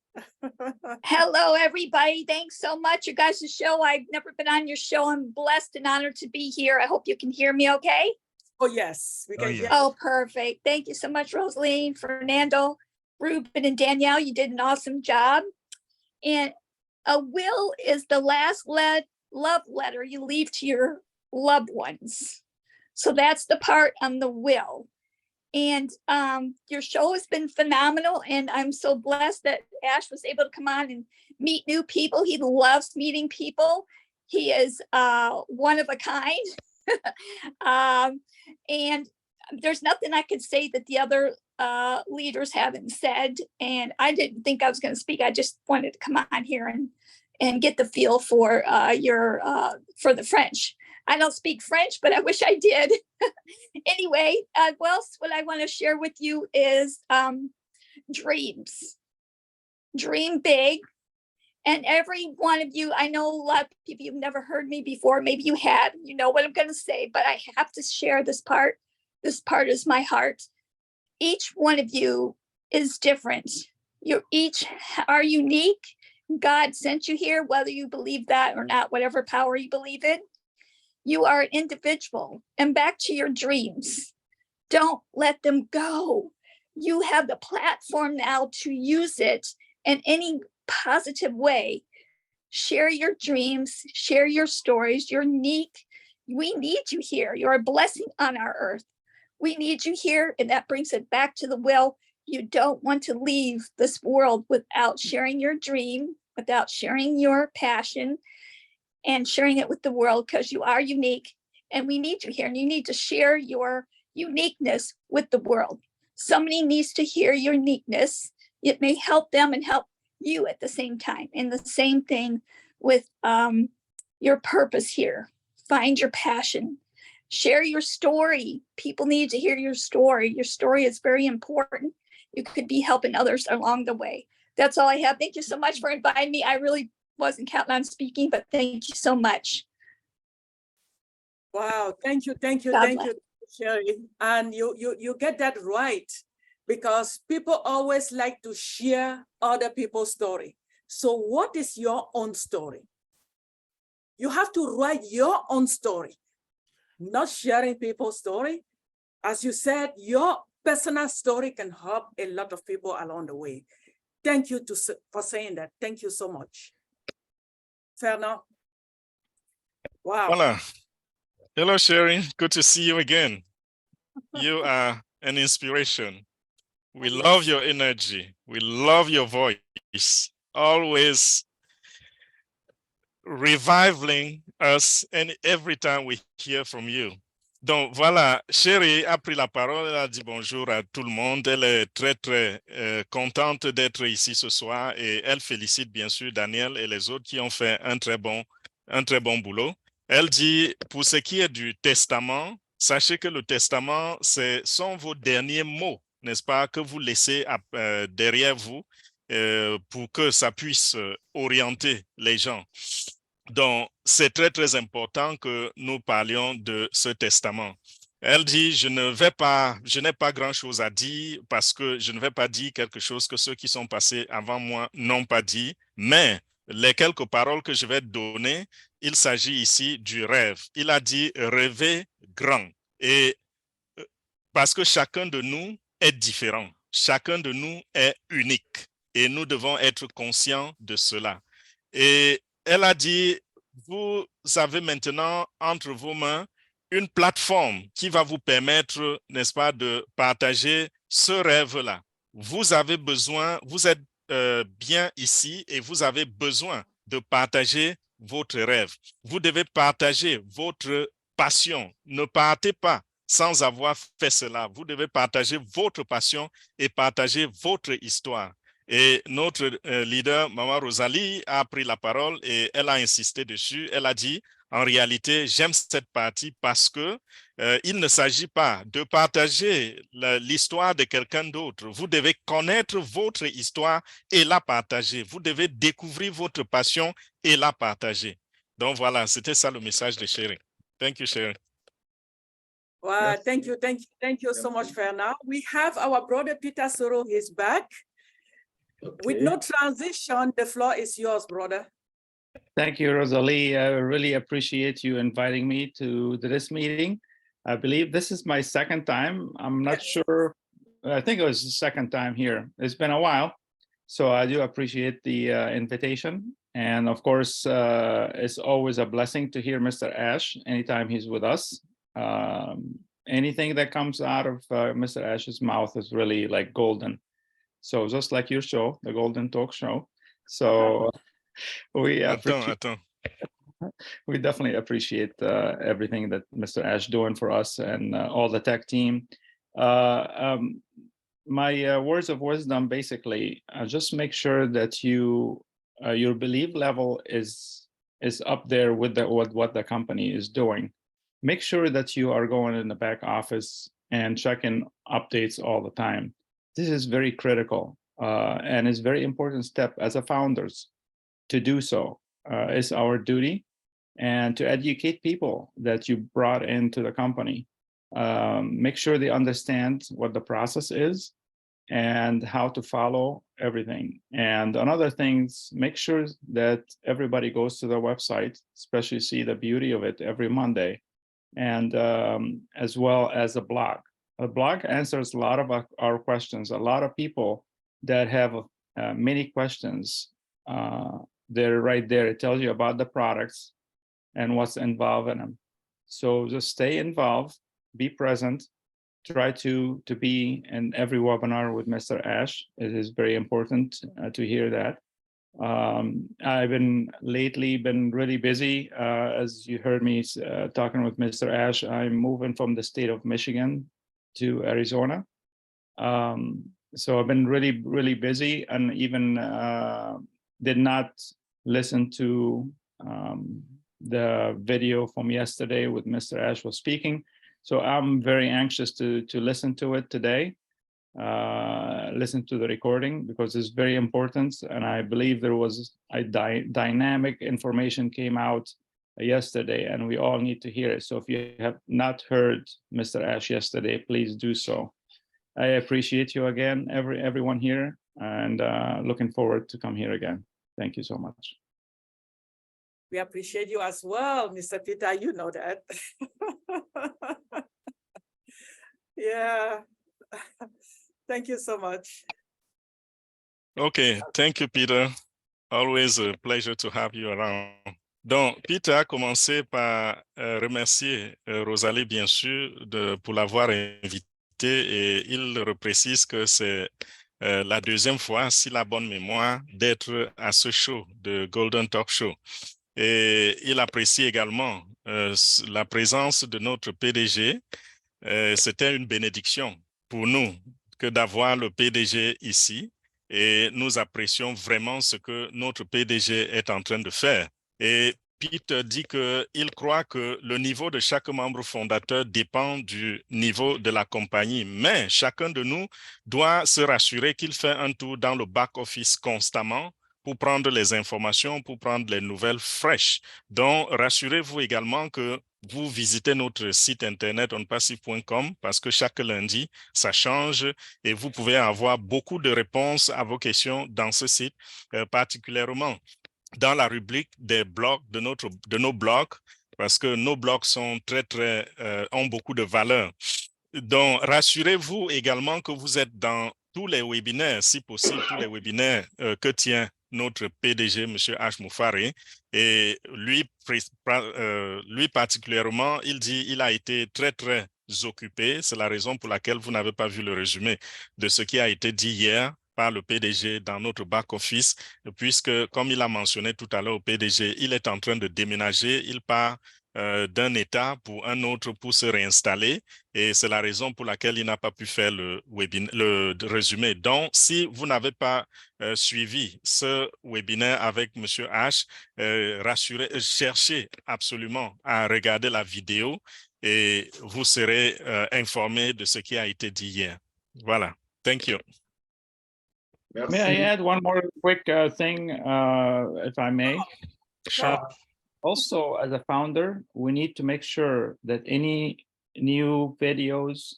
Hello, everybody. Thanks so much. You guys' show. I've never been on your show. I'm blessed and honored to be here. I hope you can hear me okay. Oh, yes. We can hear. Oh, perfect. Thank you so much, Rosaline, Fernando, Ruben, and Danielle. You did an awesome job. And a will is the last love letter you leave to your loved ones. So that's the part on the will. And your show has been phenomenal. And I'm so blessed that Ash was able to come on and meet new people. He loves meeting people. He is one of a kind. And there's nothing I could say that the other leaders haven't said. And I didn't think I was going to speak. I just wanted to come on here and get the feel for for the French. I don't speak French, but I wish I did. Anyway, what I want to share with you is dreams. Dream big. And every one of you, I know a lot of people, you've never heard me before. Maybe you had, you know what I'm going to say, but I have to share this part. This part is my heart. Each one of you is different. You each are unique. God sent you here, whether you believe that or not, whatever power you believe in. You are an individual. And back to your dreams. Don't let them go. You have the platform now to use it in any positive way. Share your dreams, share your stories. You're unique. We need you here. You're a blessing on our earth. We need you here, and that brings it back to the will. You don't want to leave this world without sharing your dream, without sharing your passion, and sharing it with the world, because you are unique, and we need you here, and you need to share your uniqueness with the world. Somebody needs to hear your uniqueness. It may help them and help you at the same time. And the same thing with your purpose here. Find your passion. Share your story. People need to hear your story. Your story is very important. You could be helping others along the way. That's all I have. Thank you so much for inviting me. I really wasn't counting on speaking, but thank you so much. Wow, thank you, thank you, God thank bless. you, Sherry. And you get that right, because people always like to share other people's story. So what is your own story? You have to write your own story, not sharing people's story. As you said, your personal story can help a lot of people along the way. Thank you for saying that. Thank you so much. Fernand. Wow. Voilà. Hello, Sherry. Good to see you again. You are an inspiration. We love your energy. We love your voice. Always reviving us and every time we hear from you. Donc voilà, Sherry a pris la parole, elle a dit bonjour à tout le monde. Elle est très, très contente d'être ici ce soir et elle félicite bien sûr Daniel et les autres qui ont fait un très bon boulot. Elle dit, pour ce qui est du testament, sachez que le testament, sont vos derniers mots, n'est-ce pas, que vous laissez derrière vous pour que ça puisse orienter les gens. Donc, c'est très, très important que nous parlions de ce testament. Elle dit, je n'ai pas grand-chose à dire parce que je ne vais pas dire quelque chose que ceux qui sont passés avant moi n'ont pas dit, mais les quelques paroles que je vais donner, il s'agit ici du rêve. Il a dit rêver grand. Et parce que chacun de nous est différent, chacun de nous est unique et nous devons être conscients de cela. Et elle a dit, vous avez maintenant entre vos mains une plateforme qui va vous permettre, n'est-ce pas, de partager ce rêve-là. Vous avez besoin, vous êtes bien ici et vous avez besoin de partager votre rêve. Vous devez partager votre passion. Ne partez pas sans avoir fait cela. Vous devez partager votre passion et partager votre histoire. Et notre leader, Maman Rosalie, a pris la parole et elle a insisté dessus. Elle a dit, en réalité, j'aime cette partie parce que il ne s'agit pas de partager l'histoire de quelqu'un d'autre. Vous devez connaître votre histoire et la partager. Vous devez découvrir votre passion et la partager. Donc voilà, c'était ça le message de Sherry. Thank you, Sherry. Wow, thank you so much, Fernand. We have our brother Peter Soro, he's back. Okay. With no transition, the floor is yours, brother. Thank you, Rosalie. I really appreciate you inviting me to this meeting. I believe this is my second time. I'm not sure. I think it was the second time here. It's been a while. So I do appreciate the invitation. And of course, it's always a blessing to hear Mr. Ash anytime he's with us. Anything that comes out of Mr. Ash's mouth is really like golden. So just like your show, the Golden Talk Show. So we definitely appreciate everything that Mr. Ash doing for us and all the tech team. My words of wisdom, basically, just make sure that you your belief level is up there with what the company is doing. Make sure that you are going in the back office and checking updates all the time. This is very critical and is very important step as a founders to do so. It's our duty, and to educate people that you brought into the company. Make sure they understand what the process is and how to follow everything. And another things, make sure that everybody goes to the website, especially see the beauty of it every Monday, and as well as a blog. A blog answers a lot of our questions. A lot of people that have many questions, they're right there. It tells you about the products and what's involved in them. So just stay involved, be present, try to be in every webinar with Mr. Ash. It is very important to hear that. I've lately been really busy. As you heard me talking with Mr. Ash, I'm moving from the state of Michigan to Arizona. So I've been really busy, and even did not listen to the video from yesterday with Mr. Ash was speaking. So I'm very anxious to listen to it today, listen to the recording, because it's very important. And I believe there was a dynamic information came out yesterday, and we all need to hear it. So if you have not heard Mr. Ash yesterday, please do so. I appreciate you again, everyone here, and looking forward to come here again. Thank you so much. We appreciate you as well, Mr. Peter, you know that. Yeah, thank you so much. Okay, thank you, Peter. Always a pleasure to have you around. Donc, Peter a commencé par remercier Rosalie, bien sûr, pour l'avoir invité, et il reprécise que c'est la deuxième fois, si la bonne mémoire, d'être à ce show de Golden Talk Show. Et il apprécie également la présence de notre PDG. C'était une bénédiction pour nous que d'avoir le PDG ici, et nous apprécions vraiment ce que notre PDG est en train de faire. Et Peter dit qu'il croit que le niveau de chaque membre fondateur dépend du niveau de la compagnie, mais chacun de nous doit se rassurer qu'il fait un tour dans le back-office constamment pour prendre les informations, pour prendre les nouvelles fraîches. Donc, rassurez-vous également que vous visitez notre site internet onpassive.com, parce que chaque lundi, ça change et vous pouvez avoir beaucoup de réponses à vos questions dans ce site, particulièrement dans la rubrique des blogs, de nos blogs, parce que nos blogs sont ont beaucoup de valeur. Donc, rassurez-vous également que vous êtes dans tous les webinaires, si possible, tous les webinaires que tient notre PDG, M. H. MUFAREH. Et lui particulièrement, il dit qu'il a été très occupé. C'est la raison pour laquelle vous n'avez pas vu le résumé de ce qui a été dit hier par le PDG dans notre back-office, puisque, comme il a mentionné tout à l'heure au PDG, il est en train de déménager, il part d'un état pour un autre pour se réinstaller, et c'est la raison pour laquelle il n'a pas pu faire le résumé. Donc, si vous n'avez pas suivi ce webinaire avec M. H, cherchez absolument à regarder la vidéo et vous serez informé de ce qui a été dit hier. Voilà. Thank you. Merci. May I add one more quick thing, if I may? Sure. Also, as a founder, we need to make sure that any new videos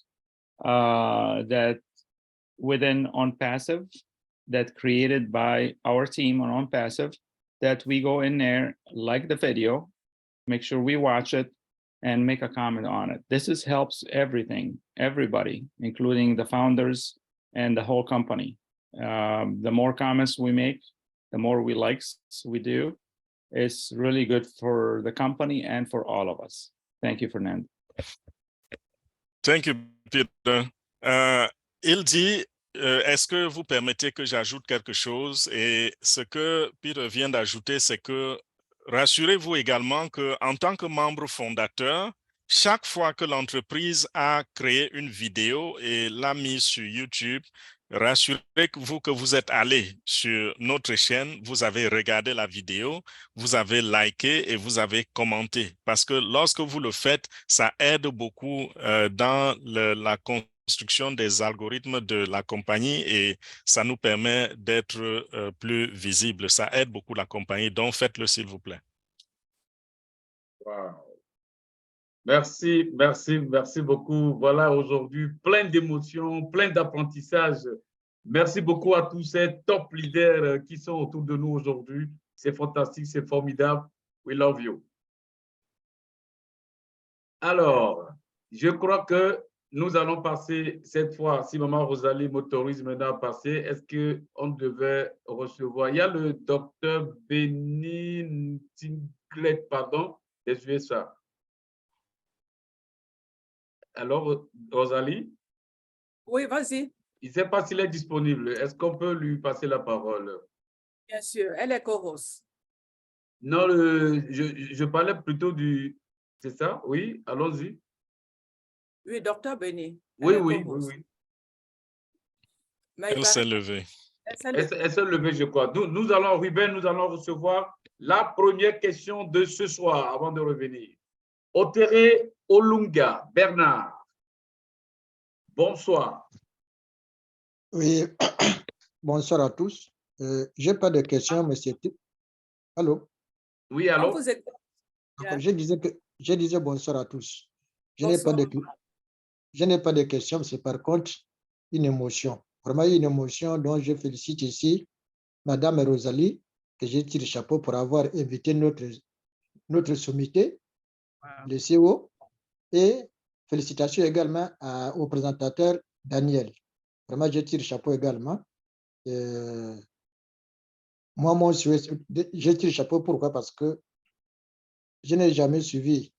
that within ONPASSIVE that created by our team on ONPASSIVE, that we go in there, like the video, make sure we watch it and make a comment on it. This helps everybody, including the founders and the whole company. The more comments we make, the more likes we do. It's really good for the company and for all of us. Thank you, Fernando. Thank you, Peter. Il dit, est-ce que vous permettez que j'ajoute quelque chose? Et ce que Peter vient d'ajouter, c'est que rassurez-vous également qu'en tant que membre fondateur, chaque fois que l'entreprise a créé une vidéo et l'a mise sur YouTube, rassurez-vous que vous êtes allé sur notre chaîne, vous avez regardé la vidéo, vous avez liké et vous avez commenté. Parce que lorsque vous le faites, ça aide beaucoup dans la construction des algorithmes de la compagnie et ça nous permet d'être plus visibles. Ça aide beaucoup la compagnie, donc faites-le s'il vous plaît. Wow. Merci, merci, merci beaucoup. Voilà, aujourd'hui, plein d'émotions, plein d'apprentissages. Merci beaucoup à tous ces top leaders qui sont autour de nous aujourd'hui. C'est fantastique, c'est formidable. We love you. Alors, je crois que nous allons passer cette fois, si Maman Rosalie m'autorise maintenant à passer, est-ce qu'on devait recevoir, il y a le docteur Benny Tinglet, pardon, des USA. Alors, Rosalie? Oui, vas-y. Il ne sait pas s'il est disponible. Est-ce qu'on peut lui passer la parole? Bien sûr, elle est co-host. Non, je parlais plutôt du... C'est ça? Oui, allons-y. Oui, docteur Benny. Oui, oui, oui, oui. Elle s'est levée. Elle s'est levée, je crois. Nous allons, Ruben, nous allons recevoir la première question de ce soir avant de revenir. Otere Olunga, Bernard. Bonsoir. Oui, bonsoir à tous. Je n'ai pas de questions, mais c'est... Allô? Oui, allô? Je disais bonsoir à tous. Je n'ai pas de questions, mais c'est par contre une émotion. Vraiment une émotion dont je félicite ici Madame Rosalie, que je tire le chapeau pour avoir invité notre sommité, le CEO, et félicitations également au présentateur Daniel. Vraiment, je tire le chapeau également. Moi, je tire le chapeau, pourquoi? Parce que je n'ai jamais suivi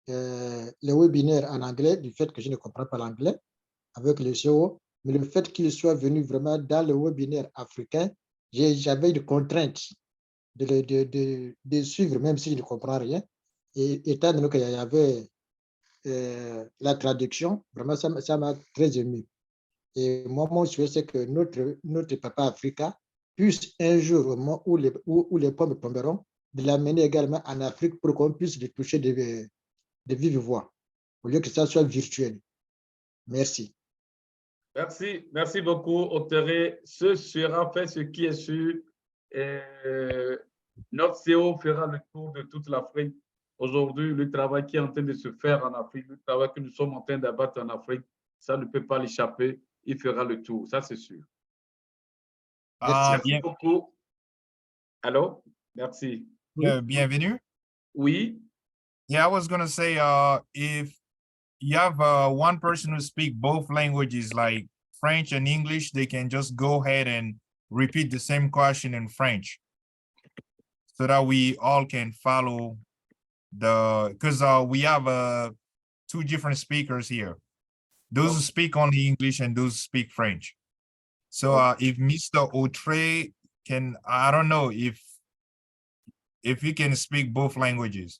les webinaires en anglais, du fait que je ne comprends pas l'anglais avec le CEO, mais le fait qu'il soit venu vraiment dans le webinaire africain, j'avais une contrainte de suivre, même si je ne comprends rien. Et étant donné qu'il y avait la traduction, vraiment, ça m'a très ému. Et moi, mon souhait, c'est que notre papa Africa puisse un jour, au moment où les pommes tomberont, de l'amener également en Afrique pour qu'on puisse les toucher de vive voix, au lieu que ça soit virtuel. Merci. Merci, merci beaucoup, Otere. Ce sera fait, ce qui est sûr. Notre CEO fera le tour de toute l'Afrique. Aujourd'hui, le travail qui est en train de se faire en Afrique, le travail que nous sommes en train d'abattre en Afrique, ça ne peut pas l'échapper. Il fera le tour, ça c'est sûr. Merci beaucoup. Allô? Merci. Bienvenue. Oui. Yeah, I was going to say, if you have one person who speaks both languages, like French and English, they can just go ahead and repeat the same question in French so that we all can follow because we have two different speakers here. Those who speak only English and those who speak French. So if Mr. Otre can, I don't know if he can speak both languages.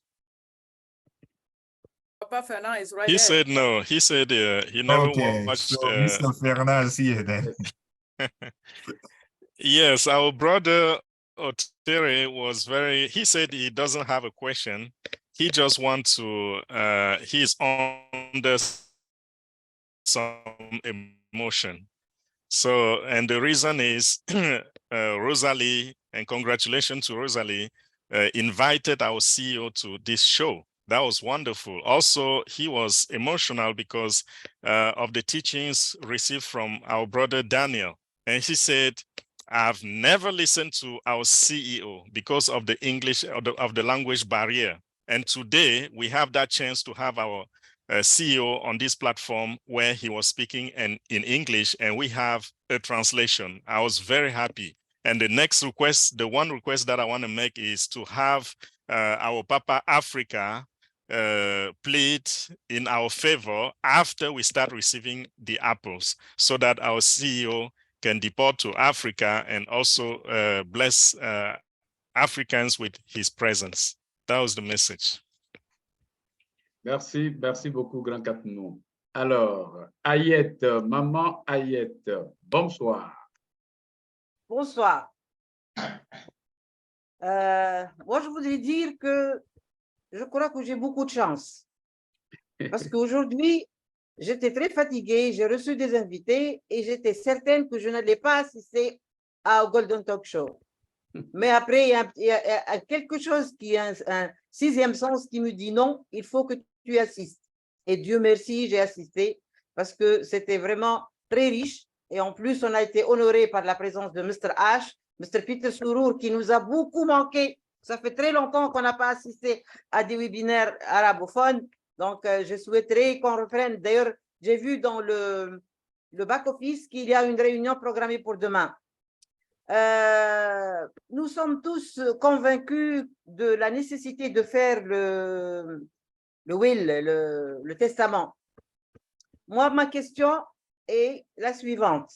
Papa Fernand is right He there. said no. He said he never watched. So Mr. Fernand is here then. Yes, our brother Otere was he said he doesn't have a question. He just wants to, he's under some emotion. So, and the reason is Rosalie, and congratulations to Rosalie, invited our CEO to this show. That was wonderful. Also, he was emotional because of the teachings received from our brother Daniel. And he said, I've never listened to our CEO because of the English, of the language barrier. And today we have that chance to have our CEO on this platform where he was speaking in English and we have a translation. I was very happy. And the next request, the one request that I want to make is to have our Papa Africa played in our favor after we start receiving the apples so that our CEO can depart to Africa and also bless Africans with his presence. That was the message. Merci, merci beaucoup, Grand Catino. Alors, Ayette, maman Ayette, bonsoir. Bonsoir. Moi, je voudrais dire que je crois que j'ai beaucoup de chance. Parce qu'aujourd'hui, j'étais très fatiguée, j'ai reçu des invités et j'étais certaine que je n'allais pas assister au Golden Talk Show. Mais après, il y a quelque chose qui est un sixième sens qui me dit non, il faut que tu assistes. Et Dieu merci, j'ai assisté parce que c'était vraiment très riche. Et en plus, on a été honoré par la présence de Mr. Ash, Mr. Peter Sourour, qui nous a beaucoup manqué. Ça fait très longtemps qu'on n'a pas assisté à des webinaires arabophones. Donc, je souhaiterais qu'on reprenne. D'ailleurs, j'ai vu dans le back-office qu'il y a une réunion programmée pour demain. Nous sommes tous convaincus de la nécessité de faire le will, le testament. Moi, ma question est la suivante.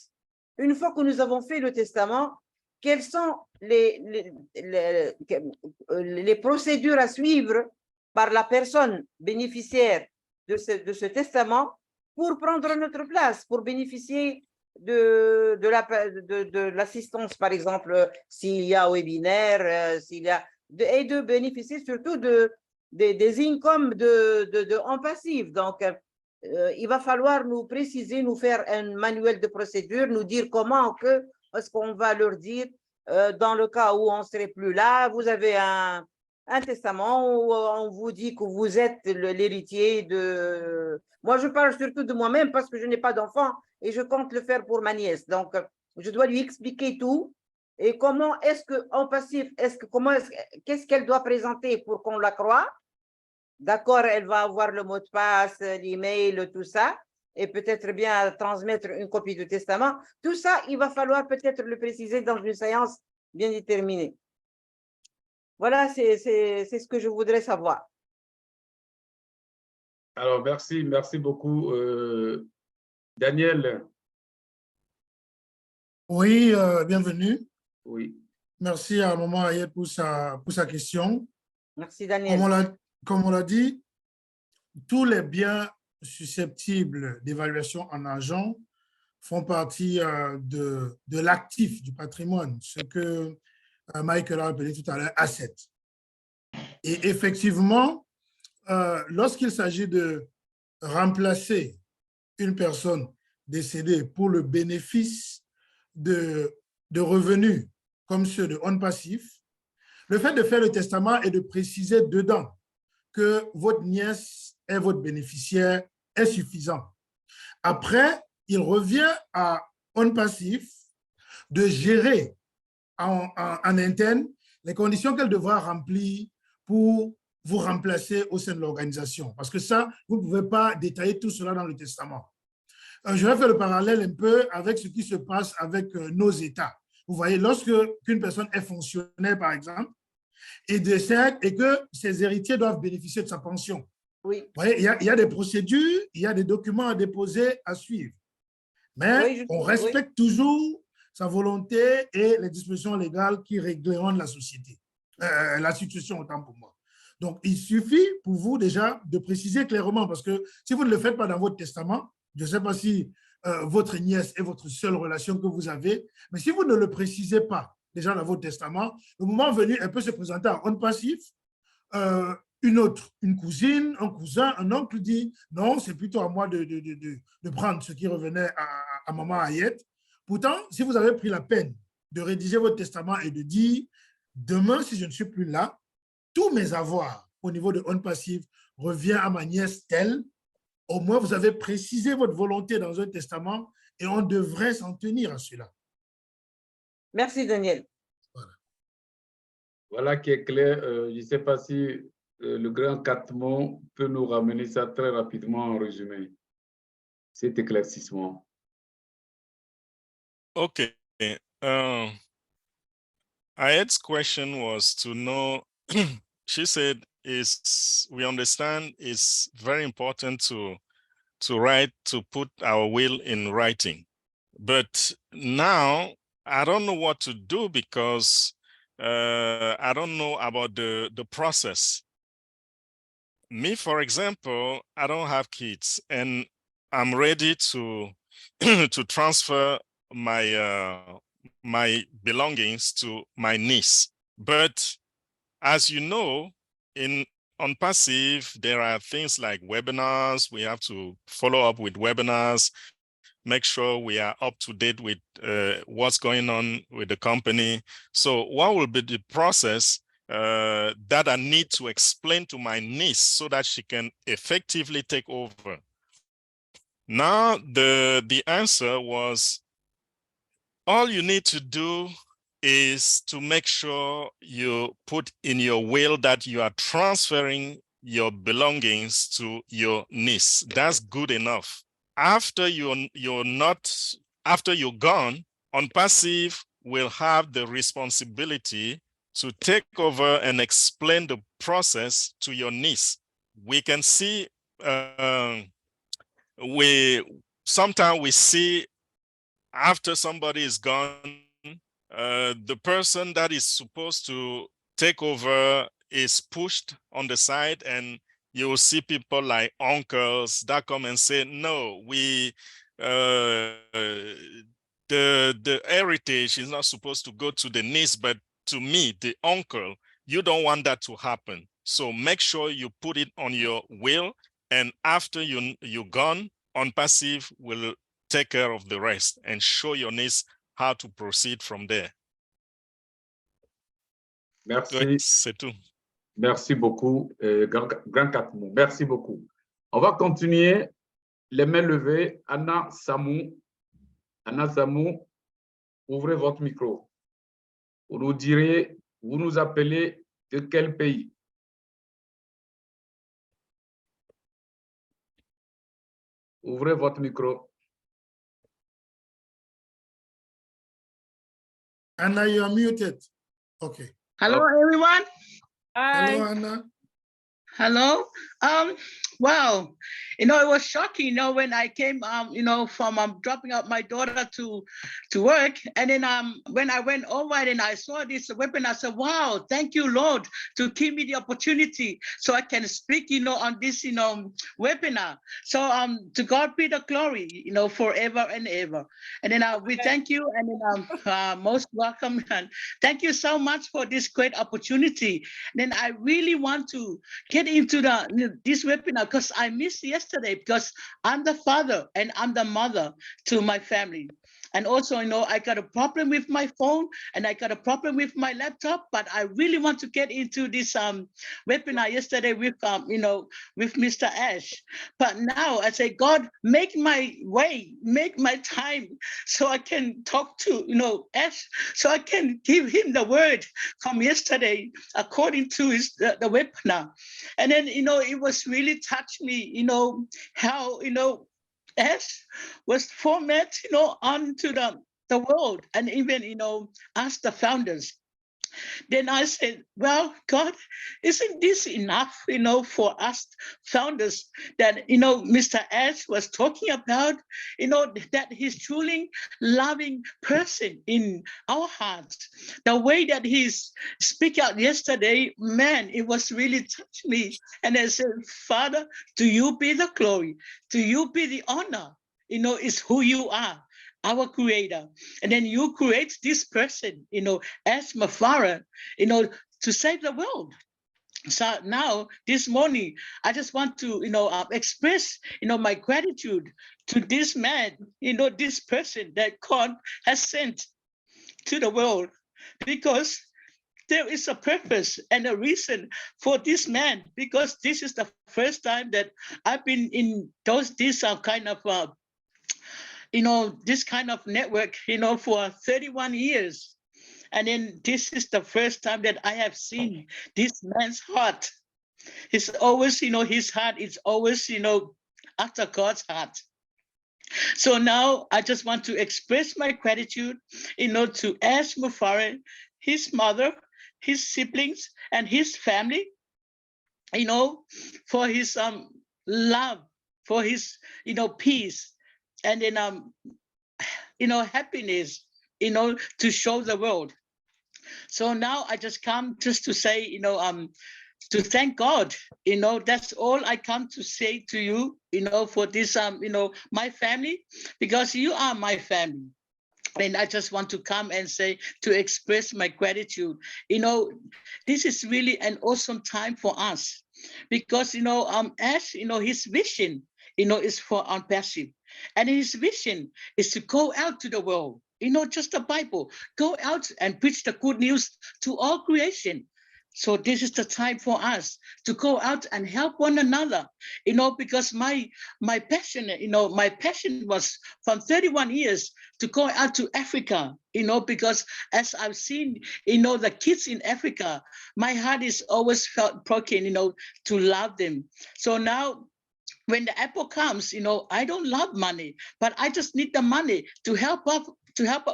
Une fois que nous avons fait le testament, quelles sont les procédures à suivre par la personne bénéficiaire de ce testament pour prendre notre place, pour bénéficier de l'assistance, par exemple, s'il y a webinaire, et de bénéficier surtout des incomes de ONPASSIVE. Donc, il va falloir nous préciser, nous faire un manuel de procédure, nous dire comment est-ce qu'on va leur dire dans le cas où on ne serait plus là, vous avez un testament où on vous dit que vous êtes l'héritier de... Moi, je parle surtout de moi-même parce que je n'ai pas d'enfant et je compte le faire pour ma nièce. Donc, je dois lui expliquer tout. Et comment est-ce qu'en passif, qu'est-ce qu'elle doit présenter pour qu'on la croie? D'accord, elle va avoir le mot de passe, l'email, tout ça, et peut-être bien transmettre une copie du testament. Tout ça, il va falloir peut-être le préciser dans une séance bien déterminée. Voilà, c'est ce que je voudrais savoir. Alors, merci beaucoup. Daniel. Oui, bienvenue. Oui. Merci à Maman Ayette pour sa question. Merci, Daniel. Comme on l'a dit, tous les biens susceptibles d'évaluation en argent font partie de l'actif, du patrimoine, ce que Michael a appelé tout à l'heure asset. Et effectivement, lorsqu'il s'agit de remplacer une personne décédée pour le bénéfice de revenus comme ceux de ONPASSIVE, le fait de faire le testament et de préciser dedans que votre nièce est votre bénéficiaire est suffisant. Après, il revient à ONPASSIVE de gérer en interne les conditions qu'elle devra remplir pour vous remplacer au sein de l'organisation. Parce que ça, vous ne pouvez pas détailler tout cela dans le testament. Je vais faire le parallèle un peu avec ce qui se passe avec nos États. Vous voyez, lorsque une personne est fonctionnaire, par exemple, et décède et que ses héritiers doivent bénéficier de sa pension. Oui. Vous voyez, il y a des procédures, il y a des documents à déposer, à suivre. Mais on respecte toujours sa volonté et les dispositions légales qui régleront la société, la situation autant pour moi. Donc, il suffit pour vous déjà de préciser clairement, parce que si vous ne le faites pas dans votre testament, je ne sais pas si votre nièce est votre seule relation que vous avez, mais si vous ne le précisez pas déjà dans votre testament, le moment venu, elle peut se présenter à ONPASSIVE, une cousine, un cousin, un oncle dit non, c'est plutôt à moi de prendre ce qui revenait à maman Ayette. Pourtant, si vous avez pris la peine de rédiger votre testament et de dire demain, si je ne suis plus là, tous mes avoirs au niveau de ONPASSIVE revient à ma nièce telle, au moins vous avez précisé votre volonté dans un testament et on devrait s'en tenir à cela. Merci, Daniel. Voilà qui est clair. Je ne sais pas si le grand Catmon peut nous ramener ça très rapidement en résumé, cet éclaircissement. Okay. Ayette's question was to know, she said, we understand it's very important to put our will in writing. But now I don't know what to do because I don't know about the process. Me, for example, I don't have kids, and I'm ready to to transfer my my belongings to my niece. But as you know, in ONPASSIVE, there are things like webinars. We have to follow up with webinars, make sure we are up to date with what's going on with the company. So what will be the process that I need to explain to my niece so that she can effectively take over? Now, the answer was, all you need to do is to make sure you put in your will that you are transferring your belongings to your niece. That's good enough. After you're gone, ONPASSIVE will have the responsibility to take over and explain the process to your niece. We can see, sometimes we see after somebody is gone, the person that is supposed to take over is pushed on the side, and you will see people like uncles that come and say, no, the heritage is not supposed to go to the niece, but to me, the uncle. You don't want that to happen. So make sure you put it on your will, and after you're gone, ONPASSIVE will take care of the rest and show your niece how to proceed from there. Merci. Oui, c'est tout. Merci beaucoup, Grand Catmou. Merci beaucoup. On va continuer. Les mains levées. Anna Samou. Anna Samou, ouvrez votre micro. Vous nous direz, vous nous appelez de quel pays? Ouvrez votre micro. Anna, you are muted. Okay. Hello, everyone. Hi. Hello, Anna. Hello. Wow. It was shocking, when I came, from dropping out my daughter to work. And then when I went over and I saw this weapon, I said, wow, thank you, Lord, to give me the opportunity so I can speak, on this, webinar. So to God be the glory, forever and ever. And then we thank you, and then most welcome. And thank you so much for this great opportunity. And then I really want to get into this webinar because I missed yesterday, because I'm the father and I'm the mother to my family. And also, I got a problem with my phone and I got a problem with my laptop, but I really want to get into this webinar yesterday with, with Mr. Ash. But now I say, God, make my way, make my time so I can talk to, Ash, so I can give him the word from yesterday according to the webinar. And then, it was really touched me, how, Ash was format, onto the world, and even, as the founders. Then I said, well, God, isn't this enough, for us founders that, Mr. Ash was talking about, that he's truly loving person in our hearts. The way that he's speak out yesterday, man, it was really touched me. And I said, Father, to you be the glory, to you be the honor, it's who you are, our creator. And then you create this person, as MUFAREH, to save the world. So now, this morning, I just want to, express, my gratitude to this man, this person that God has sent to the world, because there is a purpose and a reason for this man, because this is the first time that I've been in this kind of this kind of network, for 31 years. And then this is the first time that I have seen this man's heart. He's always, his heart is always, after God's heart. So now I just want to express my gratitude, to Ash MUFAREH, his mother, his siblings, and his family, for his love, for his, peace, and then, happiness, to show the world. So now I just come just to say, to thank God. You know, that's all I come to say to you, you know, for this, you know, my family, because you are my family. And I just want to come and say, to express my gratitude. You know, this is really an awesome time for us because, you know, Ash, you know, his vision, you know, is for ONPASSIVE. And his vision is to go out to the world, you know, just the Bible, go out and preach the good news to all creation. So this is the time for us to go out and help one another, you know, because my passion, you know, my passion was from 31 years to go out to Africa, you know, because as I've seen, you know, the kids in Africa, my heart is always felt broken, you know, to love them. So now, when the apple comes, you know, I don't love money, but I just need the money to help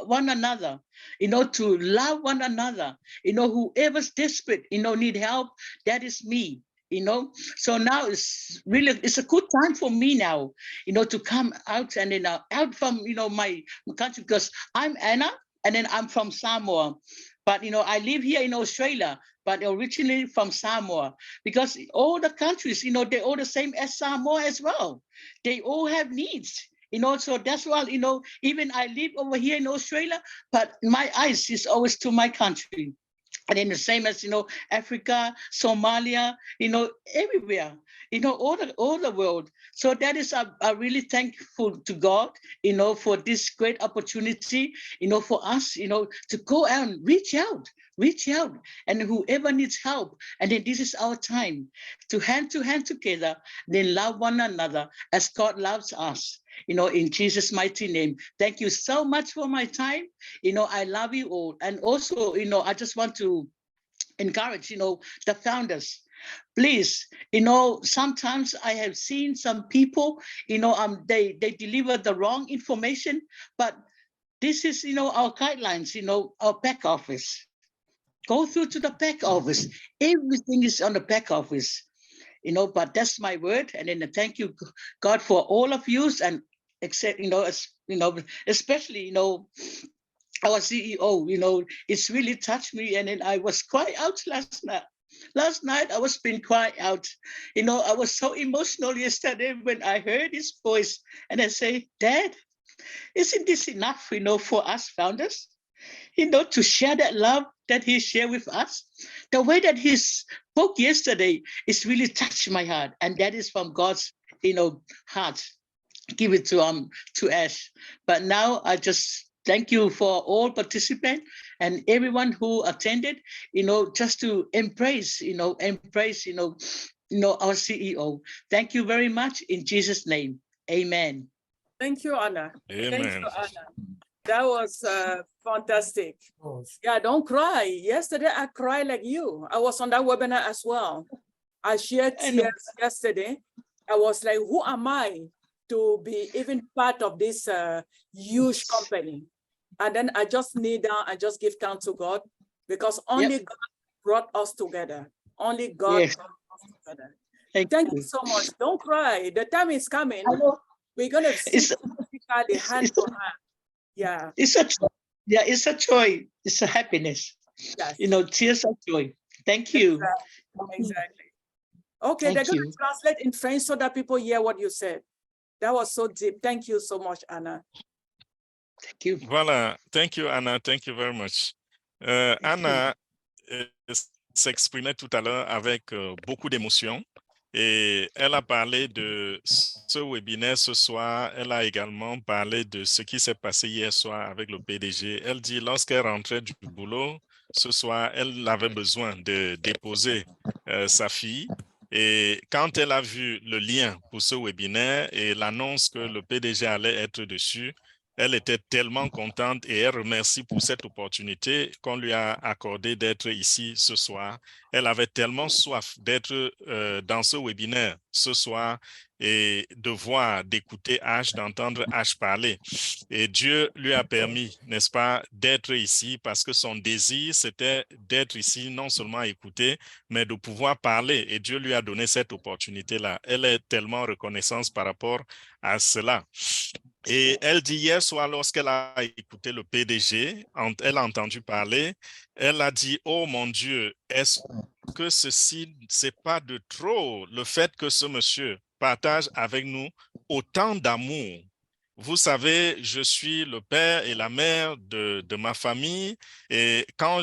one another, you know, to love one another, you know, whoever's desperate, you know, need help, that is me, you know. So now it's a good time for me now, you know, to come out and then out from, you know, my country, because I'm Anna and then I'm from Samoa. But, you know, I live here in Australia, but originally from Samoa, because all the countries, you know, they're all the same as Samoa as well. They all have needs, you know, so that's why, you know, even I live over here in Australia, but my eyes is always to my country. And then the same as, you know, Africa, Somalia, you know, everywhere, you know, all the world. So that is, I really thankful to God, you know, for this great opportunity, you know, for us, you know, to go out and reach out, and whoever needs help. And then this is our time to hand together, then love one another as God loves us. You know, in Jesus' mighty name. Thank you so much for my time. You know, I love you all. And also, you know, I just want to encourage, you know, the founders. Please, you know, sometimes I have seen some people, you know, they deliver the wrong information, but this is, you know, our guidelines, you know, our back office. Go through to the back office. Everything is on the back office. You know, but that's my word. And then thank you, God, for all of you, and except, you know, especially, you know, our CEO, you know, it's really touched me. And then I was crying out last night. Last night I was being crying out. You know, I was so emotional yesterday when I heard his voice, and I say, Dad, isn't this enough, you know, for us founders? You know, to share that love that he shared with us. The way that he spoke yesterday is really touched my heart, and that is from God's, you know, heart. Give it to Ash. But now I just thank you for all participants and everyone who attended. You know, just to embrace, you know, our CEO. Thank you very much in Jesus' name. Amen. Thank you, Anna. Amen. Thank you, Anna. That was fantastic. Yeah, don't cry. Yesterday, I cried like you. I was on that webinar as well. I shared tears yesterday. I was like, who am I to be even part of this huge company? And then I just kneel down and just give thanks to God, because only God brought us together. Only God brought us together. Thank you so much. Don't cry. The time is coming. We're going to see physically hand to hand. Yeah. It's a joy. It's a happiness. Yes. You know, tears of joy. Thank you. Exactly. Okay, they're going to translate in French so that people hear what you said. That was so deep. Thank you so much, Anna. Thank you. Voilà. Thank you, Anna. Thank you very much. Anna s'exprimait tout à l'heure avec beaucoup d'émotion. Et elle a parlé de ce webinaire ce soir. Elle a également parlé de ce qui s'est passé hier soir avec le PDG. Elle dit lorsqu'elle rentrait du boulot, ce soir, elle avait besoin de déposer sa fille. Et quand elle a vu le lien pour ce webinaire et l'annonce que le PDG allait être dessus, elle était tellement contente et elle remercie pour cette opportunité qu'on lui a accordé d'être ici ce soir. Elle avait tellement soif d'être dans ce webinaire ce soir et de voir, d'écouter H, d'entendre H parler. Et Dieu lui a permis, n'est-ce pas, d'être ici parce que son désir, c'était d'être ici, non seulement écouter, mais de pouvoir parler. Et Dieu lui a donné cette opportunité-là. Elle est tellement reconnaissante par rapport à cela. Et elle dit hier soir, lorsqu'elle a écouté le PDG, elle a entendu parler, elle a dit, oh mon Dieu, est-ce que ceci, c'est pas de trop, le fait que ce monsieur partage avec nous autant d'amour. Vous savez, je suis le père et la mère de ma famille et quand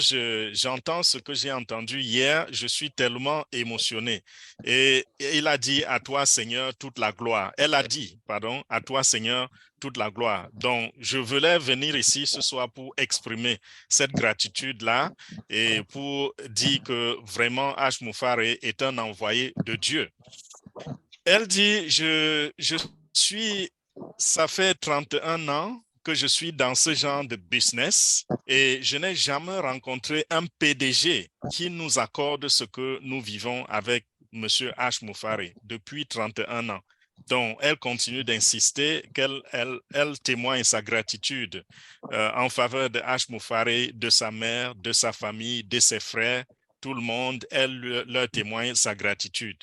j'entends ce que j'ai entendu hier, je suis tellement émotionné. Et il a dit, à toi Seigneur, toute la gloire. Elle a dit, pardon, à toi Seigneur, toute la gloire. Donc, je voulais venir ici ce soir pour exprimer cette gratitude-là et pour dire que vraiment MUFAREH est un envoyé de Dieu. Elle dit, ça fait 31 ans que je suis dans ce genre de business et je n'ai jamais rencontré un PDG qui nous accorde ce que nous vivons avec M. MUFAREH depuis 31 ans. Donc, elle continue d'insister qu'elle témoigne sa gratitude en faveur de MUFAREH, de sa mère, de sa famille, de ses frères, tout le monde, elle leur témoigne sa gratitude.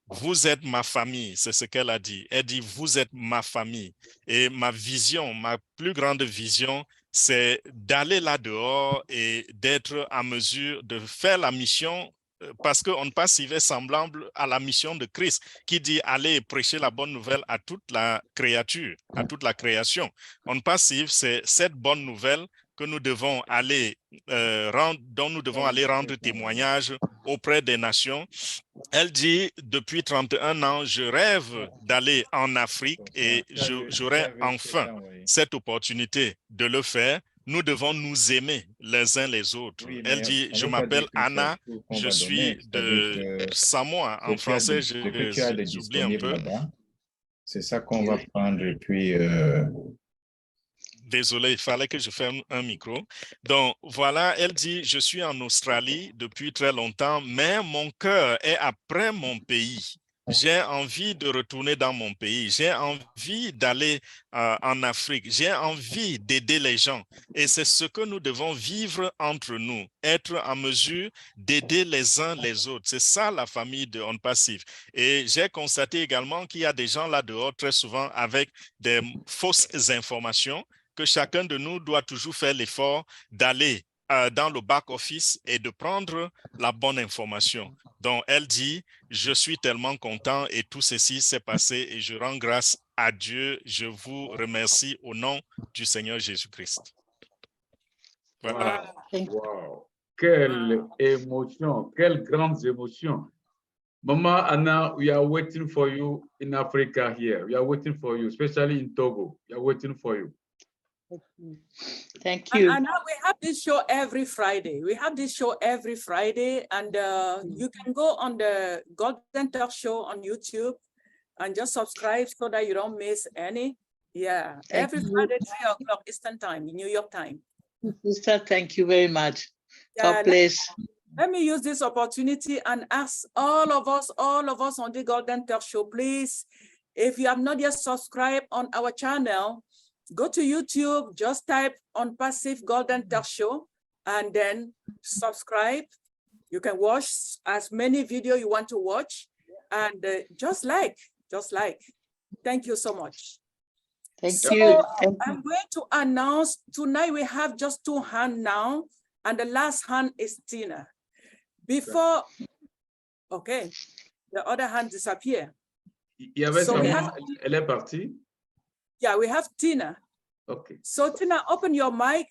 Vous êtes ma famille, c'est ce qu'elle a dit. Elle dit, vous êtes ma famille. Et ma vision, ma plus grande vision, c'est d'aller là-dehors et d'être en mesure de faire la mission parce que ONPASSIVE est semblable à la mission de Christ qui dit aller prêcher la bonne nouvelle à toute la créature, à toute la création. ONPASSIVE, c'est cette bonne nouvelle que nous devons aller dont nous devons aller rendre témoignage auprès des nations. Elle dit, depuis 31 ans, je rêve d'aller en Afrique et j'aurai enfin cette opportunité de le faire. Nous devons nous aimer les uns les autres. Elle dit, je m'appelle Anna, je suis de Samoa. En français, j'oublie un peu. C'est ça qu'on va prendre et puis... Désolé, il fallait que je ferme un micro. Donc, voilà, elle dit, je suis en Australie depuis très longtemps, mais mon cœur est après mon pays. J'ai envie de retourner dans mon pays. J'ai envie d'aller en Afrique. J'ai envie d'aider les gens. Et c'est ce que nous devons vivre entre nous, être en mesure d'aider les uns les autres. C'est ça la famille de ONPASSIVE. Et j'ai constaté également qu'il y a des gens là dehors très souvent avec des fausses informations que chacun de nous doit toujours faire l'effort d'aller dans le back-office et de prendre la bonne information. Donc, elle dit, je suis tellement content et tout ceci s'est passé et je rends grâce à Dieu. Je vous remercie au nom du Seigneur Jésus-Christ. Voilà. Wow. Quelle émotion, quelles grandes émotions. Mama Anna, we are waiting for you in Africa here. We are waiting for you, especially in Togo. We are waiting for you. Thank you. And now we have this show every Friday. We have this show every Friday, and you can go on the Golden Talk Show on YouTube and just subscribe so that you don't miss any. Yeah, every Friday, 3 o'clock Eastern Time, New York time. Sister, thank you very much. Yeah, God bless. Let me use this opportunity and ask all of us on the Golden Talk Show, please, if you have not yet subscribed on our channel, go to YouTube, just type ONPASSIVE Golden Talk Show, and then subscribe. You can watch as many videos you want to watch, and just like. Thank you so much. Thank you. I'm going to announce tonight we have just 2 hands now, and the last hand is Tina. Before, okay, the other hand disappear. So elle est partie. Yeah, we have Tina. Okay. So Tina, open your mic.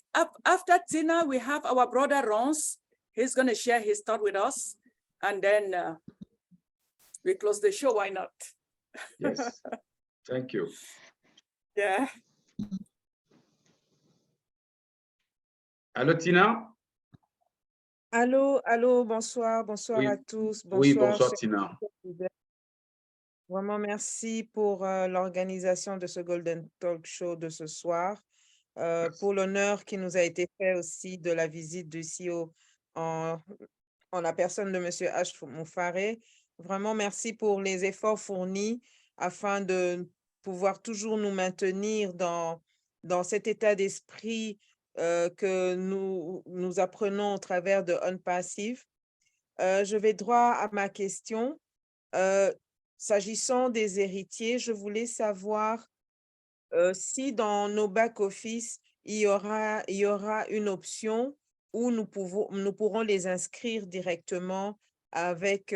After Tina, we have our brother Rons. He's going to share his thought with us. And then we close the show. Why not? Yes. Thank you. Yeah. Allô, Tina? Allô, bonsoir Oui. à tous. Bonsoir, Oui, bonsoir, Tina. Vraiment, merci pour l'organisation de ce Golden Talk Show de ce soir, pour l'honneur qui nous a été fait aussi de la visite du CEO en la personne de M. MUFAREH. Vraiment, merci pour les efforts fournis afin de pouvoir toujours nous maintenir dans cet état d'esprit que nous apprenons au travers de ONPASSIVE. Je vais droit à ma question. S'agissant des héritiers, je voulais savoir si dans nos back-office, il y aura une option où nous pourrons les inscrire directement avec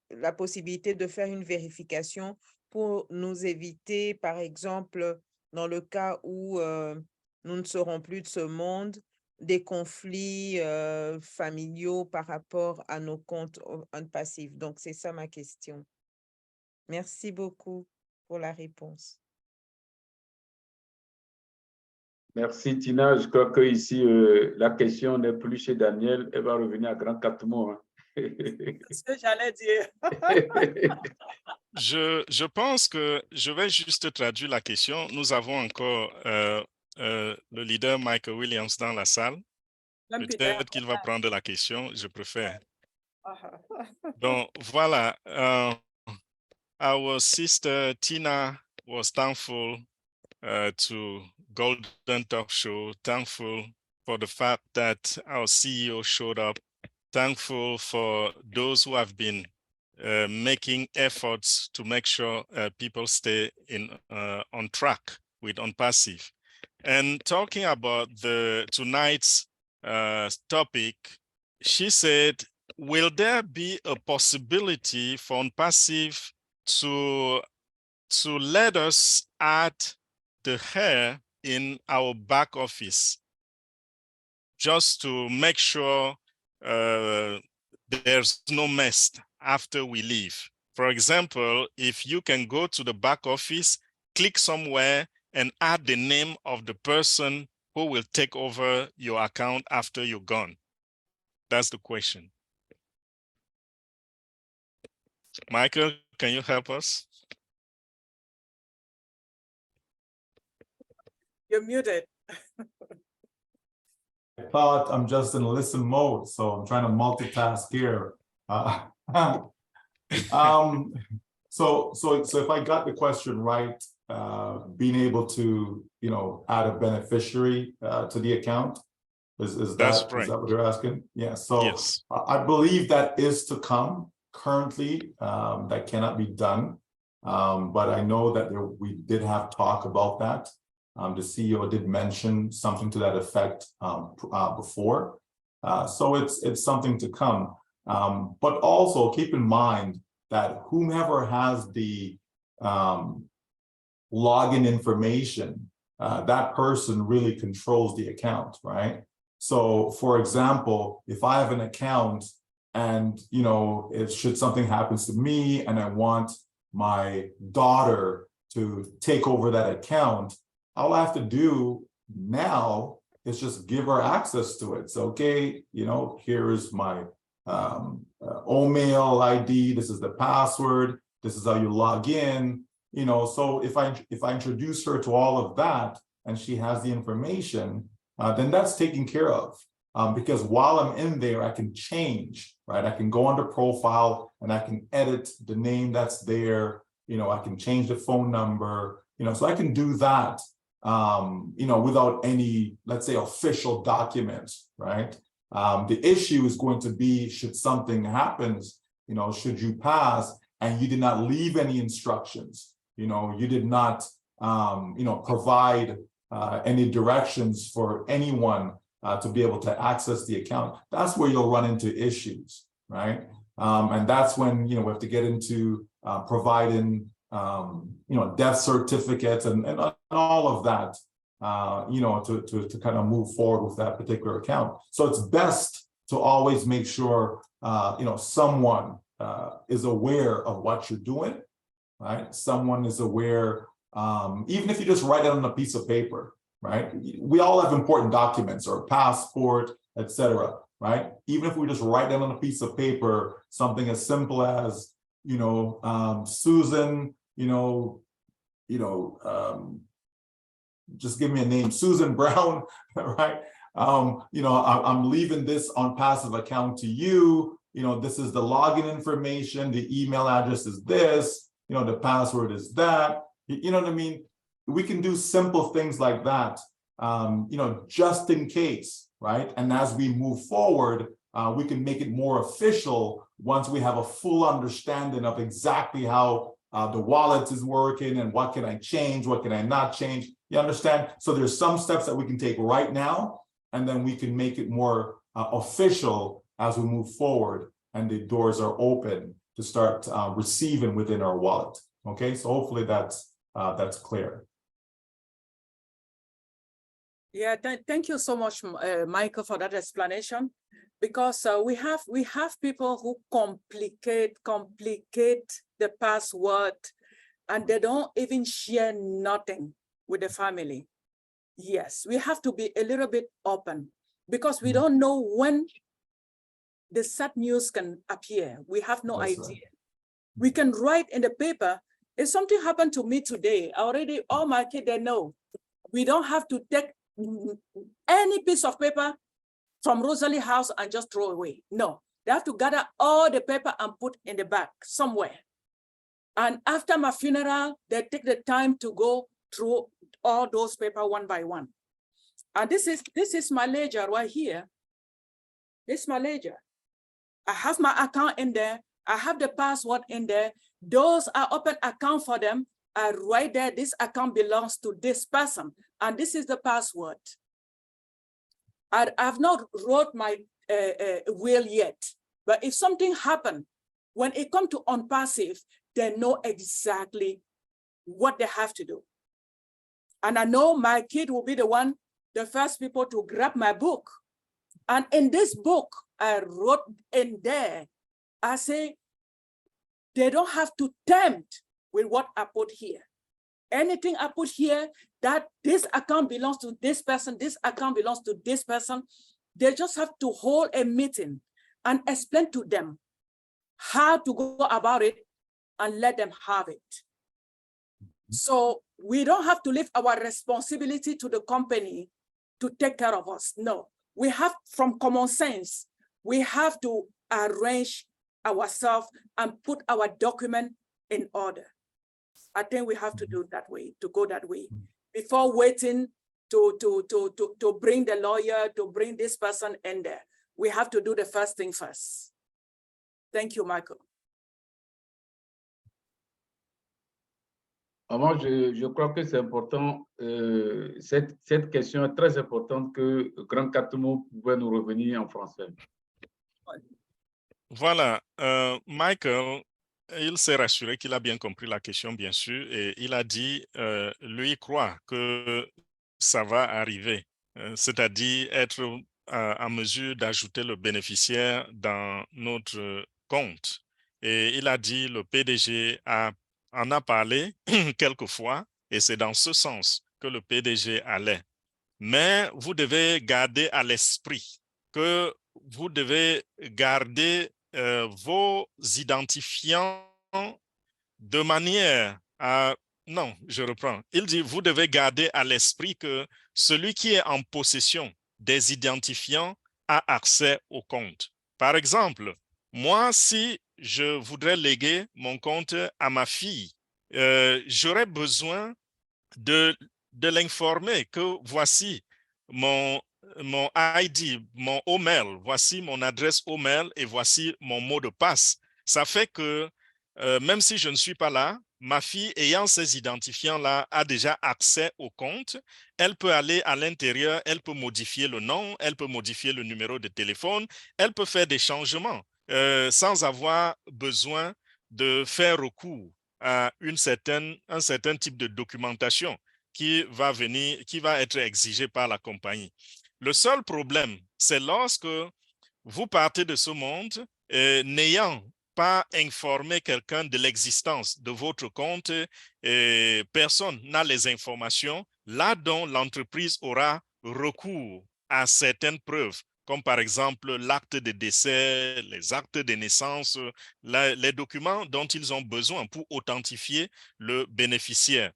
la possibilité de faire une vérification pour nous éviter, par exemple, dans le cas où nous ne serons plus de ce monde, des conflits familiaux par rapport à nos comptes ONPASSIVE. Donc, c'est ça ma question. Merci beaucoup pour la réponse. Merci Tina. Je crois que ici la question n'est plus chez Daniel. Elle va revenir à grand 4 mots. C'est ce que j'allais dire. Je pense que je vais juste traduire la question. Nous avons encore le leader Michael Williams dans la salle. Peut-être qu'il va prendre la question, je préfère. Donc, voilà. Our sister Tina was thankful to Golden Talk Show, thankful for the fact that our CEO showed up, thankful for those who have been making efforts to make sure people stay on track with ONPASSIVE. And talking about tonight's topic, she said, will there be a possibility for ONPASSIVE to let us add the hair in our back office, just to make sure there's no mess after we leave? For example, if you can go to the back office, click somewhere and add the name of the person who will take over your account after you're gone. That's the question. Michael, can you help us? You're muted. I thought I'm just in listen mode, so I'm trying to multitask here. So if I got the question right, being able to, add a beneficiary to the account, is that what you're asking? Yeah. So yes. I believe that is to come. Currently, that cannot be done, but I know that we did have talk about that. The CEO did mention something to that effect before, so it's something to come. But also keep in mind that whomever has the login information, that person really controls the account, right? So, for example, if I have an account and should something happens to me and I want my daughter to take over that account, all I have to do now is just give her access to it. So, okay, here is my OMail ID. This is the password. This is how you log in. So if I introduce her to all of that and she has the information, then that's taken care of. Because while I'm in there, I can change, right? I can go under profile and I can edit the name that's there. I can change the phone number. So I can do that. Without any, let's say, official documents, right? The issue is going to be, should something happens, should you pass and you did not leave any instructions, you did not, provide any directions for anyone to be able to access the account, that's where you'll run into issues, right? And that's when, we have to get into providing death certificates and all of that, to kind of move forward with that particular account. So it's best to always make sure, someone is aware of what you're doing, right? Someone is aware, even if you just write it on a piece of paper, right? We all have important documents or passport, etc., right? Even if we just write it on a piece of paper, something as simple as, Susan, just give me a name, Susan Brown, right? I'm leaving this ONPASSIVE account to you. This is the login information. The email address is this. The password is that. You know what I mean? We can do simple things like that, just in case, right? And as we move forward, we can make it more official once we have a full understanding of exactly how the wallet is working and what can I change, what can I not change. You understand? So there's some steps that we can take right now, and then we can make it more official as we move forward and the doors are open to start receiving within our wallet. Okay, so hopefully that's clear. Yeah, thank you so much, Michael, for that explanation. Because we have people who complicate the password, and they don't even share nothing with the family. Yes, we have to be a little bit open, because we don't know when the sad news can appear. We have no idea. Right. We can write in the paper, if something happened to me today, already all my kids, they know. We don't have to take any piece of paper from Rosalie's house and just throw away. No, they have to gather all the paper and put in the bag somewhere. And after my funeral, they take the time to go through all those papers one by one. And this is my ledger right here. This is my ledger. I have my account in there. I have the password in there. Those are open account for them. I write there, this account belongs to this person. And this is the password. I've not wrote my will yet, but if something happened, when it comes to ONPASSIVE, they know exactly what they have to do. And I know my kid will be the first people to grab my book. And in this book, I wrote in there, I say, they don't have to tempt with what I put here. Anything I put here, that this account belongs to this person, this account belongs to this person, they just have to hold a meeting and explain to them how to go about it and let them have it. So we don't have to leave our responsibility to the company to take care of us. No, we have, from common sense, we have to arrange ourselves and put our document in order. I think we have to do that way, to go that way, before waiting to bring the lawyer, to bring this person in there. We have to do the first thing first. Thank you, Michael. Moi, je crois que c'est important, cette question est très importante que Grand Catemo pouvait nous revenir en français. Voilà, Michael, il s'est rassuré qu'il a bien compris la question, bien sûr, et il a dit, lui croit que ça va arriver, c'est-à-dire être en mesure d'ajouter le bénéficiaire dans notre compte. Et il a dit, le PDG en a parlé quelques fois, et c'est dans ce sens que le PDG allait. Mais vous devez garder à l'esprit que vous devez garder vos identifiants de manière à... Non, je reprends. Il dit, vous devez garder à l'esprit que celui qui est en possession des identifiants a accès au compte. Par exemple, moi, si je voudrais léguer mon compte à ma fille, j'aurais besoin de l'informer que voici mon ID, mon email, voici mon adresse email et voici mon mot de passe. Ça fait que même si je ne suis pas là, ma fille ayant ces identifiants-là a déjà accès au compte. Elle peut aller à l'intérieur, elle peut modifier le nom, elle peut modifier le numéro de téléphone, elle peut faire des changements sans avoir besoin de faire recours à un certain type de documentation qui va être exigé par la compagnie. Le seul problème, c'est lorsque vous partez de ce monde n'ayant pas informé quelqu'un de l'existence de votre compte, et personne n'a les informations, là dont l'entreprise aura recours à certaines preuves, comme par exemple l'acte de décès, les actes de naissance, les documents dont ils ont besoin pour authentifier le bénéficiaire.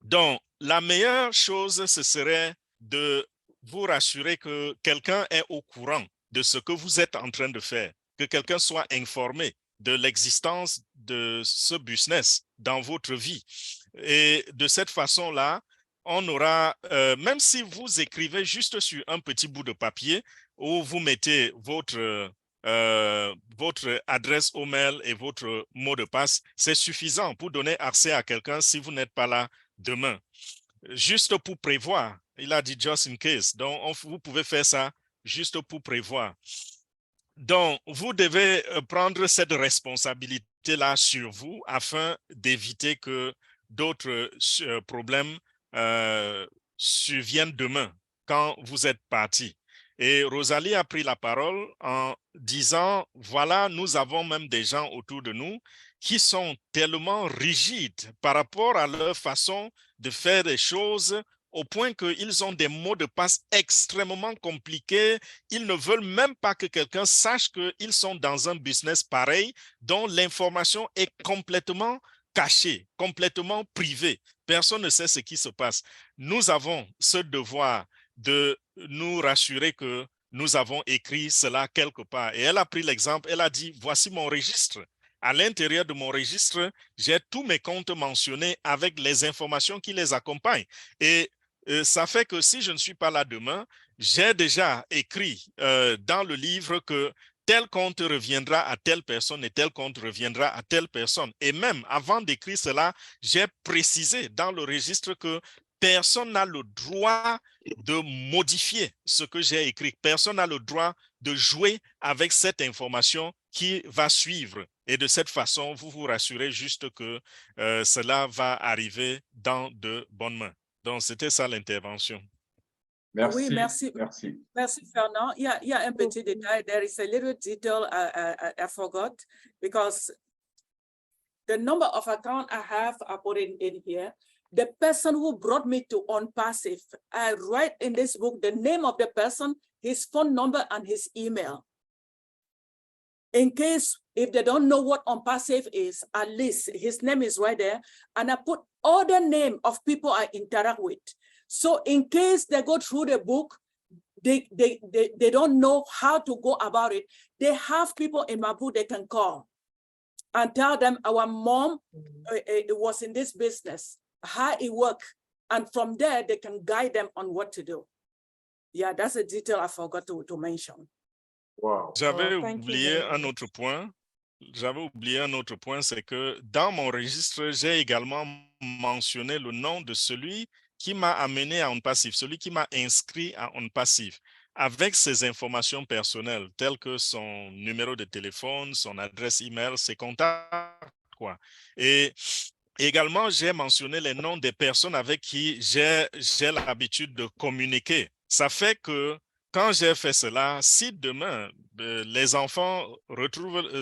Donc, la meilleure chose, ce serait de vous rassurer que quelqu'un est au courant de ce que vous êtes en train de faire, que quelqu'un soit informé de l'existence de ce business dans votre vie. Et de cette façon-là, on aura, même si vous écrivez juste sur un petit bout de papier où vous mettez votre adresse email et votre mot de passe, c'est suffisant pour donner accès à quelqu'un si vous n'êtes pas là demain. juste pour prévoir. Il a dit just in case. Donc, vous pouvez faire ça juste pour prévoir. Donc, vous devez prendre cette responsabilité-là sur vous afin d'éviter que d'autres problèmes surviennent demain quand vous êtes parti. Et Rosalie a pris la parole en disant, voilà, nous avons même des gens autour de nous qui sont tellement rigides par rapport à leur façon de faire des choses au point qu'ils ont des mots de passe extrêmement compliqués. Ils ne veulent même pas que quelqu'un sache qu'ils sont dans un business pareil dont l'information est complètement cachée, complètement privée. Personne ne sait ce qui se passe. Nous avons ce devoir de nous rassurer que nous avons écrit cela quelque part. Et elle a pris l'exemple, elle a dit, voici mon registre. À l'intérieur de mon registre, j'ai tous mes comptes mentionnés avec les informations qui les accompagnent. Et ça fait que si je ne suis pas là demain, j'ai déjà écrit dans le livre que tel compte reviendra à telle personne et tel compte reviendra à telle personne. Et même avant d'écrire cela, j'ai précisé dans le registre que personne n'a le droit de modifier ce que j'ai écrit. Personne n'a le droit de jouer avec cette information qui va suivre. Et de cette façon, vous vous rassurez juste que cela va arriver dans de bonnes mains. Donc, c'était ça l'intervention. Merci. Oui, merci. Merci. Merci, Fernand. Il y a un petit détail. There is a little detail I forgot because the number of account I have, I put it in here. The person who brought me to ONPASSIVE, I write in this book the name of the person, his phone number, and his email. In case, if they don't know what ONPASSIVE is, at least his name is right there. And I put all the name of people I interact with. So in case they go through the book, they don't know how to go about it. They have people in my book they can call and tell them our mom was in this business, how it worked. And from there, they can guide them on what to do. Yeah, that's a detail I forgot to mention. Wow. J'avais oublié un autre point. J'avais oublié un autre point, c'est que dans mon registre, j'ai également mentionné le nom de celui qui m'a amené à ONPASSIVE, celui qui m'a inscrit à ONPASSIVE, avec ses informations personnelles, telles que son numéro de téléphone, son adresse email, ses contacts, quoi. Et également, j'ai mentionné les noms des personnes avec qui j'ai l'habitude de communiquer. Ça fait que quand j'ai fait cela, si demain, les enfants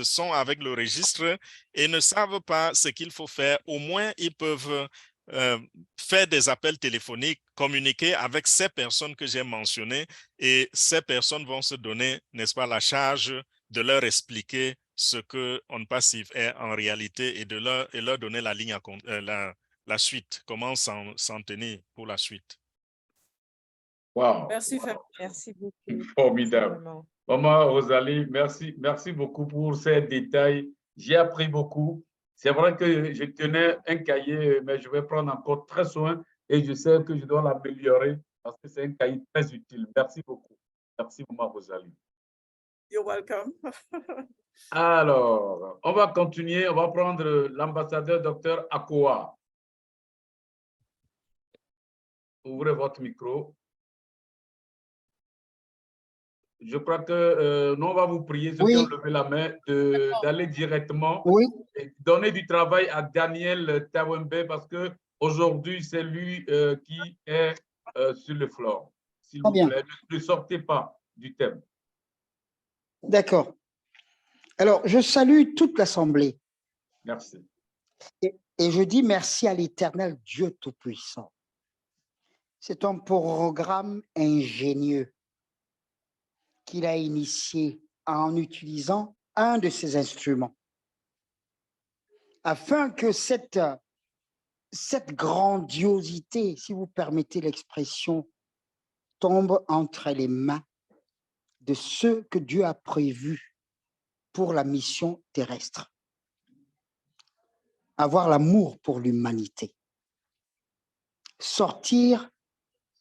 sont avec le registre et ne savent pas ce qu'il faut faire, au moins ils peuvent faire des appels téléphoniques, communiquer avec ces personnes que j'ai mentionnées et ces personnes vont se donner, n'est-ce pas, la charge de leur expliquer ce que ONPASSIVE est en réalité et de leur donner la ligne la suite, comment s'en tenir pour la suite. Wow. Merci, merci beaucoup. Formidable. Maman Rosalie, merci beaucoup pour ces détails. J'ai appris beaucoup. C'est vrai que je tenais un cahier, mais je vais prendre encore très soin et je sais que je dois l'améliorer parce que c'est un cahier très utile. Merci beaucoup. Merci, maman Rosalie. You're welcome. Alors, on va continuer. On va prendre l'ambassadeur Dr Akoa. Ouvrez votre micro. Je crois que nous, on va vous prier, ceux qui ont levé la main, d'aller directement et donner du travail à Daniel Tawembe parce qu'aujourd'hui, c'est lui qui est sur le floor. S'il vous plaît, ne sortez pas du thème. D'accord. Alors, je salue toute l'Assemblée. Merci. Et je dis merci à l'Éternel Dieu Tout-Puissant. C'est un programme ingénieux qu'il a initié en utilisant un de ses instruments, afin que cette grandiosité, si vous permettez l'expression, tombe entre les mains de ceux que Dieu a prévus pour la mission terrestre. Avoir l'amour pour l'humanité. Sortir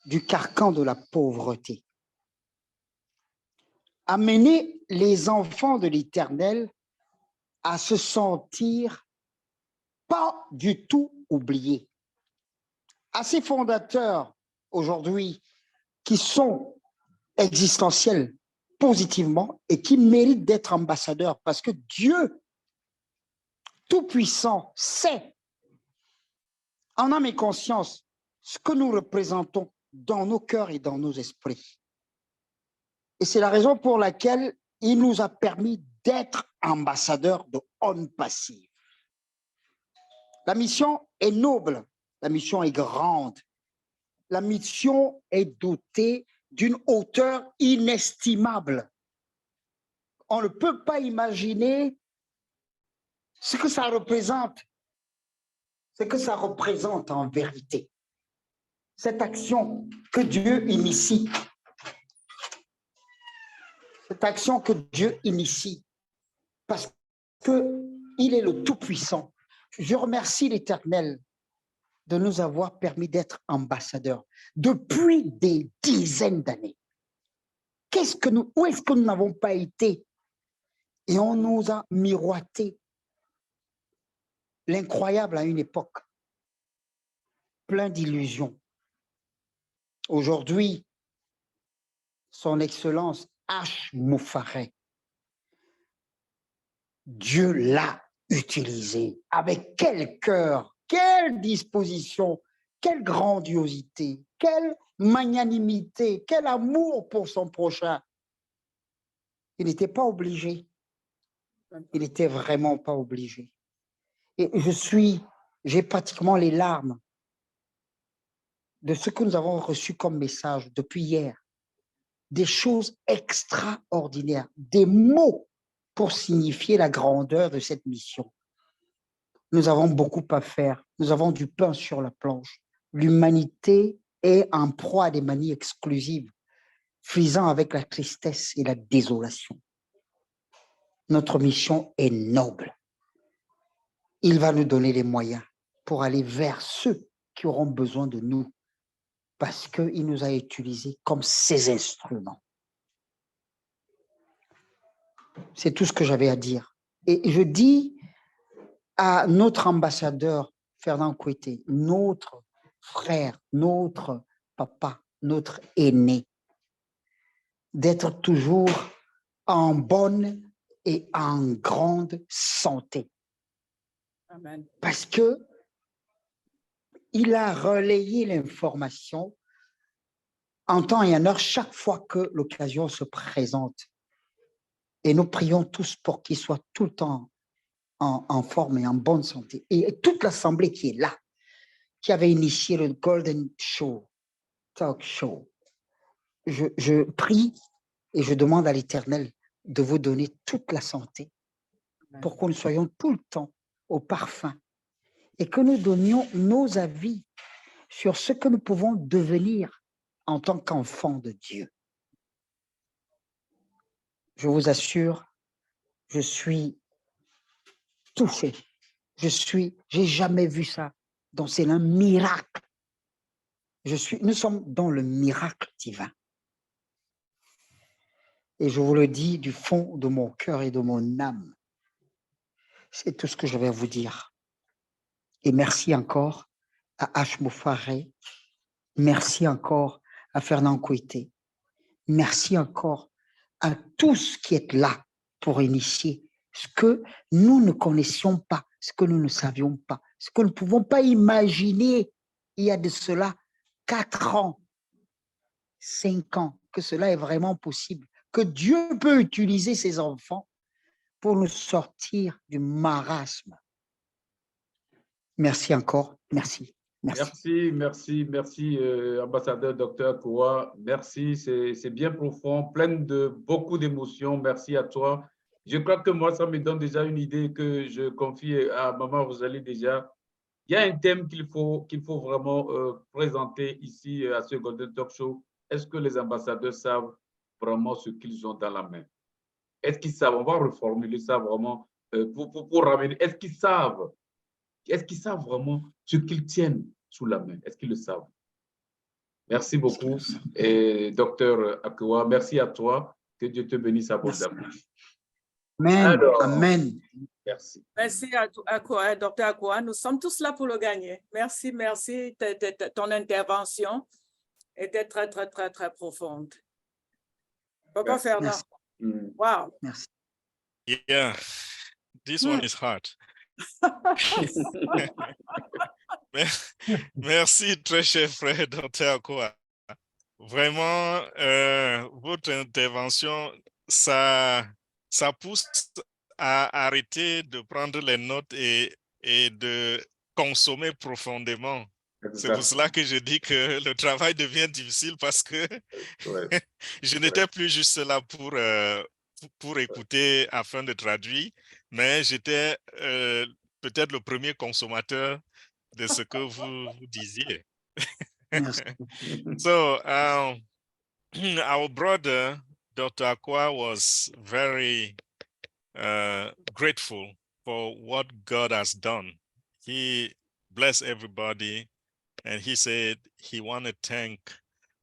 du carcan de la pauvreté. Amener les enfants de l'Éternel à se sentir pas du tout oubliés, à ces fondateurs aujourd'hui qui sont existentiels positivement et qui méritent d'être ambassadeurs parce que Dieu Tout-Puissant sait en âme et conscience ce que nous représentons dans nos cœurs et dans nos esprits. Et c'est la raison pour laquelle il nous a permis d'être ambassadeurs de ONPASSIVE. La mission est noble, la mission est grande, la mission est dotée d'une hauteur inestimable. On ne peut pas imaginer ce que ça représente, en vérité. Cette action que Dieu initie, parce qu'il est le Tout-Puissant. Je remercie l'Éternel de nous avoir permis d'être ambassadeurs depuis des dizaines d'années. Où est-ce que nous n'avons pas été? Et on nous a miroité l'incroyable à une époque, plein d'illusions. Aujourd'hui, son Excellence MUFAREH, Dieu l'a utilisé. Avec quel cœur, quelle disposition, quelle grandiosité, quelle magnanimité, quel amour pour son prochain. Il n'était pas obligé. Il n'était vraiment pas obligé. Et j'ai pratiquement les larmes de ce que nous avons reçu comme message depuis hier. Des choses extraordinaires, des mots pour signifier la grandeur de cette mission. Nous avons beaucoup à faire. Nous avons du pain sur la planche. L'humanité est en proie à des manies exclusives, frisant avec la tristesse et la désolation. Notre mission est noble. Il va nous donner les moyens pour aller vers ceux qui auront besoin de nous, parce qu'il nous a utilisés comme ses instruments. C'est tout ce que j'avais à dire. Et je dis à notre ambassadeur, Fernand Kouété, notre frère, notre papa, notre aîné, d'être toujours en bonne et en grande santé. Amen. Parce que il a relayé l'information en temps et en heure chaque fois que l'occasion se présente. Et nous prions tous pour qu'il soit tout le temps en forme et en bonne santé. Et toute l'assemblée qui est là, qui avait initié le Golden Show, Talk Show, je prie et je demande à l'Éternel de vous donner toute la santé pour que nous soyons tout le temps au parfum et que nous donnions nos avis sur ce que nous pouvons devenir en tant qu'enfants de Dieu. Je vous assure, je suis touché. J'ai jamais vu ça. Donc c'est un miracle. Nous sommes dans le miracle divin. Et je vous le dis du fond de mon cœur et de mon âme. C'est tout ce que je vais vous dire. Et merci encore à MUFAREH. Merci encore à Fernand Kouété. Merci encore à tous qui êtes là pour initier ce que nous ne connaissions pas, ce que nous ne savions pas, ce que nous ne pouvons pas imaginer il y a de cela 4 ans, 5 ans, que cela est vraiment possible, que Dieu peut utiliser ses enfants pour nous sortir du marasme. Merci encore, merci. Merci, ambassadeur Dr Koua. Merci, c'est bien profond, plein de beaucoup d'émotions. Merci à toi. Je crois que moi, ça me donne déjà une idée que je confie à Maman Rosalie déjà. Il y a un thème qu'il faut vraiment présenter ici à ce Golden Talk Show. Est-ce que les ambassadeurs savent vraiment ce qu'ils ont dans la main? Est-ce qu'ils savent? On va reformuler ça vraiment pour ramener. Est-ce qu'ils savent vraiment ce qu'ils tiennent sous la main? Est-ce qu'ils le savent? Merci beaucoup. Et docteur Akoua, merci à toi. Que Dieu te bénisse abondamment. Amen. Alors, Amen. Merci. Merci à Dr. Akoua. Nous sommes tous là pour le gagner. Merci, merci. Ton intervention était très, très, très, très profonde. Papa Fernand. Wow. Merci. Yeah, this one is hard. Merci, très cher frère Dr. Akoua. Vraiment, votre intervention, ça pousse à arrêter de prendre les notes et de consommer profondément. C'est pour cela que je dis que le travail devient difficile parce que je n'étais plus juste là pour écouter afin de traduire, mais j'étais peut-être le premier consommateur de ce que vous disiez. So, our brother, Dr. Akoua, was very grateful for what God has done. He blessed everybody, and he said he want to thank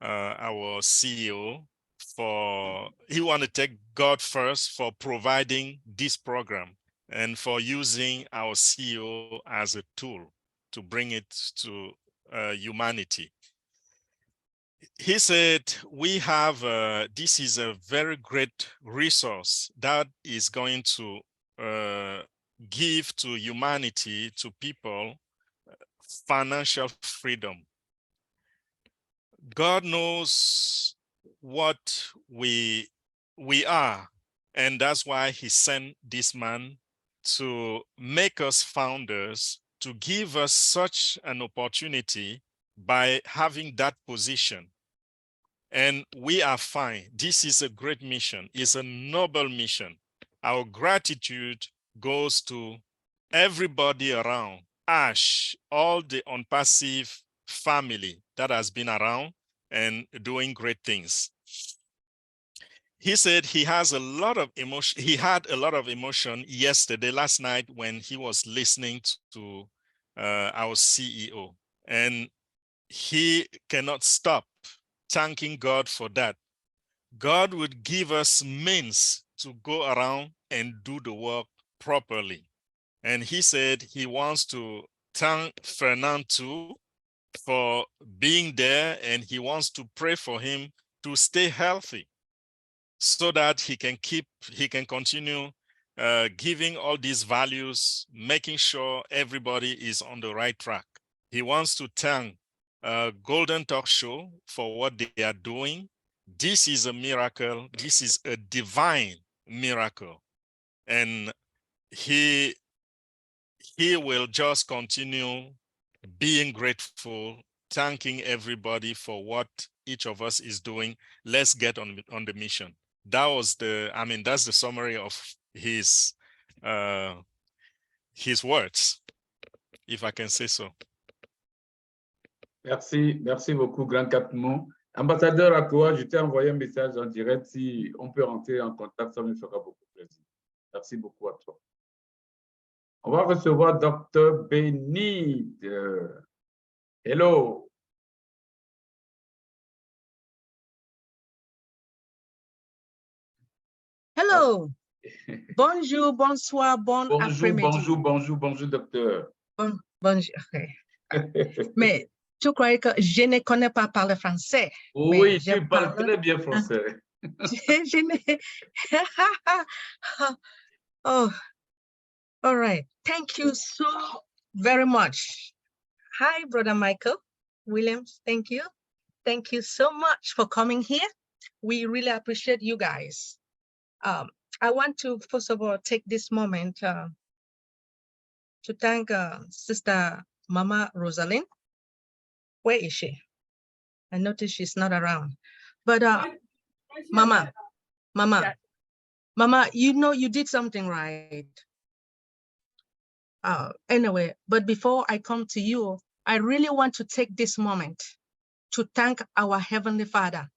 our CEO he want to thank God first for providing this program and for using our CEO as a tool to bring it to humanity. He said, we have, this is a very great resource that is going to give to humanity, to people, financial freedom. God knows what we are, and that's why he sent this man to make us founders, to give us such an opportunity by having that position. And we are fine. This is a great mission. It's a noble mission. Our gratitude goes to everybody around, Ash, all the ONPASSIVE family that has been around and doing great things. He said he has a lot of emotion. He had a lot of emotion last night when he was listening to our CEO, and he cannot stop thanking God for that. God would give us means to go around and do the work properly. And he said he wants to thank Fernand too for being there, and he wants to pray for him to stay healthy so that he can continue giving all these values, making sure everybody is on the right track. He wants to thank Golden Talk Show for what they are doing. This is a miracle. This is a divine miracle. And he will just continue being grateful, thanking everybody for what each of us is doing. Let's get on the mission. That was that's the summary of his words, if I can say so. Merci, merci beaucoup, Grand Capitaine. Ambassadeur Akoua, je t'ai envoyé un message en direct. Si on peut rentrer en contact, ça me fera beaucoup plaisir. Merci beaucoup à toi. On va recevoir Dr. Benny. Hello. Hello. Bonjour, bonsoir, bon après-midi. Bonjour, docteur. Bonjour. Mais tu crois que je ne connais pas parler français? Oui, tu parles très bien français. Oh, all right. Thank you so very much. Hi, Brother Michael Williams. Thank you. Thank you so much for coming here. We really appreciate you guys. I want to, first of all, take this moment to thank Sister Mama Rosalind. Where is she? I noticed she's not around. But Mama, you know you did something right. Anyway, but before I come to you, I really want to take this moment to thank our Heavenly Father.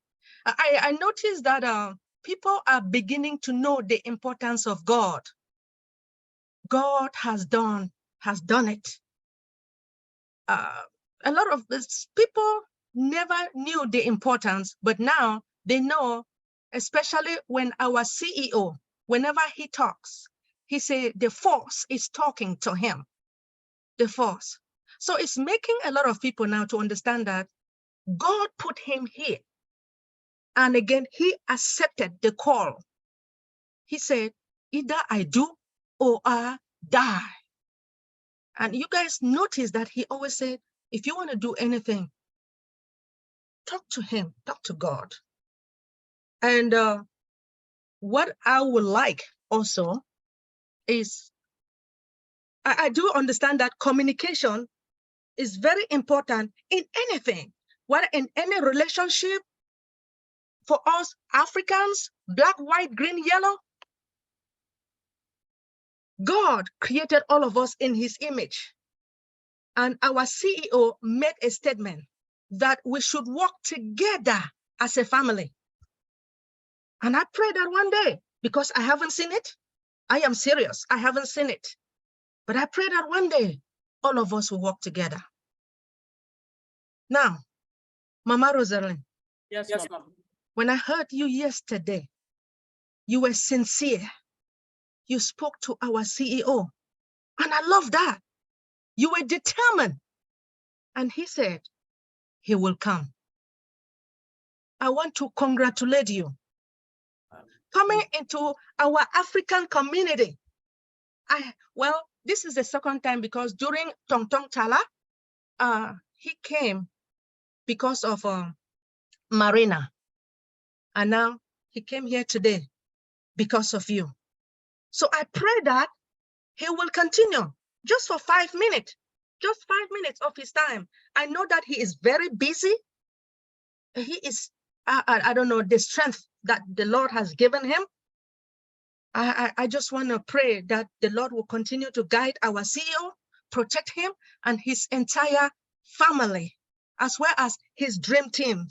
I noticed that people are beginning to know the importance of God. God has done it. A lot of people never knew the importance, but now they know, especially when our CEO, whenever he talks, he said the force is talking to him. The force. So it's making a lot of people now to understand that God put him here. And again, he accepted the call. He said, either I do or I die. And you guys notice that he always said, if you want to do anything, talk to him, talk to God. And what I would like also is, I do understand that communication is very important in anything, whether in any relationship, for us Africans, black, white, green, yellow. God created all of us in his image. And our CEO made a statement that we should work together as a family. And I pray that one day, because I haven't seen it, I am serious, I haven't seen it. But I pray that one day, all of us will work together. Now, Mama Rosalind. Yes, Mama. When I heard you yesterday, you were sincere. You spoke to our CEO. And I love that. You were determined. And he said, he will come. I want to congratulate you. Coming into our African community. Well, this is the second time because during Tong Tong Tala, he came because of Marina. And now he came here today because of you. So I pray that he will continue just for 5 minutes, just 5 minutes of his time. I know that he is very busy. He is, I don't know, the strength that the Lord has given him. I just want to pray that the Lord will continue to guide our CEO, protect him and his entire family, as well as his dream team.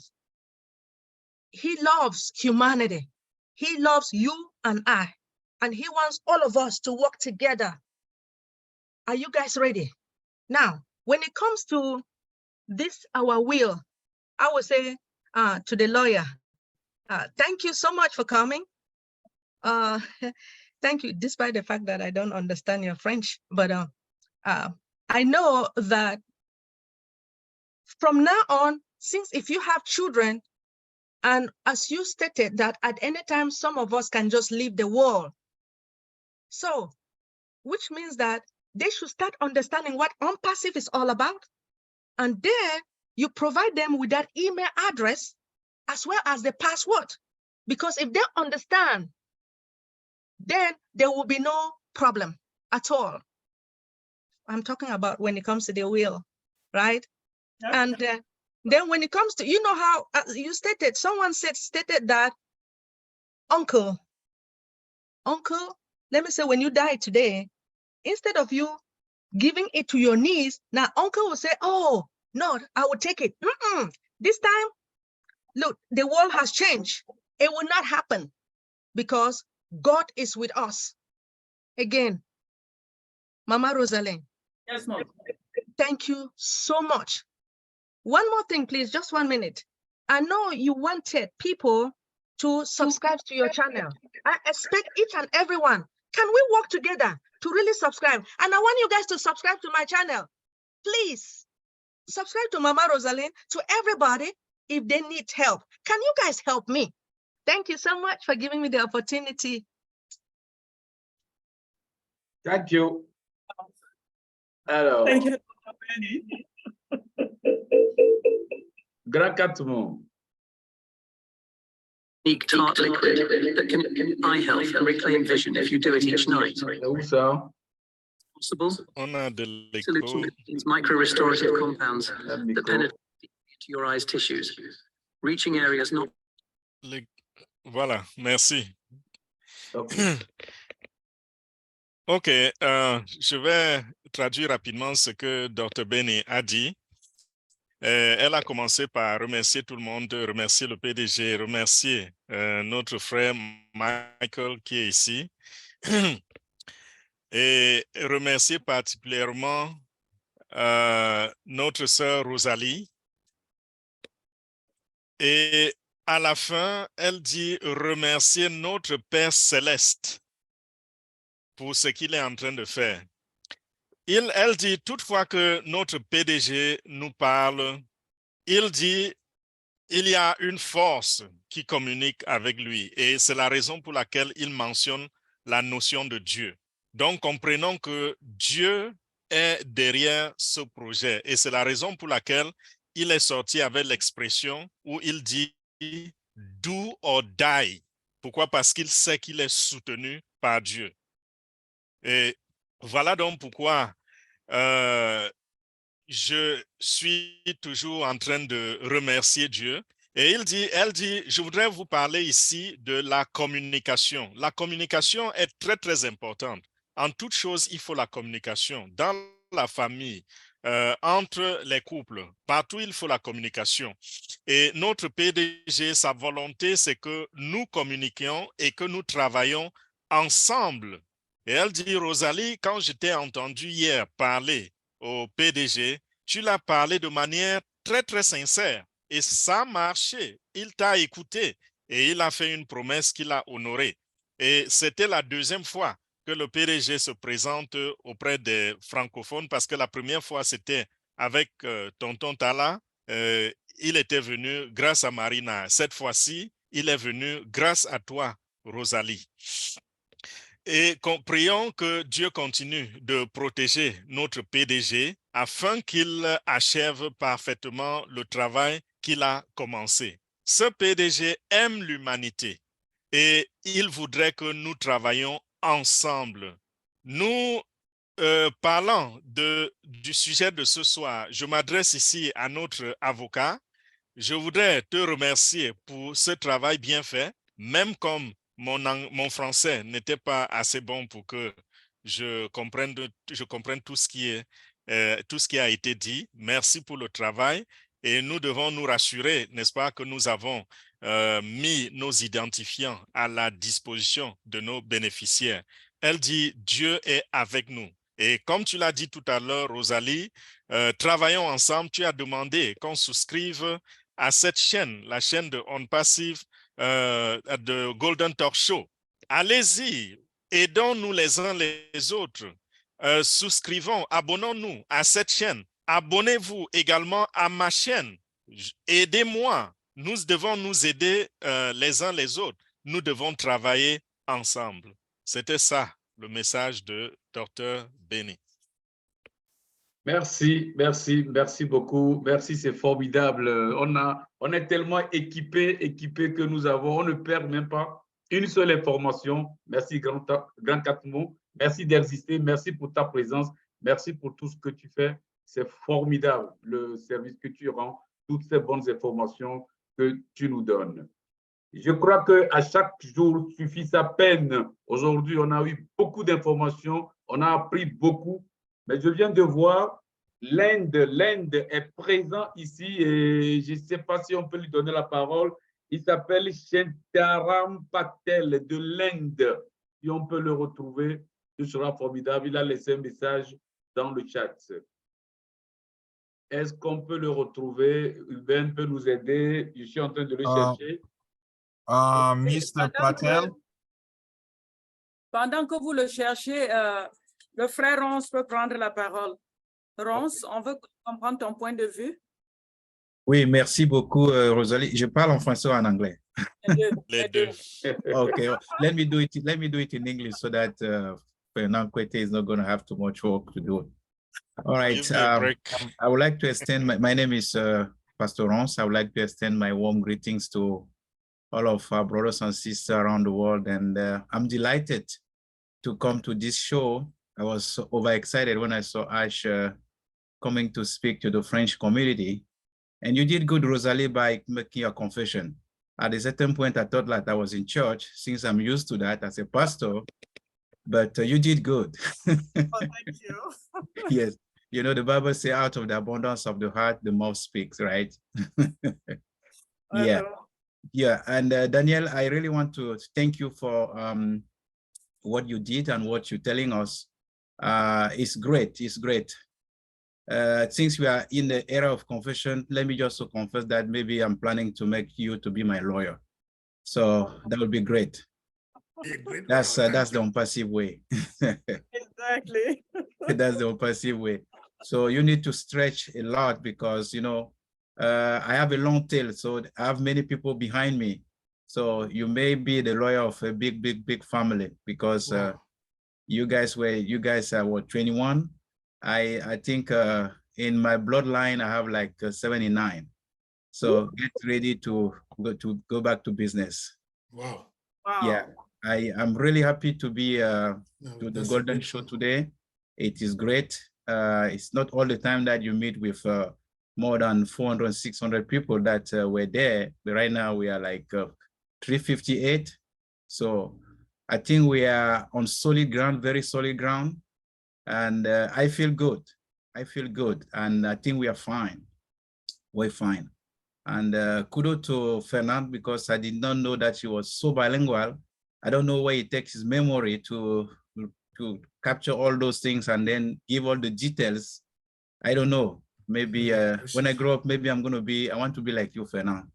He loves humanity. He loves you and I, and he wants all of us to work together. Are you guys ready? Now, when it comes to this, our will, I would say to the lawyer, thank you so much for coming. Thank you, despite the fact that I don't understand your French, but I know that from now on, since if you have children, and as you stated that at any time, some of us can just leave the world. So, which means that they should start understanding what ONPASSIVE is all about. And then you provide them with that email address as well as the password. Because if they understand, then there will be no problem at all. I'm talking about when it comes to the will, right? Yeah. And then when it comes to, you know how you stated, someone stated that uncle, let me say when you die today, instead of you giving it to your niece, now uncle will say, oh, no, I will take it. This time, look, the world has changed. It will not happen because God is with us. Again, Mama Rosalind. Yes, Mom. Thank you so much. One more thing, please, just 1 minute. I know you wanted people to subscribe to your channel. I expect each and everyone. Can we work together to really subscribe? And I want you guys to subscribe to my channel. Please subscribe to Mama Rosalind, to everybody if they need help. Can you guys help me? Thank you so much for giving me the opportunity. Thank you. Alors, thank you. Grand 4 mots. Unique tart liquid that can eye health and reclaim vision if you do it each night. Où ça? Possible. On a de Solution contains micro-restorative compounds that penetrate into your eye's tissues, reaching areas not. Voilà, merci. Okay. OK, je vais traduire rapidement ce que Dr. Benny a dit. Elle a commencé par remercier tout le monde, remercier le PDG, remercier notre frère Michael qui est ici et remercier particulièrement notre sœur Rosalie. Et à la fin, elle dit remercier notre Père Céleste pour ce qu'il est en train de faire. Elle dit, toutefois que notre PDG nous parle, il dit, il y a une force qui communique avec lui et c'est la raison pour laquelle il mentionne la notion de Dieu. Donc, comprenons que Dieu est derrière ce projet et c'est la raison pour laquelle il est sorti avec l'expression où il dit « do or die ». Pourquoi? Parce qu'il sait qu'il est soutenu par Dieu. Et voilà donc pourquoi je suis toujours en train de remercier Dieu. Et elle dit, je voudrais vous parler ici de la communication. La communication est très, très importante. En toute chose, il faut la communication. Dans la famille, entre les couples, partout, il faut la communication. Et notre PDG, sa volonté, c'est que nous communiquions et que nous travaillons ensemble. Et elle dit, Rosalie, quand je t'ai entendu hier parler au PDG, tu l'as parlé de manière très, très sincère. Et ça a marché. Il t'a écouté et il a fait une promesse qu'il a honorée. Et c'était la deuxième fois que le PDG se présente auprès des francophones parce que la première fois, c'était avec Tonton Tala. Il était venu grâce à Marina. Cette fois-ci, il est venu grâce à toi, Rosalie. Et prions que Dieu continue de protéger notre PDG afin qu'il achève parfaitement le travail qu'il a commencé. Ce PDG aime l'humanité et il voudrait que nous travaillions ensemble. Nous parlant du sujet de ce soir, je m'adresse ici à notre avocat. Je voudrais te remercier pour ce travail bien fait, même comme mon français n'était pas assez bon pour que je comprenne tout ce qui a été dit. Merci pour le travail et nous devons nous rassurer, n'est-ce pas, que nous avons mis nos identifiants à la disposition de nos bénéficiaires. Elle dit, Dieu est avec nous. Et comme tu l'as dit tout à l'heure, Rosalie, travaillons ensemble. Tu as demandé qu'on souscrive à cette chaîne, la chaîne de ONPASSIVE, de Golden Talk Show. Allez-y, aidons-nous les uns les autres. Souscrivons, abonnons-nous à cette chaîne. Abonnez-vous également à ma chaîne. Aidez-moi. Nous devons nous aider les uns les autres. Nous devons travailler ensemble. C'était ça, le message de Dr. Benny. Merci, merci, merci beaucoup. Merci, c'est formidable. On est tellement équipés que nous avons, on ne perd même pas une seule information. Merci, Grand Catmo. Merci d'exister. Merci pour ta présence. Merci pour tout ce que tu fais. C'est formidable, le service que tu rends, toutes ces bonnes informations que tu nous donnes. Je crois qu'à chaque jour suffit sa peine. Aujourd'hui, on a eu beaucoup d'informations, on a appris beaucoup. Mais je viens de voir, l'Inde est présent ici et je ne sais pas si on peut lui donner la parole. Il s'appelle Shantaram Patel de l'Inde. Si on peut le retrouver, ce sera formidable. Il a laissé un message dans le chat. Est-ce qu'on peut le retrouver? Ruben peut nous aider. Je suis en train de le chercher. Mr. Patel. Pendant que vous le cherchez, le frère Ronce peut prendre la parole. Ronce, on veut comprendre ton point de vue. Oui, merci beaucoup, Rosalie. Je parle en français ou en anglais? Les deux. Okay, let me do it in English so that Fernand Kwete is not going to have too much work to do. All right. I would like to extend my name is Pastor Ronce. I would like to extend my warm greetings to all of our brothers and sisters around the world, and I'm delighted to come to this show. I was so overexcited when I saw Ash coming to speak to the French community. And you did good, Rosalie, by making your confession. At a certain point, I thought that I was in church, since I'm used to that as a pastor, but you did good. Oh, thank you. Yes, you know, the Bible says out of the abundance of the heart, the mouth speaks, right? Yeah. Yeah, and Daniel, I really want to thank you for what you did and what you're telling us. It's great, it's great. Since we are in the era of confession, let me just confess that maybe I'm planning to make you to be my lawyer. So that would be great. That's the ONPASSIVE way. Exactly. That's the ONPASSIVE way. So you need to stretch a lot because, you know, I have a long tail, so I have many people behind me. So you may be the lawyer of a big family because you guys are what, 21? I think in my bloodline, I have like 79. So get ready to go back to business. Wow. Yeah, I'm really happy to be to the Golden Show today. It is great. It's not all the time that you meet with more than 400, 600 people that were there. But right now we are like 358. So I think we are on solid ground, very solid ground. And I feel good. I feel good. And I think we are fine. We're fine. And kudos to Fernand because I did not know that he was so bilingual. I don't know where he takes his memory to capture all those things and then give all the details. I don't know. Maybe when I grow up, maybe I want to be like you, Fernand.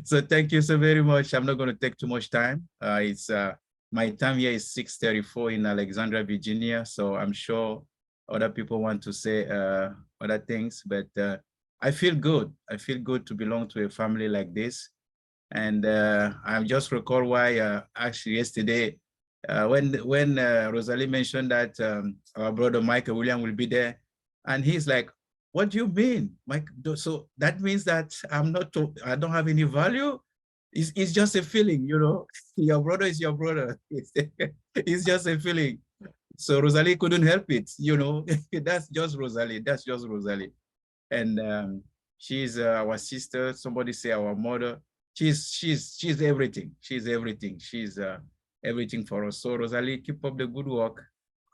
So thank you so very much. I'm not going to take too much time. It's my time here is 6:34 in Alexandria, Virginia. So I'm sure other people want to say other things, but I feel good. I feel good to belong to a family like this. And I just recall why actually yesterday, when Rosalie mentioned that our brother Michael William will be there, and he's like, "What do you mean, Mike? So that means that I don't have any value? It's just a feeling, you know. Your brother is your brother. It's just a feeling." So Rosalie couldn't help it, you know. That's just Rosalie. That's just Rosalie. And she's our sister. Somebody say our mother. She's everything. She's everything. She's everything for us. So Rosalie, keep up the good work.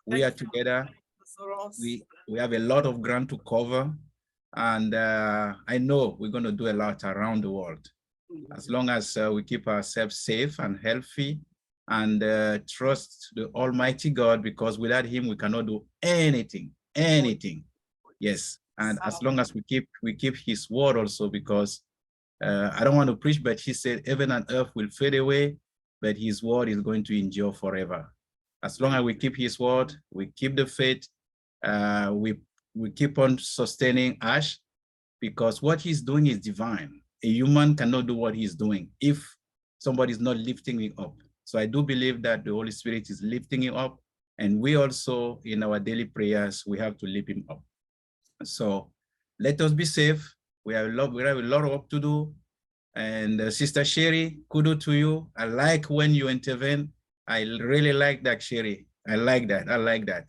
We are together. We have a lot of ground to cover, and I know we're going to do a lot around the world, as long as we keep ourselves safe and healthy, and trust the Almighty God, because without Him we cannot do anything. Yes, and as long as we keep His word also, because I don't want to preach, but He said heaven and earth will fade away, but His word is going to endure forever. As long as we keep His word, we keep the faith, we keep on sustaining Ash, because what he's doing is divine. A human cannot do what he's doing if somebody is not lifting him up. So I do believe that the Holy Spirit is lifting him up, and we also, in our daily prayers, we have to lift him up. So let us be safe. We have a lot of work to do. And Sister Sherry, kudos to you. I like when you intervene. I really like that, Sherry. I like that.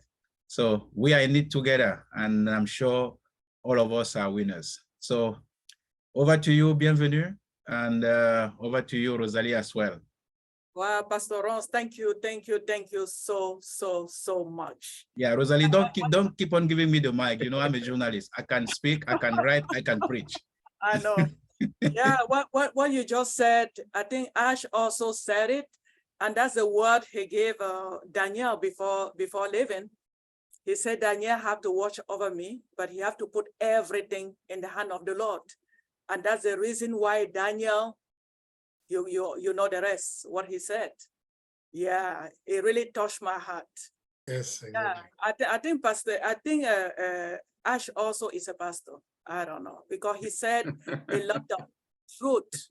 So we are in it together, and I'm sure all of us are winners. So over to you, bienvenue, and over to you, Rosalie, as well. Wow, Pastor Ronce, thank you so much. Yeah, Rosalie, don't keep on giving me the mic. You know, I'm a journalist. I can speak, I can write, I can preach. I know. Yeah, what you just said, I think Ash also said it, and that's the word he gave Daniel before leaving. He said, Daniel have to watch over me, but he have to put everything in the hand of the Lord. And that's the reason why Daniel, you know the rest, what he said. Yeah, it really touched my heart. Yes, yeah, I think Ash also is a pastor. I don't know, because he said a lot of truth.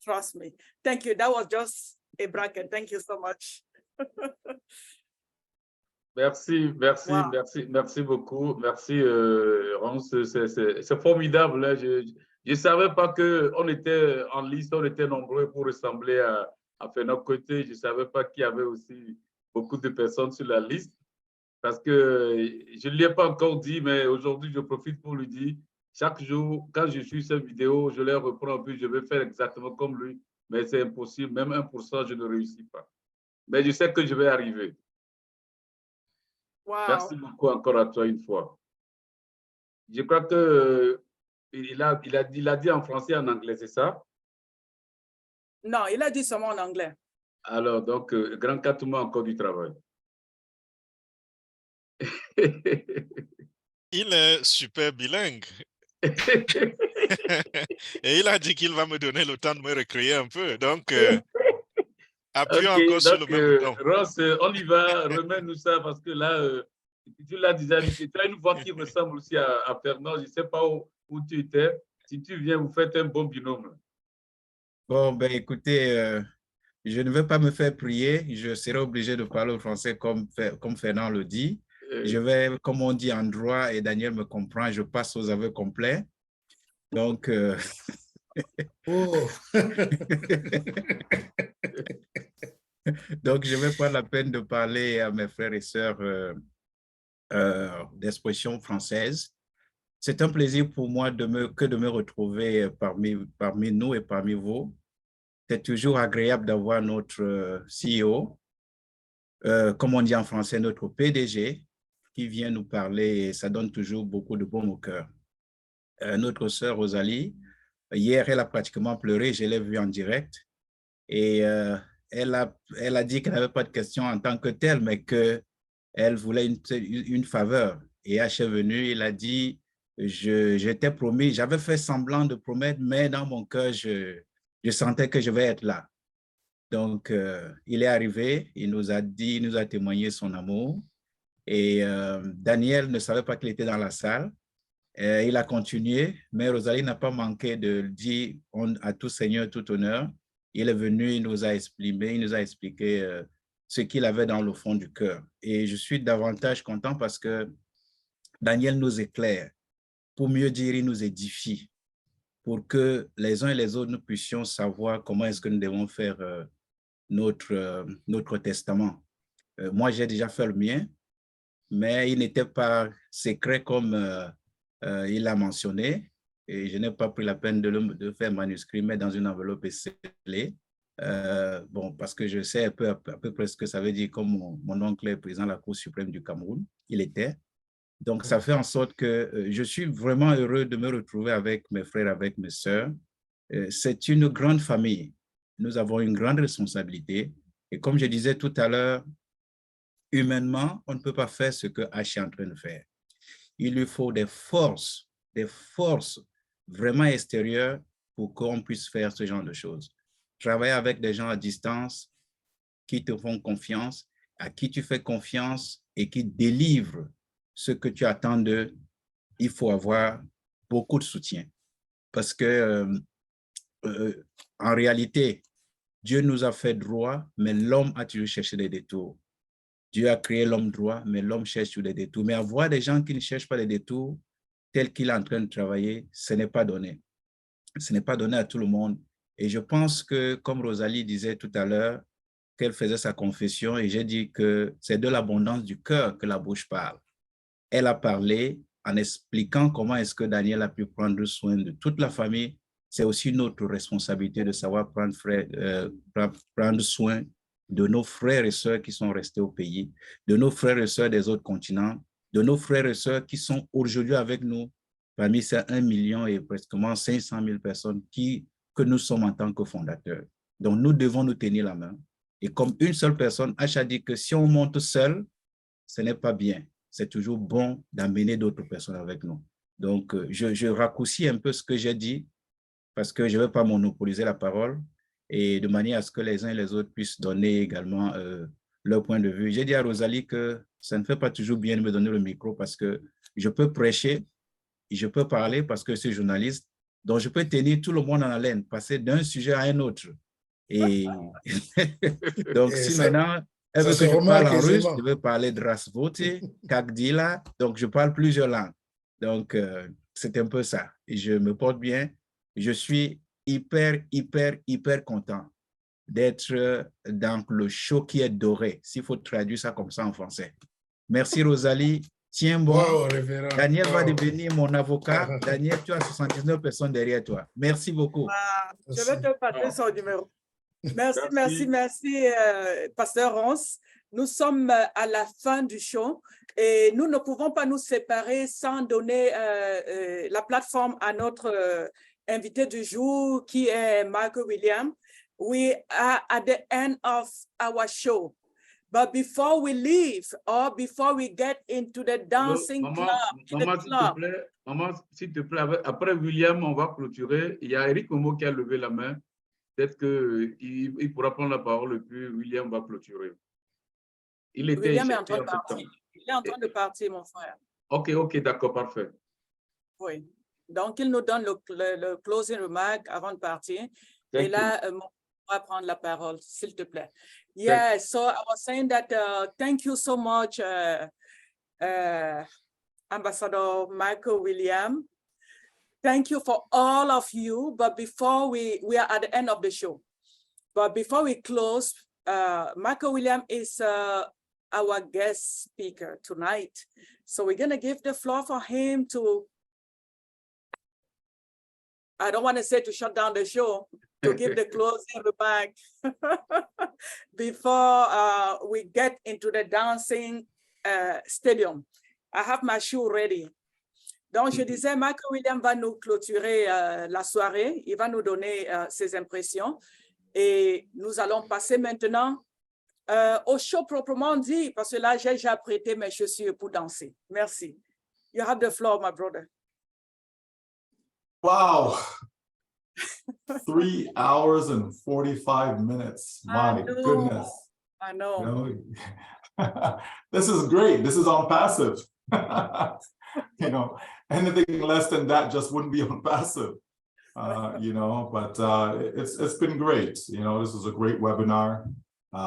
Trust me. Thank you. That was just a bracket. Thank you so much. Merci beaucoup. Merci, Ronce. C'est formidable. Hein. Je ne savais pas qu'on était en liste, on était nombreux pour ressembler à faire notre côté. Je ne savais pas qu'il y avait aussi beaucoup de personnes sur la liste. Parce que je ne l'ai pas encore dit, mais aujourd'hui, je profite pour lui dire, chaque jour, quand je suis cette vidéo, je les reprends un peu, je vais faire exactement comme lui, mais c'est impossible. Même 1%, je ne réussis pas. Mais je sais que je vais arriver. Wow. Merci beaucoup encore à toi une fois. Je crois que il a dit en français et en anglais, c'est ça? Non, il a dit seulement en anglais. Alors, donc, grand Katouma, encore du travail. Il est super bilingue. Et il a dit qu'il va me donner le temps de me recréer un peu. Donc, appuyons Ok, encore sur le donc, même bouton. Ross, on y va, remets-nous ça parce que là, tu l'as déjà dit, tu as une voix qui ressemble aussi à Fernand. Je ne sais pas où tu étais. Si tu viens, vous faites un bon binôme. Bon, ben écoutez, je ne vais pas me faire prier. Je serai obligé de parler au français comme Fernand le dit. Je vais, comme on dit en droit, et Daniel me comprend, je passe aux aveux complets. Donc, Oh. donc, je vais prendre la peine de parler à mes frères et sœurs d'expression française. C'est un plaisir pour moi de me retrouver parmi nous et parmi vous. C'est toujours agréable d'avoir notre CEO, comme on dit en français, notre PDG, qui vient nous parler et ça donne toujours beaucoup de baume au cœur. Notre sœur Rosalie, hier, elle a pratiquement pleuré, je l'ai vue en direct et elle a dit qu'elle n'avait pas de questions en tant que telle, mais qu'elle voulait une faveur. Et H est venu, il a dit, j'étais promis, j'avais fait semblant de promettre, mais dans mon cœur, je sentais que je vais être là. Donc, il est arrivé, il nous a dit, il nous a témoigné son amour. Et Daniel ne savait pas qu'il était dans la salle. Il a continué, mais Rosalie n'a pas manqué de dire à tout Seigneur, tout honneur. Il est venu, il nous a expliqué ce qu'il avait dans le fond du cœur. Et je suis davantage content parce que Daniel nous éclaire. Pour mieux dire, il nous édifie pour que les uns et les autres nous puissions savoir comment est-ce que nous devons faire notre testament. Moi, j'ai déjà fait le mien, mais il n'était pas secret comme il l'a mentionné. Et je n'ai pas pris la peine de faire manuscrit, mais dans une enveloppe scellée. Bon, parce que je sais à peu près ce que ça veut dire, comme mon oncle est président de la Cour suprême du Cameroun, il était. Donc, ça fait en sorte que je suis vraiment heureux de me retrouver avec mes frères, avec mes sœurs. C'est une grande famille. Nous avons une grande responsabilité. Et comme je disais tout à l'heure, humainement, on ne peut pas faire ce que H est en train de faire. Il lui faut des forces vraiment extérieures pour qu'on puisse faire ce genre de choses. Travailler avec des gens à distance qui te font confiance, à qui tu fais confiance et qui délivrent ce que tu attends d'eux, il faut avoir beaucoup de soutien. Parce que, en réalité, Dieu nous a fait droit, mais l'homme a toujours cherché des détours. Dieu a créé l'homme droit, mais l'homme cherche sur des détours. Mais avoir des gens qui ne cherchent pas les détours, tel qu'il est en train de travailler, ce n'est pas donné. Ce n'est pas donné à tout le monde. Et je pense que, comme Rosalie disait tout à l'heure, qu'elle faisait sa confession, et j'ai dit que c'est de l'abondance du cœur que la bouche parle. Elle a parlé en expliquant comment est-ce que Daniel a pu prendre soin de toute la famille. C'est aussi notre responsabilité de savoir prendre soin de nos frères et sœurs qui sont restés au pays, de nos frères et sœurs des autres continents, de nos frères et sœurs qui sont aujourd'hui avec nous, parmi ces 1 million et presque 500 000 personnes que nous sommes en tant que fondateurs. Donc, nous devons nous tenir la main. Et comme une seule personne, H a dit que si on monte seul, ce n'est pas bien. C'est toujours bon d'amener d'autres personnes avec nous. Donc, je raccourcis un peu ce que j'ai dit parce que je ne vais pas monopoliser la parole et de manière à ce que les uns et les autres puissent donner également leur point de vue. J'ai dit à Rosalie que ça ne fait pas toujours bien de me donner le micro parce que je peux prêcher, je peux parler parce que je suis journaliste, donc je peux tenir tout le monde en haleine, passer d'un sujet à un autre. Et donc, si maintenant, elle veut que je parle en russe, je veux parler de Rasvoti, Kagdila, donc je parle plusieurs langues. Donc, c'est un peu ça. Et je me porte bien. Je suis hyper content d'être dans le show qui est doré, s'il faut traduire ça comme ça en français. Merci Rosalie. Tiens bon. Wow, Daniel va devenir mon avocat. Daniel, tu as 79 personnes derrière toi. Merci beaucoup. Je vais te passer son numéro. Merci, Pasteur Rance. Nous sommes à la fin du show et nous ne pouvons pas nous séparer sans donner la plateforme à notre invité du jour qui est Michael Williams. We are at the end of our show. But before we leave or before we get into the dancing Maman, s'il te plaît, après William, on va clôturer. Il y a Eric Momo qui a levé la main. Peut-être qu'il pourra prendre la parole et puis William va clôturer. William est en train de partir. Il est en train de partir, mon frère. Ok, d'accord, parfait. Oui. Donc, il nous donne le closing remark avant de partir. Et là, on va prendre la parole, s'il te plaît. Yeah, so I was saying that thank you so much, Ambassador Michael William. Thank you for all of you. But before we are at the end of the show. But before we close, Michael William is our guest speaker tonight. So we're going to give the floor for him to, I don't want to say to shut down the show, to give the closing remark before we get into the dancing stadium. I have my shoe ready. Donc, je disais, Michael William va nous clôturer la soirée. Il va nous donner ses impressions. Et nous allons passer maintenant au show proprement dit, parce que là, j'ai déjà prêté mes chaussures pour danser. Merci. You have the floor, my brother. Wow. 3 hours and 45 minutes. My goodness. I know. This is great. This is ONPASSIVE. You know, anything less than that just wouldn't be ONPASSIVE. You know, but it's been great. You know, this was a great webinar. A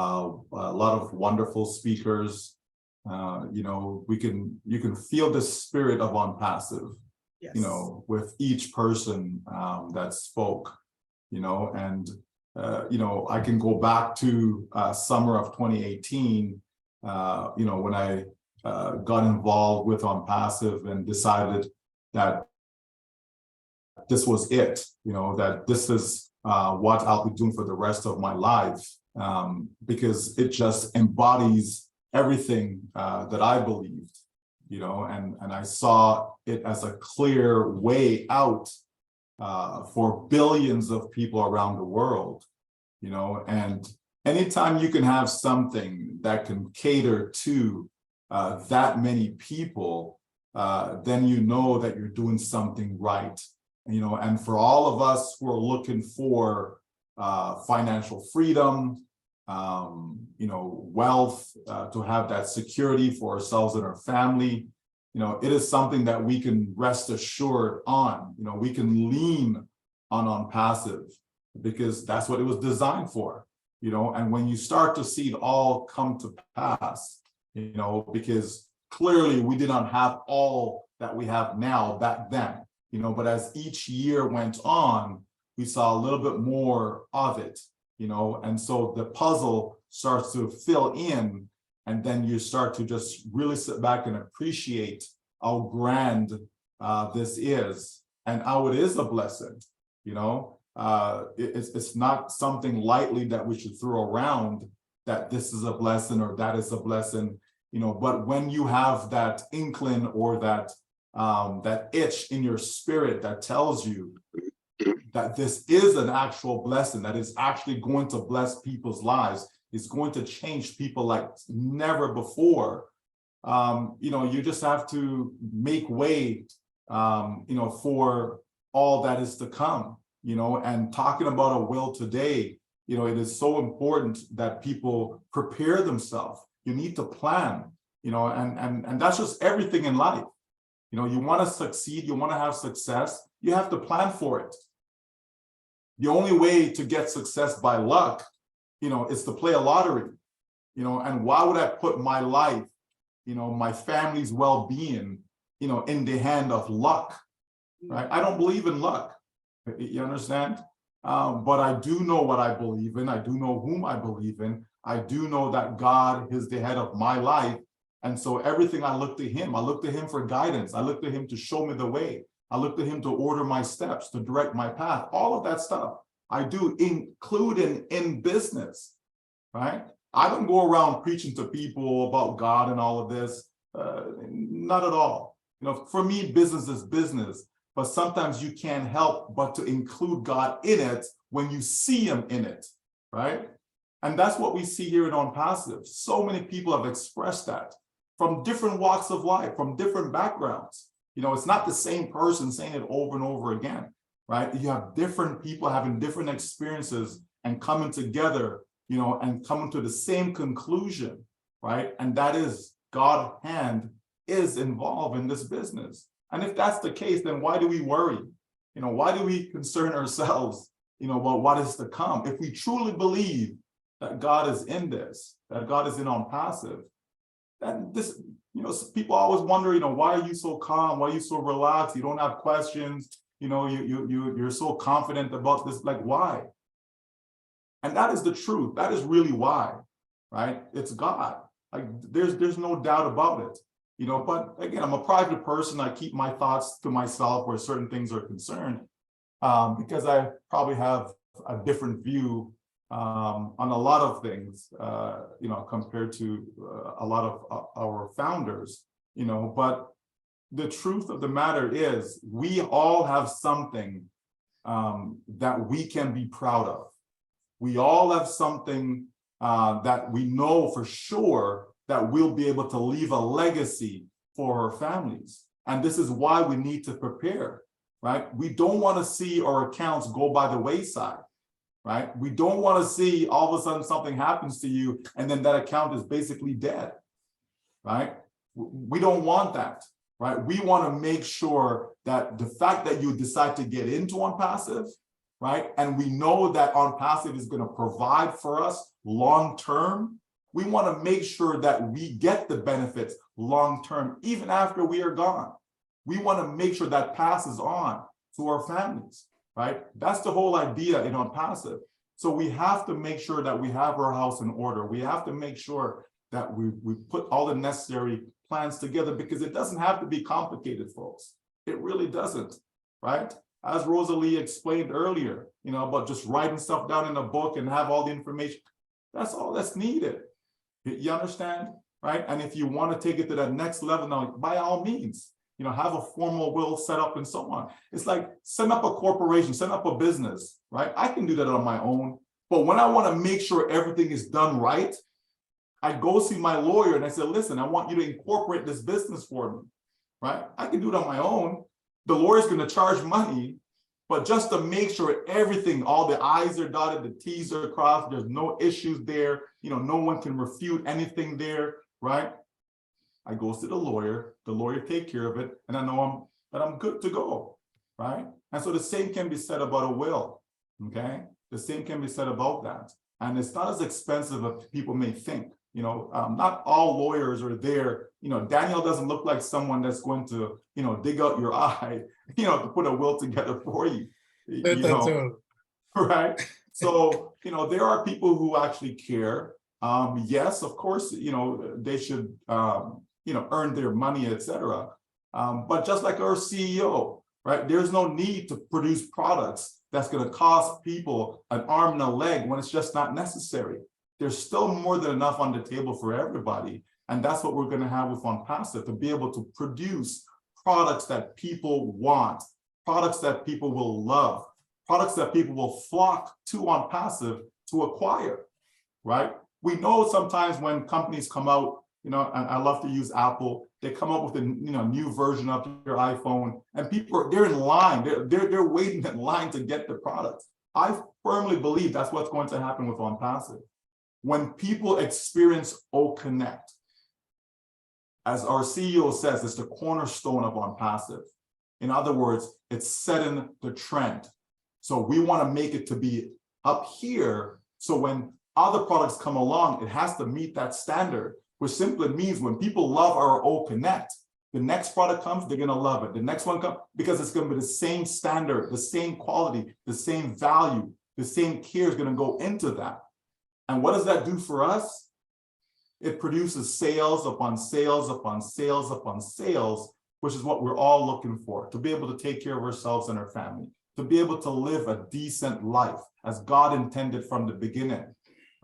lot of wonderful speakers. You know, you can feel the spirit of ONPASSIVE. Yes. You know, with each person that spoke. You know, and you know, I can go back to summer of 2018. You know, when I got involved with ONPASSIVE and decided that this was it, you know, that this is what I'll be doing for the rest of my life, because it just embodies everything that I believed, you know, and I saw it as a clear way out for billions of people around the world, you know, and anytime you can have something that can cater to that many people, then you know that you're doing something right. You know, and for all of us who are looking for financial freedom, you know, wealth, to have that security for ourselves and our family, you know, it is something that we can rest assured on. You know, we can lean on ONPASSIVE because that's what it was designed for. You know, and when you start to see it all come to pass, you know, because clearly we did not have all that we have now back then. You know, but as each year went on, we saw a little bit more of it, you know, and so the puzzle starts to fill in, and then you start to just really sit back and appreciate how grand this is and how it is a blessing, you know. It's not something lightly that we should throw around, that this is a blessing or that is a blessing, you know, but when you have that inkling or that itch in your spirit that tells you that this is an actual blessing, that is actually going to bless people's lives, it's going to change people like never before, you know, you just have to make way, you know, for all that is to come, you know. And talking about a will today, you know, it is so important that people prepare themselves. You need to plan, you know, and that's just everything in life. You know, you want to succeed, you want to have success, you have to plan for it. The only way to get success by luck, you know, is to play a lottery, you know. And why would I put my life, you know, my family's well-being, you know, in the hand of luck, right? I don't believe in luck, you understand? But I do know what I believe in. I do know whom I believe in. I do know that God is the head of my life. And so everything, I look to him. I look to him for guidance. I look to him to show me the way. I look to him to order my steps, to direct my path. All of that stuff I do, including in business, right? I don't go around preaching to people about God and all of this. Not at all. You know, for me, business is business. But sometimes you can't help but to include God in it when you see him in it, right? And that's what we see here in ONPASSIVE. So many people have expressed that from different walks of life, from different backgrounds. You know, it's not the same person saying it over and over again, right? You have different people having different experiences and coming together, you know, and coming to the same conclusion, right? And that is God's hand is involved in this business. And if that's the case, then why do we worry? You know, why do we concern ourselves, you know, about what is to come? If we truly believe that God is in this, that God is in ONPASSIVE, then this, you know, people always wonder, you know, why are you so calm? Why are you so relaxed? You don't have questions. You know, you're so confident about this. Like, why? And that is the truth. That is really why, right? It's God. Like, there's no doubt about it. You know, but again, I'm a private person. I keep my thoughts to myself where certain things are concerned, because I probably have a different view on a lot of things, you know, compared to a lot of our founders, you know. But the truth of the matter is we all have something that we can be proud of. We all have something that we know for sure that we'll be able to leave a legacy for our families. And this is why we need to prepare, right? We don't want to see our accounts go by the wayside, right? We don't want to see all of a sudden something happens to you and then that account is basically dead, right? We don't want that, right? We want to make sure that the fact that you decide to get into ONPASSIVE, right? And we know that ONPASSIVE is going to provide for us long-term. We want to make sure that we get the benefits long-term, even after we are gone. We want to make sure that passes on to our families, right? That's the whole idea in ONPASSIVE. So we have to make sure that we have our house in order. We have to make sure that we put all the necessary plans together, because it doesn't have to be complicated, folks. It really doesn't, right? As Rosalie explained earlier, you know, about just writing stuff down in a book and have all the information. That's all that's needed. You understand, right? And if you want to take it to that next level, now, by all means, you know, have a formal will set up and so on. It's like set up a corporation, set up a business, right? I can do that on my own. But when I want to make sure everything is done right, I go see my lawyer and I say, listen, I want you to incorporate this business for me, right? I can do it on my own. The lawyer's going to charge money, but just to make sure everything, all the I's are dotted, the T's are crossed, there's no issues there, you know, no one can refute anything there, right? I go to the lawyer take care of it, and I know I'm good to go, right? And so the same can be said about a will, okay? The same can be said about that. And it's not as expensive as people may think. You know, not all lawyers are there. You know, Daniel doesn't look like someone that's going to, you know, dig out your eye, you know, to put a will together for you. You know, right? So, you know, there are people who actually care. Yes, of course, you know, they should, you know, earn their money, etc. But just like our CEO, right? There's no need to produce products that's going to cost people an arm and a leg when it's just not necessary. There's still more than enough on the table for everybody. And that's what we're going to have with ONPASSIVE, to be able to produce products that people want, products that people will love, products that people will flock to ONPASSIVE to acquire, right? We know sometimes when companies come out, you know, and I love to use Apple, they come up with a new version of your iPhone, and people they're in line, they're waiting in line to get the products. I firmly believe that's what's going to happen with ONPASSIVE. When people experience OConnect, as our CEO says, it's the cornerstone of ONPASSIVE. In other words, it's setting the trend. So we want to make it to be up here. So when other products come along, it has to meet that standard, which simply means when people love our OConnect, the next product comes, they're going to love it. The next one comes, because it's going to be the same standard, the same quality, the same value, the same care is going to go into that. And what does that do for us? It produces sales upon sales upon sales upon sales, which is what we're all looking for, to be able to take care of ourselves and our family, to be able to live a decent life as God intended from the beginning,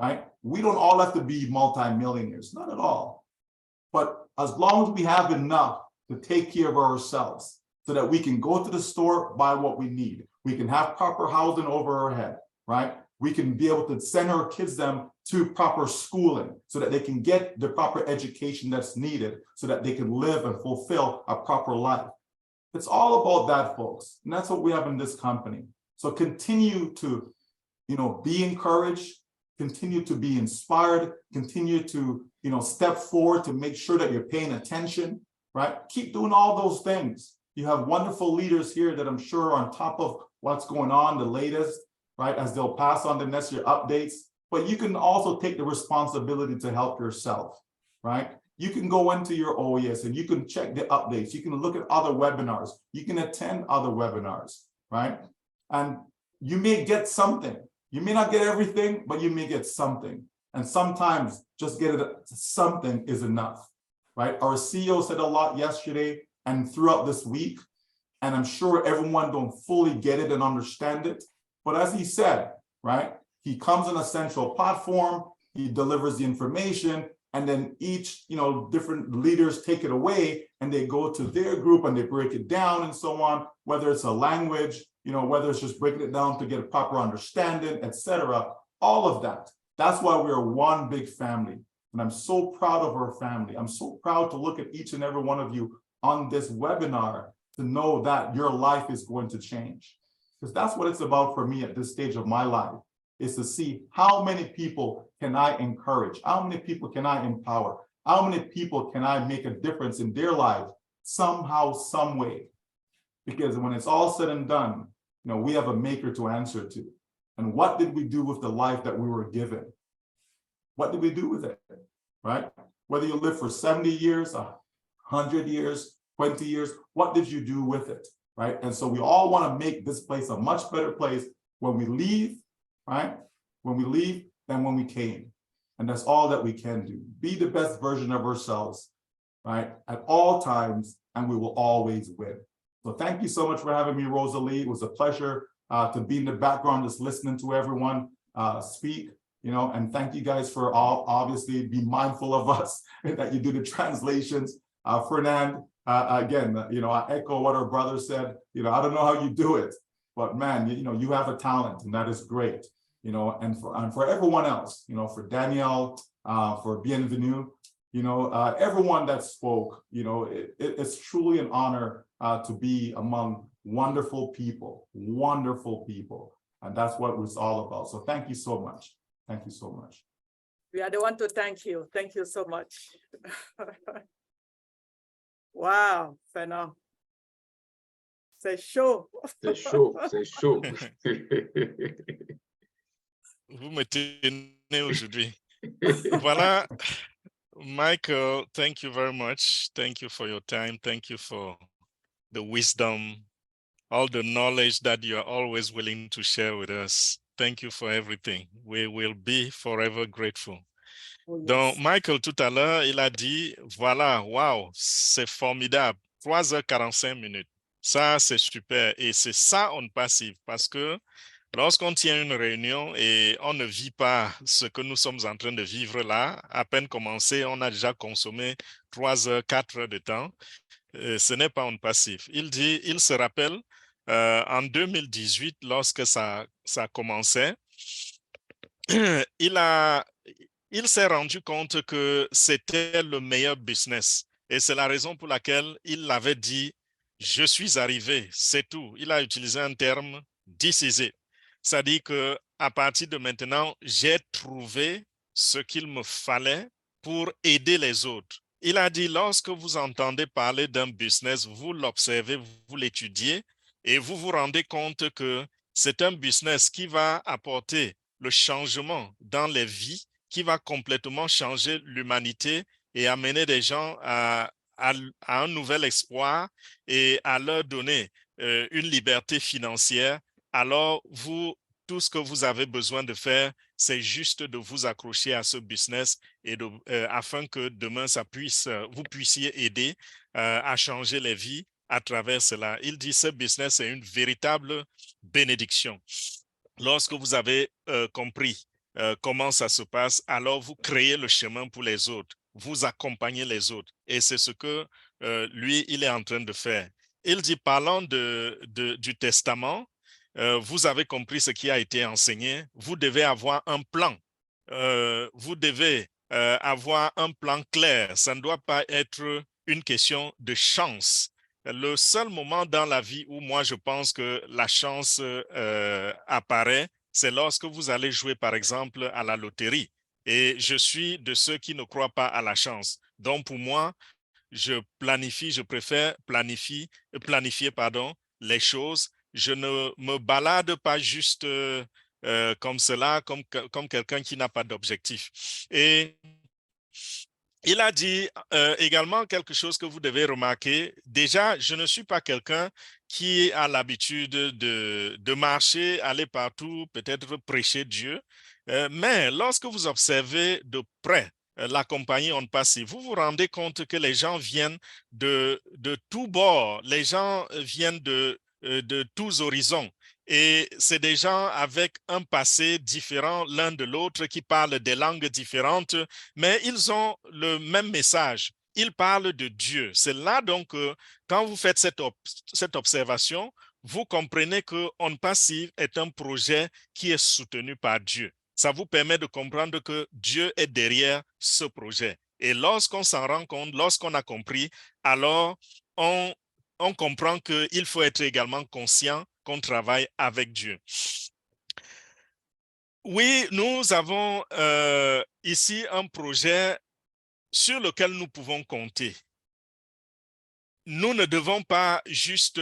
right? We don't all have to be multimillionaires, not at all. But as long as we have enough to take care of ourselves so that we can go to the store, buy what we need, we can have proper housing over our head, right? we can be able to send our kids them to proper schooling so that they can get the proper education that's needed so that they can live and fulfill a proper life. It's all about that, folks. And that's what we have in this company. So continue to, be encouraged, continue to be inspired, continue to, step forward to make sure that you're paying attention, right? Keep doing all those things. You have wonderful leaders here that I'm sure are on top of what's going on, the latest, right? As they'll pass on the necessary updates, but you can also take the responsibility to help yourself, right? You can go into your OES and you can check the updates. You can look at other webinars. You can attend other webinars, right? And you may get something. You may not get everything, but you may get something. And sometimes just get it, something is enough, right? Our CEO said a lot yesterday and throughout this week, and I'm sure everyone don't fully get it and understand it. But as he said, right, he comes on a central platform, he delivers the information, and then each, different leaders take it away and they go to their group and they break it down and so on, whether it's a language, whether it's just breaking it down to get a proper understanding, etc. All of that. That's why we're one big family. And I'm so proud of our family. I'm so proud to look at each and every one of you on this webinar to know that your life is going to change. Because that's what it's about for me at this stage of my life, is to see how many people can I encourage, how many people can I empower, how many people can I make a difference in their lives somehow, some way. Because when it's all said and done, we have a maker to answer to. And what did we do with the life that we were given? What did we do with it, right? Whether you live for 70 years, 100 years, 20 years, what did you do with it, right? And so we all want to make this place a much better place when we leave, right? When we leave than when we came. And that's all that we can do. Be the best version of ourselves, right? At all times, and we will always win. So thank you so much for having me, Rosalie. It was a pleasure to be in the background, just listening to everyone speak, and thank you guys for obviously be mindful of us that you do the translations. Fernand, again, I echo what our brother said. I don't know how you do it, but man, you have a talent, and that is great. And for everyone else, for Danielle, for Bienvenue, everyone that spoke, it's truly an honor to be among wonderful people, and that's what it's all about. So thank you so much. Thank you so much. We are the one to thank you. Thank you so much. Wow, Fernand. C'est chaud. C'est chaud, c'est chaud. Vous me tenez aujourd'hui. Voilà. Michael, thank you very much. Thank you for your time. Thank you for the wisdom, all the knowledge that you are always willing to share with us. Thank you for everything. We will be forever grateful. Oh, yes. Donc, Michael, tout à l'heure, il a dit, voilà, wow, c'est formidable. 3h45 minutes. Ça, c'est super. Et c'est ça, ONPASSIVE, parce que lorsqu'on tient une réunion et on ne vit pas ce que nous sommes en train de vivre là, à peine commencé, on a déjà consommé 3 heures, 4 heures de temps. Ce n'est pas ONPASSIVE. Il dit, il se rappelle, en 2018, lorsque ça commençait, il s'est rendu compte que c'était le meilleur business. Et c'est la raison pour laquelle il avait dit, je suis arrivé, c'est tout. Il a utilisé un terme, this is it. C'est-à-dire qu'à partir de maintenant, j'ai trouvé ce qu'il me fallait pour aider les autres. Il a dit, lorsque vous entendez parler d'un business, vous l'observez, vous l'étudiez et vous vous rendez compte que c'est un business qui va apporter le changement dans les vies, qui va complètement changer l'humanité et amener des gens à un nouvel espoir et à leur donner une liberté financière. Alors, tout ce que vous avez besoin de faire, c'est juste de vous accrocher à ce business et afin que demain, vous puissiez aider à changer les vies à travers cela. Il dit, ce business est une véritable bénédiction. Lorsque vous avez compris comment ça se passe, alors vous créez le chemin pour les autres, vous accompagnez les autres. Et c'est ce que lui, il est en train de faire. Il dit, parlant du testament, vous avez compris ce qui a été enseigné, vous devez avoir un plan. Vous devez avoir un plan clair. Ça ne doit pas être une question de chance. Le seul moment dans la vie où moi je pense que la chance apparaît, c'est lorsque vous allez jouer par exemple à la loterie. Et je suis de ceux qui ne croient pas à la chance. Donc pour moi, je préfère planifier les choses. Je ne me balade pas juste comme cela, comme quelqu'un qui n'a pas d'objectif. Et il a dit également quelque chose que vous devez remarquer. Déjà, je ne suis pas quelqu'un qui a l'habitude de marcher, aller partout, peut-être prêcher Dieu. Mais lorsque vous observez de près la compagnie ONPASSIVE, vous vous rendez compte que les gens viennent de tous bords. Les gens viennent de tous horizons. Et c'est des gens avec un passé différent l'un de l'autre, qui parlent des langues différentes, mais ils ont le même message. Ils parlent de Dieu. C'est là donc que quand vous faites cette observation, vous comprenez que ONPASSIVE est un projet qui est soutenu par Dieu. Ça vous permet de comprendre que Dieu est derrière ce projet. Et lorsqu'on s'en rend compte, lorsqu'on a compris, alors on comprend qu'il faut être également conscient qu'on travaille avec Dieu. Oui, nous avons ici un projet sur lequel nous pouvons compter. Nous ne devons pas juste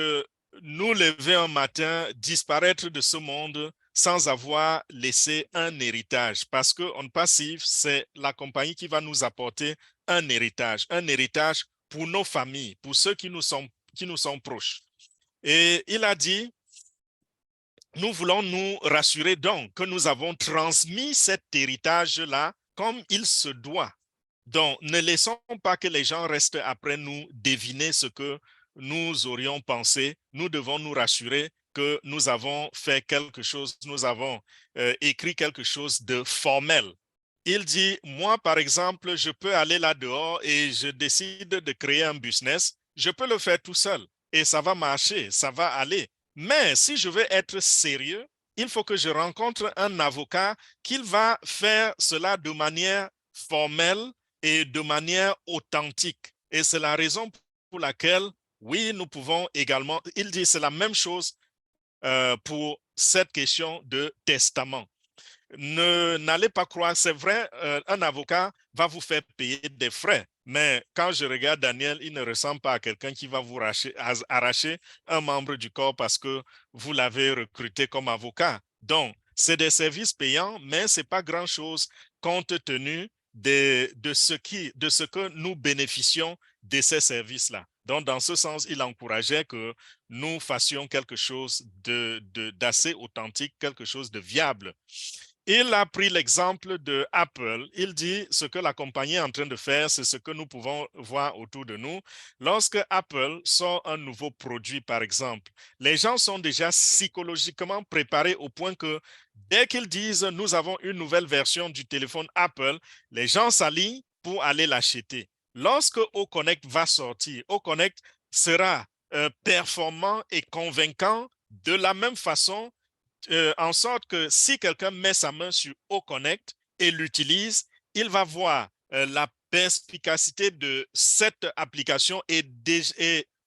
nous lever un matin, disparaître de ce monde sans avoir laissé un héritage, parce que ONPASSIVE, c'est la compagnie qui va nous apporter un héritage pour nos familles, pour ceux qui nous sont proches. Et il a dit, nous voulons nous rassurer donc que nous avons transmis cet héritage-là comme il se doit. Donc, ne laissons pas que les gens restent après nous deviner ce que nous aurions pensé. Nous devons nous rassurer que nous avons fait quelque chose, nous avons écrit quelque chose de formel. Il dit, moi, par exemple, je peux aller là dehors et je décide de créer un business. Je peux le faire tout seul et ça va marcher, ça va aller. Mais si je veux être sérieux, il faut que je rencontre un avocat qui va faire cela de manière formelle et de manière authentique. Et c'est la raison pour laquelle, oui, nous pouvons également, il dit c'est la même chose pour cette question de testament. N'allez pas croire, c'est vrai, un avocat va vous faire payer des frais. Mais quand je regarde Daniel, il ne ressemble pas à quelqu'un qui va vous arracher un membre du corps parce que vous l'avez recruté comme avocat. Donc, c'est des services payants, mais ce n'est pas grand-chose compte tenu de ce que nous bénéficions de ces services-là. Donc, dans ce sens, il encourageait que nous fassions quelque chose d'assez authentique, quelque chose de viable. Il a pris l'exemple de Apple. Il dit ce que la compagnie est en train de faire, c'est ce que nous pouvons voir autour de nous. Lorsque Apple sort un nouveau produit, par exemple, les gens sont déjà psychologiquement préparés au point que dès qu'ils disent « nous avons une nouvelle version du téléphone Apple », les gens s'alignent pour aller l'acheter. Lorsque OConnect va sortir, OConnect sera performant et convaincant de la même façon, en sorte que si quelqu'un met sa main sur OConnect et l'utilise, il va voir la perspicacité de cette application et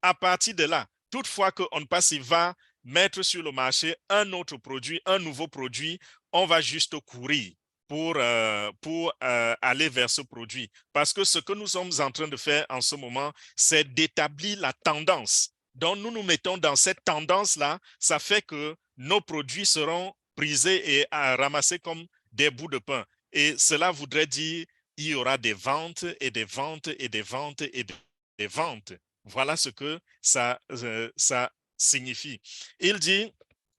à partir de là, toutefois que ONPASSIVE va mettre sur le marché un autre produit, un nouveau produit, on va juste courir pour aller vers ce produit. Parce que ce que nous sommes en train de faire en ce moment, c'est d'établir la tendance. Donc, nous nous mettons dans cette tendance-là, ça fait que nos produits seront prisés et ramassés comme des bouts de pain. Et cela voudrait dire qu'il y aura des ventes et des ventes et des ventes et des ventes. Voilà ce que ça signifie. Il dit,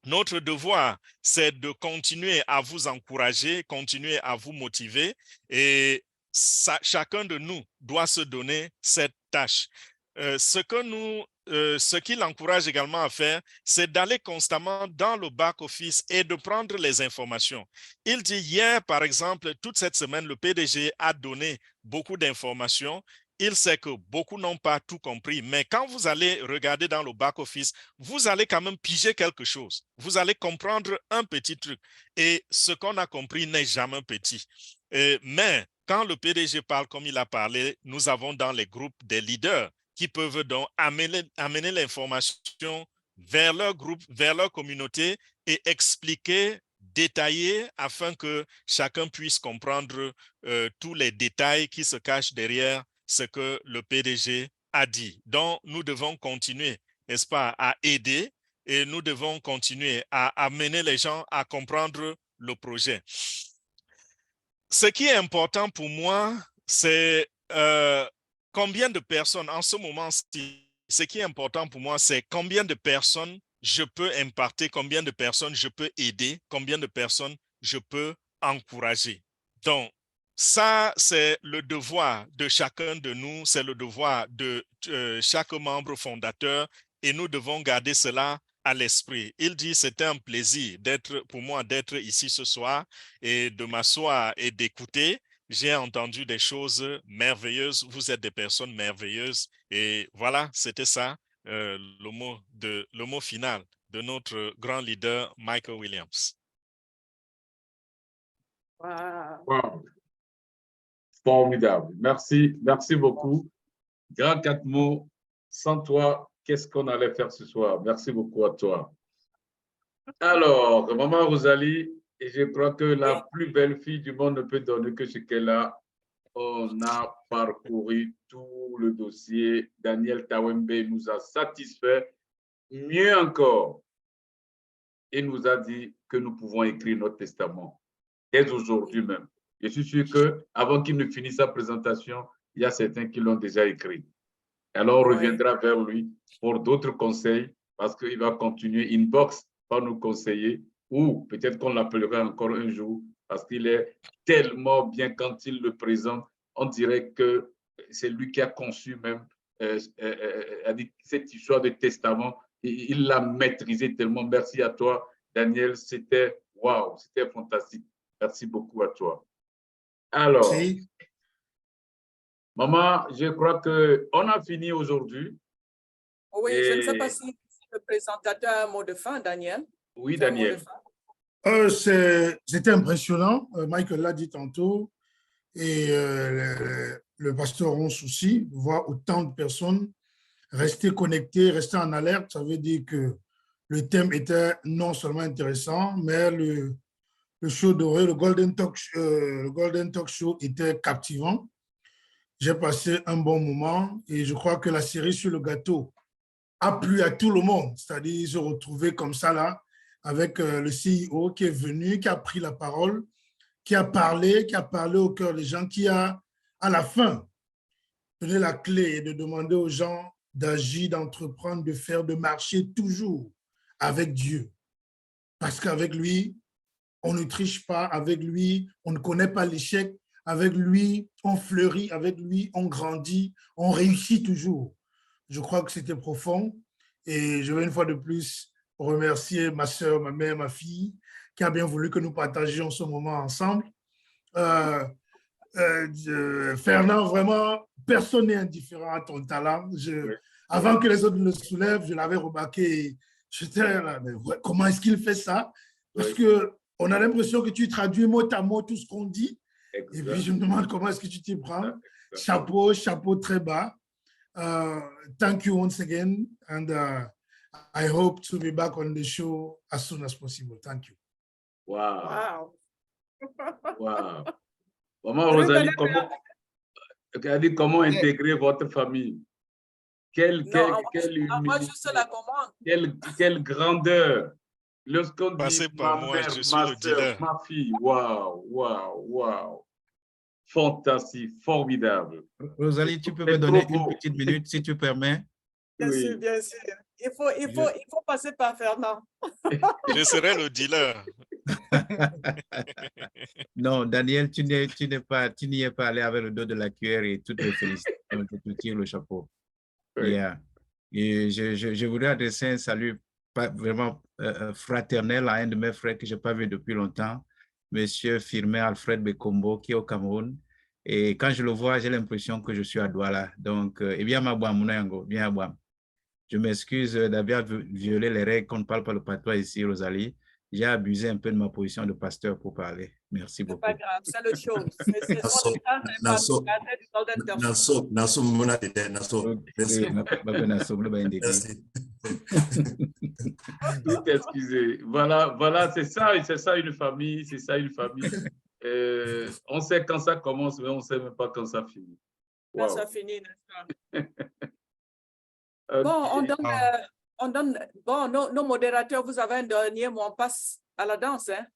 notre devoir, c'est de continuer à vous encourager, continuer à vous motiver et chacun de nous doit se donner cette tâche. Ce qu'il encourage également à faire, c'est d'aller constamment dans le back-office et de prendre les informations. Il dit hier, par exemple, toute cette semaine, le PDG a donné beaucoup d'informations. il sait que beaucoup n'ont pas tout compris, mais quand vous allez regarder dans le back-office, vous allez quand même piger quelque chose. Vous allez comprendre un petit truc. Et ce qu'on a compris n'est jamais petit. Mais quand le PDG parle comme il a parlé, nous avons dans les groupes des leaders qui peuvent donc amener l'information vers leur groupe, vers leur communauté et expliquer, détailler afin que chacun puisse comprendre tous les détails qui se cachent derrière ce que le PDG a dit. Donc, nous devons continuer, n'est-ce pas, à aider et nous devons continuer à amener les gens à comprendre le projet. Ce qui est important pour moi, c'est combien de personnes, en ce moment-ci, ce qui est important pour moi, c'est combien de personnes je peux imparter, combien de personnes je peux aider, combien de personnes je peux encourager. Donc, ça, c'est le devoir de chacun de nous, c'est le devoir de chaque membre fondateur et nous devons garder cela à l'esprit. Il dit, c'était un plaisir pour moi d'être ici ce soir et de m'asseoir et d'écouter. J'ai entendu des choses merveilleuses. Vous êtes des personnes merveilleuses. Et voilà, c'était ça, le mot final de notre grand leader, Michael Williams. Wow. Wow. Formidable. Merci, merci beaucoup. Grand 4 mots. Sans toi, qu'est-ce qu'on allait faire ce soir? Merci beaucoup à toi. Alors, Maman Rosalie, et je crois que la plus belle fille du monde ne peut donner que ce qu'elle a. On a parcouru tout le dossier. Daniel Tawembe nous a satisfait. Mieux encore, il nous a dit que nous pouvons écrire notre testament dès aujourd'hui même. Je suis sûr qu'avant qu'il ne finisse sa présentation, il y a certains qui l'ont déjà écrit. Alors, on reviendra vers lui pour d'autres conseils parce qu'il va continuer inbox par nous conseiller ou peut-être qu'on l'appellera encore un jour parce qu'il est tellement bien quand il le présente. On dirait que c'est lui qui a conçu même cette histoire de testament. Il l'a maîtrisé tellement. Merci à toi, Daniel. C'était waouh, c'était fantastique. Merci beaucoup à toi. Alors, Maman, je crois qu'on a fini aujourd'hui. Oui, je ne sais pas si le présentateur a un mot de fin, Daniel. Oui, Daniel. C'était impressionnant. Michael l'a dit tantôt. Et le pasteur Ron aussi, voir autant de personnes rester connectées, rester en alerte. Ça veut dire que le thème était non seulement intéressant, mais le show doré, le Golden Talk Show était captivant. J'ai passé un bon moment et je crois que la série sur le gâteau a plu à tout le monde. C'est-à-dire se retrouver comme ça là, avec le CEO qui est venu, qui a pris la parole, qui a parlé au cœur des gens, qui a, à la fin, donné la clé et de demander aux gens d'agir, d'entreprendre, de faire, de marcher toujours avec Dieu. Parce qu'avec lui, on ne triche pas, avec lui, on ne connaît pas l'échec, avec lui, on fleurit, avec lui, on grandit, on réussit toujours. Je crois que c'était profond et je veux une fois de plus remercier ma soeur, ma mère, ma fille, qui a bien voulu que nous partagions ce moment ensemble. Fernand, vraiment, personne n'est indifférent à ton talent. Avant que les autres le soulèvent, je l'avais remarqué. J'étais là, mais comment est-ce qu'il fait ça? Parce qu'on a l'impression que tu traduis mot à mot tout ce qu'on dit. Exact. Et puis je me demande comment est-ce que tu t'y prends. Chapeau, chapeau très bas. Thank you once again. And I hope to be back on the show as soon as possible. Thank you. Wow. Wow. Maman Rosalie, comment intégrer votre famille? Quelle grandeur. Lorsqu'on dit ma mère, ma soeur, ma fille, waouh, waouh, waouh. Fantastique, formidable. Rosalie, tu peux me donner une petite minute si tu permets? Bien sûr, bien sûr. Il faut passer par Fernand. Je serai le dealer. Non, Daniel, tu n'y es pas allé avec le dos de la cuillère et toutes les félicitations, je te tire le chapeau. Oui. Yeah. Et je voudrais adresser un salut vraiment fraternel à un de mes frères que je n'ai pas vu depuis longtemps, Monsieur Firmin Alfred Bekombo, qui est au Cameroun. Et quand je le vois, j'ai l'impression que je suis à Douala. Donc, eh bien, bien Abouam. Je m'excuse d'avoir violé les règles qu'on ne parle pas le patois ici, Rosalie. J'ai abusé un peu de ma position de pasteur pour parler. Merci beaucoup. C'est pas grave, c'est le show. C'est son état, c'est pas du Golden Talk Show. Tout excusez. Voilà, c'est ça une famille, c'est ça une famille. On sait quand ça commence, mais on ne sait même pas quand ça finit. Quand ça finit, n'est-ce pas? Bon, on donne, bon, nos modérateurs, vous avez un dernier mot, on passe à la danse, hein?